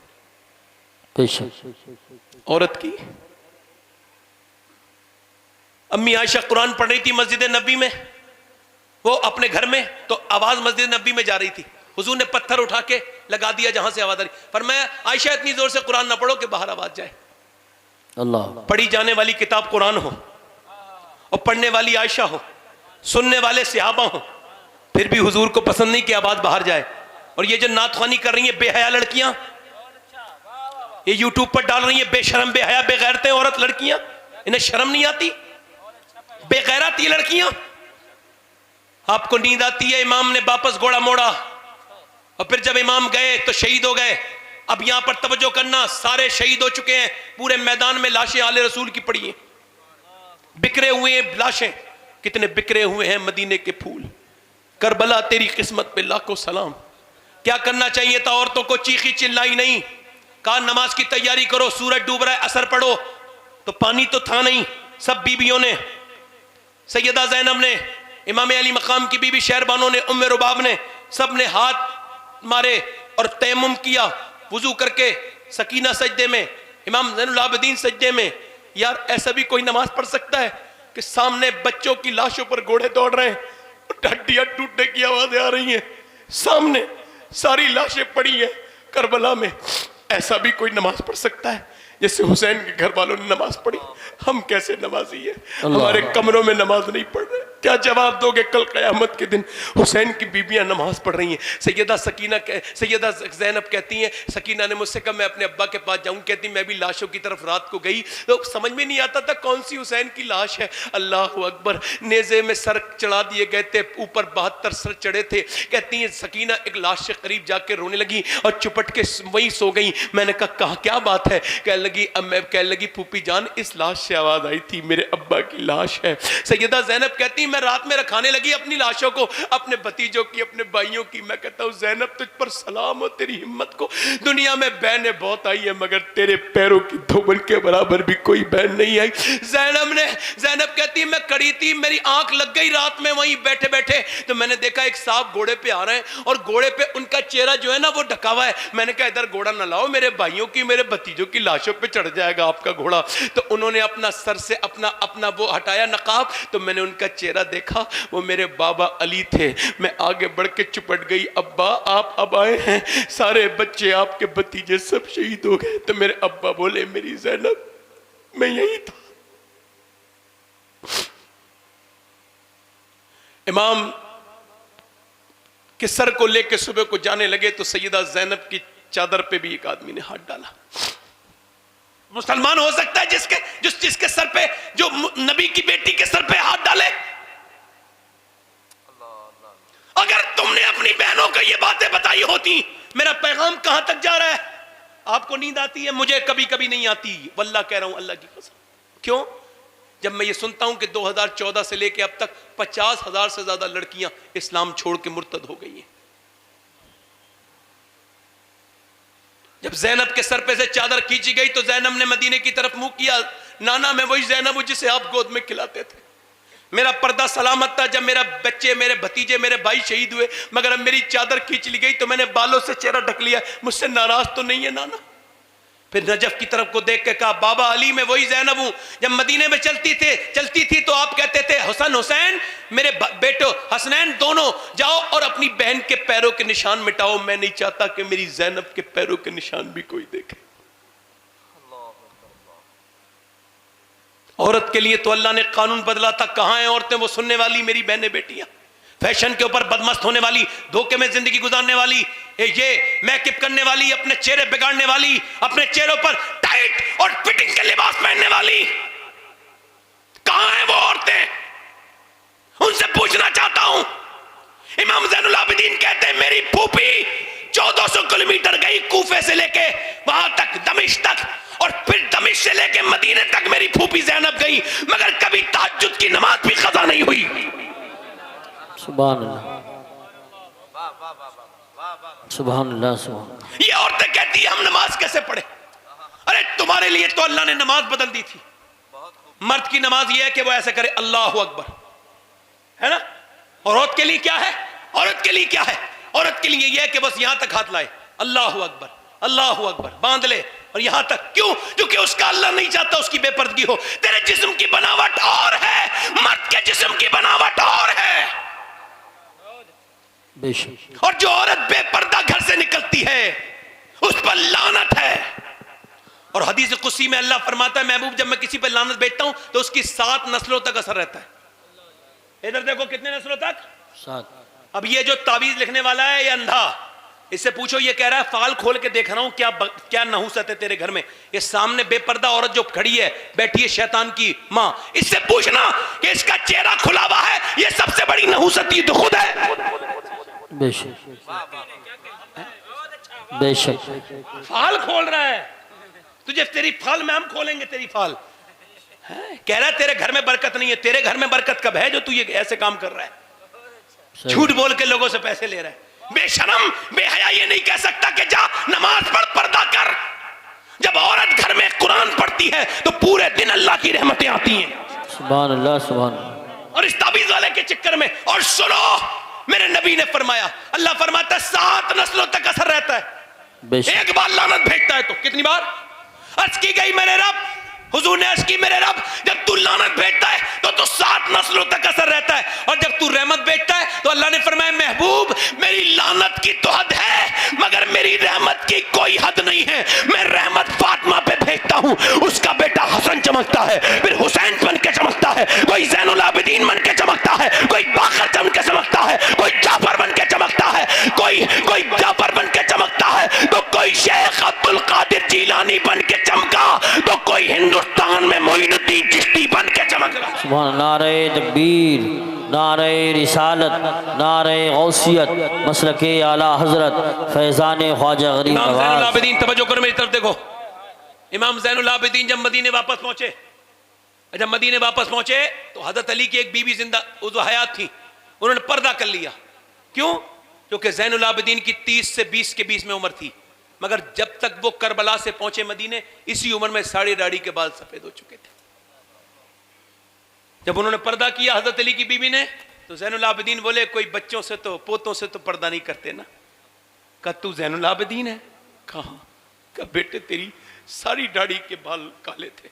औरत की। अम्मी आयशा कुरान पढ़ रही थी मस्जिद नबी में, वो अपने घर में, तो आवाज मस्जिद नबी में जा रही थी। हुजूर ने पत्थर उठा के लगा दिया जहां से आवाज आ रही। फरमाया आयशा इतनी जोर से कुरान ना पढ़ो कि बाहर आवाज जाए। अल्लाह। पढ़ी जाने वाली किताब कुरान हो, और पढ़ने वाली आयशा हो, सुनने वाले सहाबा हो, फिर भी हुजूर को पसंद नहीं कि आवाज बाहर जाए। और ये जो नातखानी कर रही है बेहया लड़कियां, ये यूट्यूब पर डाल रही है बेशरम बेहया बेगैरतें औरत लड़कियां, इन्हें शर्म नहीं आती? बेगैरत ये लड़कियां। आपको नींद आती है, इमाम ने वापस घोड़ा मोड़ा, और फिर जब इमाम गए तो शहीद हो गए। अब यहां पर तवज्जो करना, सारे शहीद हो चुके हैं, पूरे मैदान में लाशें आले रसूल की पड़ी हैं, बिखरे हुए हैं लाशें, कितने बिखरे हुए हैं मदीने के फूल। करबला तेरी किस्मत पे लाखों सलाम। क्या करना चाहिए था? औरतों को चीखी चिल्लाई नहीं, कहा नमाज की तैयारी करो, सूरज डूब रहा है, असर पढ़ो। तो पानी तो था नहीं। सब बीबियों ने, सैयदा ज़ैनब ने, इमाम अली मकाम की बीबी शहरबानों ने, उम्मे रुबाब ने, सब ने हाथ मारे और तयम्मुम किया, वुजू करके। सकीना सजदे में, इमाम ज़ैनुल आबिदीन सजदे में। यार ऐसा भी कोई नमाज पढ़ सकता है कि सामने बच्चों की लाशों पर घोड़े दौड़ रहे हैं, हड्डियां टूटने की आवाजें आ रही हैं, सामने सारी लाशें पड़ी हैं करबला में। ऐसा भी कोई नमाज पढ़ सकता है जैसे हुसैन के घर वालों ने नमाज पढ़ी? हम कैसे नमाजी है, हमारे कमरों में नमाज नहीं पढ़ रहे? क्या जवाब दोगे कल क़यामत के दिन? हुसैन की बीबियां नमाज पढ़ रही हैं। सैयदा ज़ैनब कहती हैं, सकीना ने मुझसे कहा मैं अपने अब्बा के पास जाऊं, कहती मैं भी लाशों की तरफ रात को गई तो समझ में नहीं आता था कौन सी हुसैन की लाश है। अल्लाह अकबर। नेज़े में सर चढ़ा दिए गए थे, ऊपर 72 सर चढ़े थे। कहती है सकीना एक लाश से करीब जाके रोने लगी और चुपट के वहीं सो गई। मैंने कहा क्या बात है? कहने लगी फूफी जान इस लाश से आवाज आई थी, मेरे अब्बा की लाश है। सैयदा ज़ैनब कहती मैं रात में रखाने लगी अपनी लाशों को, अपने भतीजों की, अपने भाइयों की। मैं कहता हूँ ज़ैनब तुझ पर सलाम हो तेरी हिम्मत को। दुनिया में बहनें बहुत आई है मगर तेरे पैरों की धूबन के बराबर भी कोई बहन नहीं आई। ज़ैनब कहती है मैं कड़ी थी, मेरी आंख लग गई रात में वहीं बैठे बैठे, तो मैंने देखा एक साहब घोड़े पे आ रहे हैं और घोड़े पे उनका चेहरा जो है ना वो ढका हुआ है। मैंने कहा इधर घोड़ा ना लाओ, मेरे भाइयों की, मेरे भतीजों की लाशों पे चढ़ जाएगा आपका घोड़ा। तो उन्होंने अपना सर से अपना वो हटाया नकाब, तो मैंने उनका चेहरा देखा, वो मेरे बाबा अली थे। मैं आगे बढ़ के चिपट गई, अब्बा आप अब आए हैं, सारे बच्चे आपके भतीजे सब शहीद हो गए। तो मेरे अब्बा बोले मेरी ज़ैनब मैं यही था। इमाम के सर को लेकर सुबह को जाने लगे तो सैयदा ज़ैनब की चादर पे भी एक आदमी ने हाथ डाला। मुसलमान हो सकता है जिसके सर पे, जो नबी की बेटी के सर पे हाथ डाले? अगर तुमने अपनी बहनों को ये बातें बताई होती, मेरा पैगाम कहां तक जा रहा है? आपको नींद आती है, मुझे कभी कभी नहीं आती, वल्लाह कह रहा हूं अल्लाह की कसम। क्यों? जब मैं ये सुनता हूं कि 2014 से लेकर अब तक 50,000 से ज्यादा लड़कियां इस्लाम छोड़ के मुर्तद हो गई हैं। जब ज़ैनब के सर पे से चादर खींची गई तो ज़ैनब ने मदीने की तरफ मुंह किया, नाना मैं वही ज़ैनब हूं जिसे आप गोद में खिलाते थे, मेरा पर्दा सलामत था जब मेरा बच्चे, मेरे भतीजे, मेरे भाई शहीद हुए, मगर अब मेरी चादर खींच ली गई तो मैंने बालों से चेहरा ढक लिया, मुझसे नाराज तो नहीं है नाना? फिर नजफ की तरफ को देख के कहा बाबा अली मैं वही ज़ैनब हूं जब मदीने में चलती थी तो आप कहते थे हुसैन मेरे बेटो हसनैन दोनों जाओ और अपनी बहन के पैरों के निशान मिटाओ। मैं नहीं चाहता कि मेरी ज़ैनब के पैरों के निशान भी कोई देखे। औरत के लिए तो अल्लाह ने कानून बदला था, कहां हैं औरतें वो सुनने वाली मेरी बहनें बेटियां, फैशन के ऊपर बदमस्त होने वाली, धोखे में जिंदगी गुजारने वाली, ये मेकअप करने वाली, अपने चेहरे बिगाड़ने वाली, अपने चेहरों पर टाइट और फिटिंग के लिबास पहनने वाली, कहां हैं वो औरतें? उनसे पूछना चाहता हूं। इमाम ज़ैनुल आबिदीन कहते हैं मेरी फूफी 1400 किलोमीटर गई कूफे से लेके वहां तक दमिश्क तक, और फिर दमिश्क से लेके मदीने तक मेरी फूफी ज़ैनब गई, मगर कभी तहज्जुद की नमाज भी कज़ा नहीं हुई। सुभान अल्लाह, सुभान अल्लाह, सुभान। ये औरतें कहती है हम नमाज कैसे पढ़े? अरे तुम्हारे लिए तो अल्लाह ने नमाज बदल दी थी। मर्द की नमाज ये है कि वो ऐसे करे अल्लाहु अकबर, है ना? और औरत के लिए क्या है? औरत के लिए क्या है? औरत के लिए ये है कि बस यहां तक हाथ लाए, अल्लाहु अकबर, अल्लाहु अकबर, बांध ले और यहां तक। क्यों? क्योंकि उसका अल्लाह नहीं चाहता उसकी बेपर्दगी हो। तेरे जिस्म की बनावट और है, मर्द के जिस्म की बनावट और है। और जो औरत बेपर्दा घर से निकलती है उस पर लानत है। और हदीस कुदसी में अल्लाह फरमाता है महबूब जब मैं किसी पर लानत भेजता हूं तो उसकी 7 नस्लों तक असर रहता है। इधर देखो कितने नस्लों तक? 7। अब ये जो तावीज लिखने वाला है ये अंधा, इससे पूछो, ये कह रहा है फाल खोल के देख रहा हूं क्या नहुसत है तेरे घर में। ये सामने बेपर्दा औरत जो खड़ी है, बैठी है शैतान की मां, इससे पूछना कि इसका चेहरा खुला हुआ है, ये सबसे बड़ी नहुसत ये तो खुद है। बेशक बेशक फाल खोल रहा है तुझे, तेरी फाल में हम खोलेंगे तेरी फाल। कह रहा है तेरे घर में बरकत नहीं है। तेरे घर में बरकत कब है जो तू ये ऐसे काम कर रहा है? झूठ बोल के लोगों से पैसे ले रहा है। बेशरम बेहया ये नहीं कह सकता कि जा नमाज पढ़, पर्दा कर। जब औरत घर में कुरान पढ़ती है तो पूरे दिन अल्लाह की रहमतें आती हैं। सुभान अल्लाह, सुभान। और इस ताबीज वाले के चक्कर में, और सुनो मेरे नबी ने फरमाया, अल्लाह फरमाता है 7 नस्लों तक असर रहता है। एक बार लानत भेजता है तो कितनी बार? अर्ज की गई मेरे रब, हुजूर ने अर्ज की मेरे रब जब तू लानत भेजता है तो 7 नस्लों तक असर रहता है, और जब तू रहमत भेजता है तो अल्लाह ने फरमाया महबूब मेरी लानत की तो हद है मगर मेरी रहमत की कोई हद नहीं है। मैं रहमत फातिमा पे भेजता हूं, उसका बेटा हसन चमकता है, फिर हुसैन बन के चमकता है, कोई ज़ैनुल आबिदीन बन के चमकता है, कोई बाकर बन के चमकता है, कोई जाफर बन के चमकता है, कोई जाफर बन के चमकता है, तो कोई शेख अब्दुल कादिर जीलानी बन के चमका, तो कोई हिंदुस्तान में मोइनुद्दीन चिश्ती बन के चमका। सुभान। नारे तकबीर, नारे रिसालत, नारे गौसियत, मसलके आला हजरत फैजान ख्वाजा गरीब इमाम ज़ैनुल नवाज। आबिदीन, तवज्जो करो मेरी तरफ देखो। इमाम ज़ैनुल आबिदीन जब मदीने वापस पहुंचे जब मदीने वापस पहुंचे तो हजरत अली की एक बीवी जिंदा उस हयात थी, उन्होंने पर्दा कर लिया। क्यों? क्योंकि ज़ैनुल आबिदीन की 30 से 20 के बीच में उम्र थी, मगर जब तक वो करबला से पहुंचे मदीने, इसी उम्र में साड़ी दाढ़ी के बाल सफेद हो चुके थे। जब उन्होंने पर्दा किया हजरत अली की बीवी ने, तो ज़ैनुल आबिदीन बोले कोई बच्चों से तो पोतों से तो पर्दा नहीं करते ना। कहा तू ज़ैनुल आबिदीन है? कहा? कहा बेटे तेरी सारी दाढ़ी के बाल काले थे,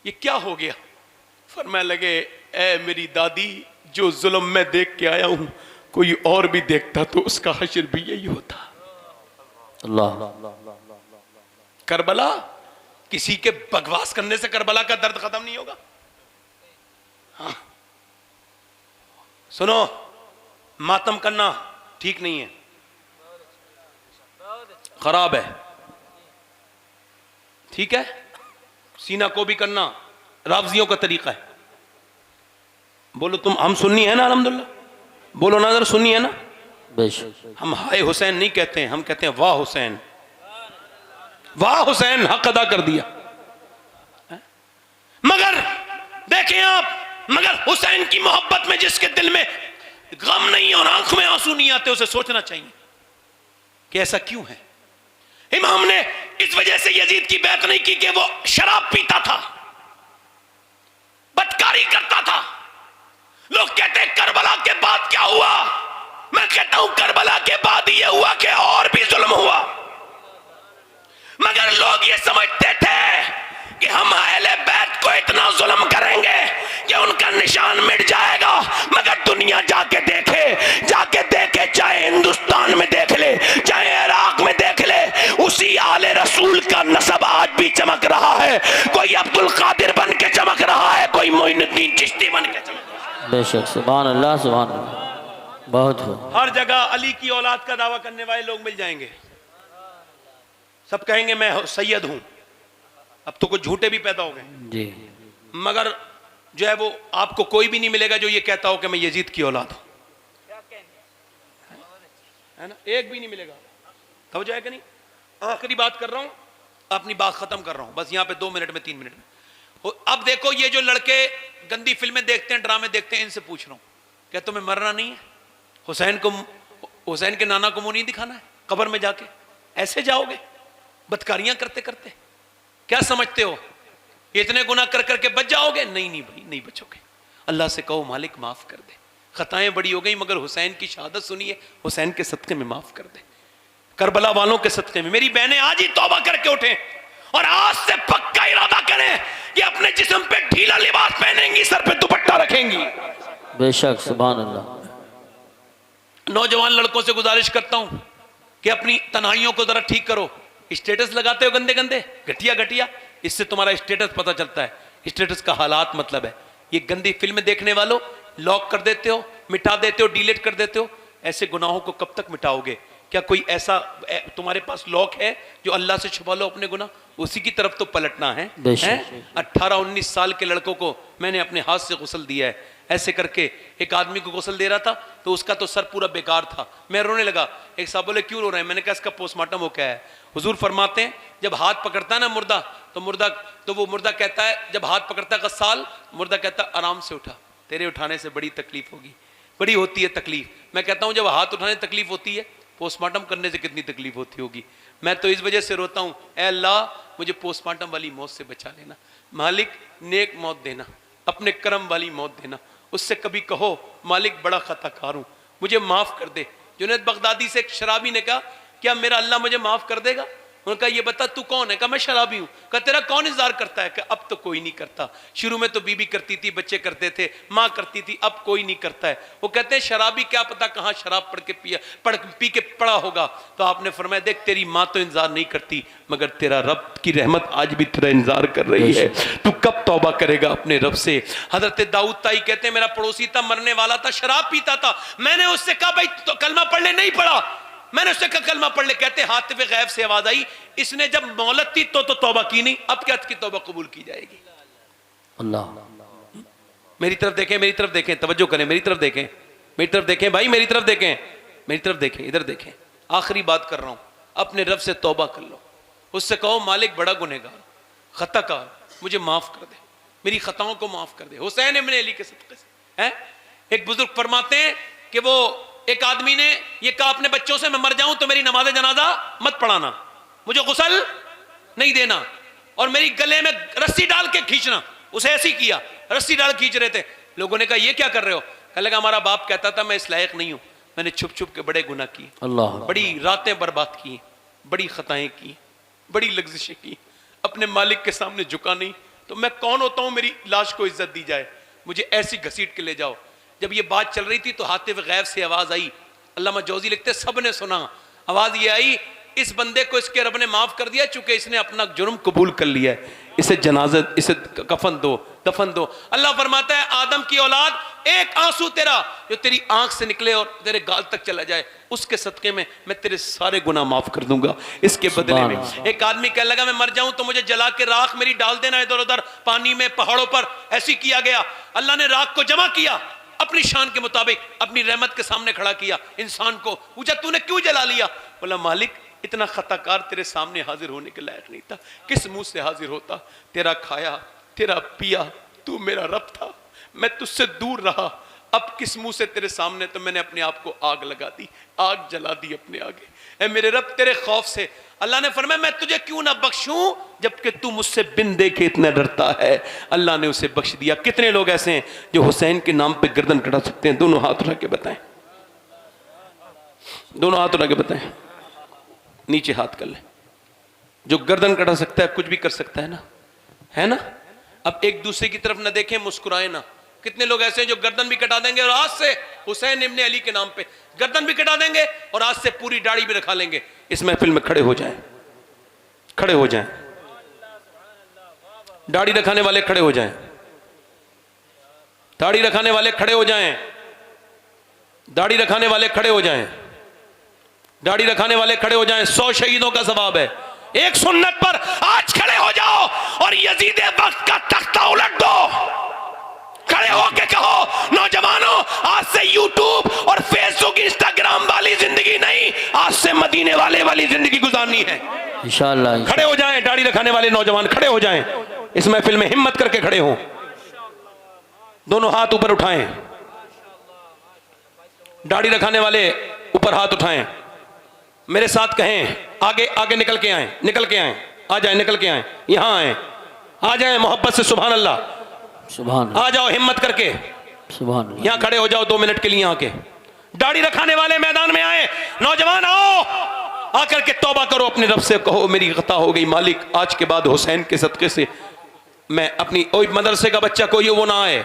ये क्या हो गया? फरमाने लगे ए मेरी दादी, जो जुल्म मैं देख के आया हूं, कोई और भी देखता तो उसका हश्र भी यही होता। अल्लाह। करबला, किसी के बकवास करने से करबला का दर्द खत्म नहीं होगा। हाँ। सुनो, मातम करना ठीक नहीं है, खराब है। ठीक है, सीना को भी करना रावजियों का तरीका है। बोलो तुम, हम सुन्नी है ना अल्हम्दुलिल्लाह, बोलो ना जरा सुन्नी है ना। बेशक। हम हाय हुसैन नहीं कहते हैं, हम कहते हैं वाह हुसैन, वाह हुसैन, हक अदा कर दिया। मगर देखें आप, मगर हुसैन की मोहब्बत में जिसके दिल में गम नहीं और आंख में आंसू नहीं आते, उसे सोचना चाहिए कि ऐसा क्यों है। इमाम ने इस वजह से यजीद की बैत नहीं की कि वो शराब पीता था, बदकारी करता था। लोग कहते हैं करबला के बाद क्या हुआ? मैं कहता हूं करबला के बाद ये हुआ कि और भी जुल्म हुआ। मगर लोग ये समझते थे कि हम अहले बैत को इतना जुल्म करेंगे कि उनका निशान मिट जाएगा। मगर दुनिया जाके देखे, चाहे हिंदुस्तान में देख ले, चाहे इराक में देख ले, उसी आले रसूल का नसब आज भी चमक रहा है। कोई अब्दुल कादिर बन के चमक रहा है, कोई मोइनुद्दीन चिश्ती बन के चमक रहा है। बेशक, सुभान अल्लाह, सुभान अल्लाह। बहुत हो। हर जगह अली की औलाद का दावा करने वाले लोग मिल जाएंगे, सब कहेंगे मैं सैयद हूं। अब तो कुछ झूठे भी पैदा हो गए जी, मगर जो है वो आपको कोई भी नहीं मिलेगा जो ये कहता हो कि मैं यजीद की औलाद हूं, है ना? एक भी नहीं मिलेगा। हो जाएगा नहीं। आखिरी बात कर रहा हूं, अपनी बात खत्म कर रहा हूं बस यहां पे 2 मिनट में 3 मिनट में। अब देखो, ये जो लड़के गंदी फिल्में देखते हैं, ड्रामे देखते हैं, इनसे पूछ रहा हूं, क्या तुम्हें मरना नहीं है? हुसैन के नाना को मुंह नहीं दिखाना है? कब्र में जाके ऐसे जाओगे बदकारियां करते करते? क्या समझते हो इतने गुनाह कर करके बच जाओगे? नहीं नहीं भाई, नहीं बचोगे। अल्लाह से कहो मालिक माफ कर दे, खताएं बड़ी हो गई, मगर हुसैन की शहादत सुनिए, हुसैन के सदके में माफ कर दे, करबला वालों के सदके में। मेरी बहनें आज ही तौबा करके उठें और आज से पक्का इरादा करें कि अपने जिस्म पे ढीला लिबास पहनेंगी, सर पे दुपट्टा रखेंगी। बेशक, सुभान अल्लाह। नौजवान लड़कों से गुजारिश करता हूं कि अपनी तन्हाइयों को जरा ठीक करो। स्टेटस लगाते हो गंदे गंदे, घटिया घटिया, इससे तुम्हारा स्टेटस पता चलता है। स्टेटस का हालात मतलब है। ये गंदी फिल्म देखने वालों, लॉक कर देते हो, मिटा देते हो, डिलीट कर देते हो। ऐसे गुनाहों को कब तक मिटाओगे? क्या कोई ऐसा तुम्हारे पास लॉक है जो अल्लाह से छुपा लो अपने गुनाह? उसी की तरफ तो पलटना है। 18-19 साल के लड़कों को मैंने अपने हाथ से गुस्ल दिया है। ऐसे करके एक आदमी को गुस्ल दे रहा था तो उसका तो सर पूरा बेकार था, मैं रोने लगा। एक साहब बोले क्यों रो रहे हैं? मैंने कहा इसका पोस्टमार्टम हो क्या है। हुजूर फरमाते हैं जब हाथ पकड़ता है ना मुर्दा, तो वो मुर्दा कहता है, जब हाथ पकड़ता है गस्साल, मुर्दा कहता है आराम से उठा, तेरे उठाने से बड़ी तकलीफ होगी, बड़ी होती है तकलीफ। मैं कहता हूं जब हाथ उठाने से तकलीफ होती है, पोस्टमार्टम करने से कितनी तकलीफ होती होगी। मैं तो इस वजह से रोता हूं, ऐ अल्लाह मुझे पोस्टमार्टम वाली मौत से बचा लेना, मालिक नेक मौत देना, अपने करम वाली मौत देना। उससे कभी कहो मालिक बड़ा खताकार हूं, मुझे माफ कर दे। जुनैद बगदादी से एक शराबी ने कहा क्या मेरा अल्लाह मुझे माफ कर देगा? उन्होंने कहा ये बता तू कौन है? कहा मैं शराबी हूं। कहा तेरा कौन इंतजार करता है? कहा अब तो कोई नहीं करता, शुरू में तो बीबी करती थी, बच्चे करते थे, माँ करती थी, अब कोई नहीं करता है। वो कहते हैं शराबी क्या पता कहाँ शराब पी के पड़ा होगा। तो आपने फरमाया देख तेरी माँ तो इंतजार नहीं करती, मगर तेरा रब की रहमत आज भी तेरा इंतजार कर रही है। तू कब तौबा करेगा अपने रब से? हजरत दाऊद ताई कहते हैं मेरा पड़ोसी था, मरने वाला था, शराब पीता था, मैंने उससे कहा भाई तो कलमा पढ़ ले, नहीं पढ़ा। मैंने उससे कहा कलमा पढ़ ले, कहते हाथ पे गैब से आवाज आई, इसने जब मोहलत थी तो तौबा की नहीं, अब क्या की तौबा कबूल की जाएगी? अल्लाह। मेरी तरफ देखें, मेरी तरफ देखें, तवज्जो करें, मेरी तरफ देखें, मेरी तरफ देखें भाई, मेरी तरफ देखें, मेरी तरफ देखें, इधर देखें। आखिरी बात कर रहा हूं, अपने रब से तौबा कर लो, उससे कहो मालिक बड़ा गुनहगार, खताकार, मुझे माफ कर दे, मेरी खताओं को माफ कर दे। हुसैन इब्न अली के सदक़े से हैं। एक बुजुर्ग फरमाते हैं कि वो एक आदमी ने ये कहा अपने बच्चों से, मैं मर जाऊं तो मेरी नमाज जनाजा मत पढ़ाना, मुझे गुस्ल नहीं देना, और मेरी गले में रस्सी डाल के खींचना। उसे ऐसी किया, रस्सी डाल खींच रहे थे। लोगों ने कहा ये क्या कर रहे हो? कहने लगा हमारा बाप कहता था मैं इस लायक नहीं हूं, मैंने छुप छुप के बड़े गुनाह किए, अल्लाह, बड़ी रातें बर्बाद की, बड़ी खताएं की, बड़ी लग्जिशें की, अपने मालिक के सामने झुका नहीं, तो मैं कौन होता हूं मेरी लाश को इज्जत दी जाए, मुझे ऐसी घसीट के ले जाओ। जब ये बात चल रही थी तो हातिफ गैब से आवाज आई, अल्लामा जौजी लिखते सब ने सुना, आवाज ये आई, इस बंदे को इसके रब ने माफ कर दिया चूंकि इसने अपना जुर्म कबूल कर लिया है, इसे जनाजा, इसे कफन दो, दफन दो। अल्लाह फरमाता है आदम की औलाद, एक आंसू तेरा जो तेरी आंख से निकले और तेरे गाल तक चला जाए, उसके सदके में मैं तेरे सारे गुनाह माफ कर दूंगा। इसके बदले में एक आदमी कहने लगा मैं मर जाऊं तो मुझे जला के राख मेरी डाल देना इधर उधर पानी में, पहाड़ों पर। ऐसी किया गया, अल्लाह ने राख को जमा किया, अपनी शान के मुताबिक अपनी रहमत के सामने खड़ा किया इंसान को। पूछा तूने क्यों जला लिया? बोला मालिक इतना खताकार तेरे सामने हाजिर होने के लायक नहीं था, किस मुंह से हाजिर होता? तेरा खाया, तेरा पिया, तू मेरा रब था, मैं तुझसे दूर रहा, अब किस मुंह से तेरे सामने? तो मैंने अपने आप को आग लगा दी, आग जला दी अपने आगे। ऐ मेरे रब तेरे खौफ से, अल्लाह ने फरमाया मैं तुझे क्यों ना बख्शूं जबकि तू मुझसे बिन देखे इतना डरता है। अल्लाह ने उसे बख्श दिया। कितने लोग ऐसे हैं जो हुसैन के नाम पे गर्दन कटा सकते हैं? दोनों हाथ उठा के बताएं, दोनों हाथ उठा के बताएं, नीचे हाथ कर ले। जो गर्दन कटा सकता है कुछ भी कर सकता है ना, है ना? अब एक दूसरे की तरफ ना देखें, मुस्कुराए ना। कितने लोग ऐसे हैं जो गर्दन भी कटा देंगे और आज से हुसैन इब्न अली के नाम पे गर्दन भी कटा देंगे और आज से पूरी दाढ़ी भी रखा लेंगे। इस महफिल में खड़े हो जाएं, खड़े हो जाएं, दाढ़ी रखाने वाले खड़े हो जाएं, दाढ़ी रखाने वाले खड़े हो जाएं, दाढ़ी रखाने वाले खड़े हो जाएं, दाढ़ी रखाने वाले खड़े हो जाएं। 100 शहीदों का सवाब है। एक सुन्नत पर आज खड़े हो जाओ और यजीद वक्त का तख्ता उलट दो। खड़े होके कहो नौजवानों, आज से यूट्यूब और फेसबुक इंस्टाग्राम वाली जिंदगी नहीं, आज से मदीने वाली जिंदगी गुजारनी है इंशाअल्लाह। खड़े हो जाएं, दाढ़ी रखाने वाले नौजवान खड़े हो जाएं, इस महफिल में हिम्मत करके खड़े हो, दोनों हाथ ऊपर उठाएं, दाढ़ी रखाने वाले ऊपर हाथ उठाएं, मेरे साथ कहें आगे आगे निकल के आए, निकल के आए, आ जाए, निकल के आए, यहां आए, आ जाए मोहब्बत से, सुभान अल्लाह, सुभान, आ जाओ हिम्मत करके, सुभान, यहां खड़े हो जाओ 2 मिनट के लिए आके। दाढ़ी रखाने वाले मैदान में आए, नौजवान आओ, आकर के तौबा करो, अपने रब से कहो मेरी खता हो गई मालिक, आज के बाद हुसैन के सदके से मैं अपनी, कोई मदरसे का बच्चा कोई वो ना आए,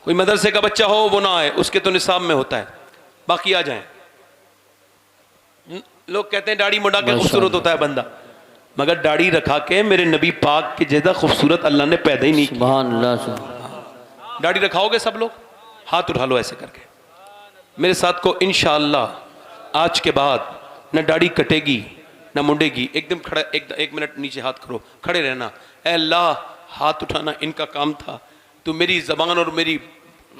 कोई मदरसे का बच्चा हो वो ना आए, उसके तो निसाब में होता है, बाकी आ जाए। लोग कहते हैं दाढ़ी मुड़ा के खूबसूरत होता है बंदा, मगर दाढ़ी रखा के मेरे नबी पाक के जैसा खूबसूरत अल्लाह ने पैदा ही नहीं किया। सुभान अल्लाह। दाढ़ी रखाओगे सब लोग? हाथ उठा लो ऐसे करके मेरे साथ को, इंशाअल्लाह आज के बाद न दाढ़ी कटेगी न मुंडेगी। एकदम खड़ा, एक मिनट नीचे हाथ करो, खड़े रहना। ऐ अल्लाह, हाथ उठाना इनका काम था, तू मेरी जबान और मेरी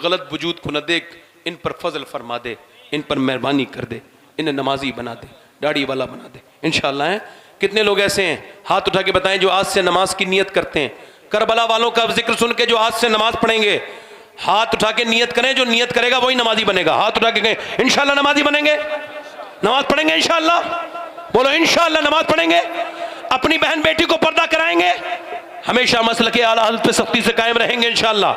गलत वजूद को न देख, इन पर फजल फरमा दे, इन पर मेहरबानी कर दे, इन्हें नमाजी बना दे, दाढ़ी वाला बना दे इंशाअल्लाह। है कितने लोग ऐसे हैं, हाथ उठा के बताएं, जो आज से नमाज की नियत करते हैं? करबला वालों का जिक्र सुन के जो आज से नमाज पढ़ेंगे, हाथ उठा के नियत करें, जो नियत करेगा वही नमाजी बनेगा। हाथ उठा के कहें इंशाअल्लाह नमाजी बनेंगे, नमाज पढ़ेंगे इंशाअल्लाह, बोलो इंशाअल्लाह नमाज पढ़ेंगे, अपनी बहन बेटी को पर्दा कराएंगे, हमेशा मसलके आला हज़रत पे सख्ती से कायम रहेंगे इंशाअल्लाह।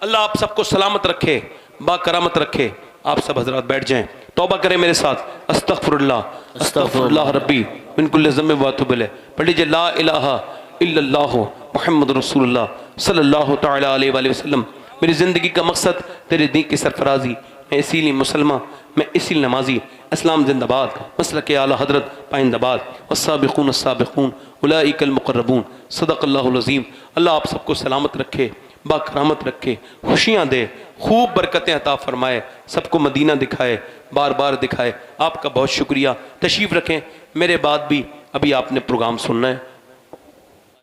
अल्लाह आप सबको सलामत रखे, बाकरामत रखे। आप सब हजरात बैठ जाएं, तौबा करें मेरे साथ। अस्तगफिरुल्लाह अस्तगफिरुल्लाह रब्बी मिन कुल्लि ज़म्बिन व अतूबु इलैह। पढ़ लीजिए ला इलाहा इल्लल्लाह मुहम्मद रसूलुल्लाह सल्लल्लाहु तआला अलैहि वसल्लम। मेरी ज़िंदगी का मकसद तेरे दीन की सरफराजी, मैं इसीलिए मुसलमान, मैं इसीलिए नमाजी। इस्लाम जिंदाबाद, मसलके आला हजरत पाइंदाबाद। अस्साबिकून अस्साबिकून उलाइकल मुक़र्रबून, सदक़ल्लाहुल अज़ीम। अल्लाह आप सबको सलामत रखे, बाकरामत रखे, खुशियाँ दे, खूब बरकतें अता फरमाए, सबको मदीना दिखाए, बार बार दिखाए। आपका बहुत शुक्रिया। तशरीफ़ रखें, मेरे बाद भी अभी आपने प्रोग्राम सुनना है।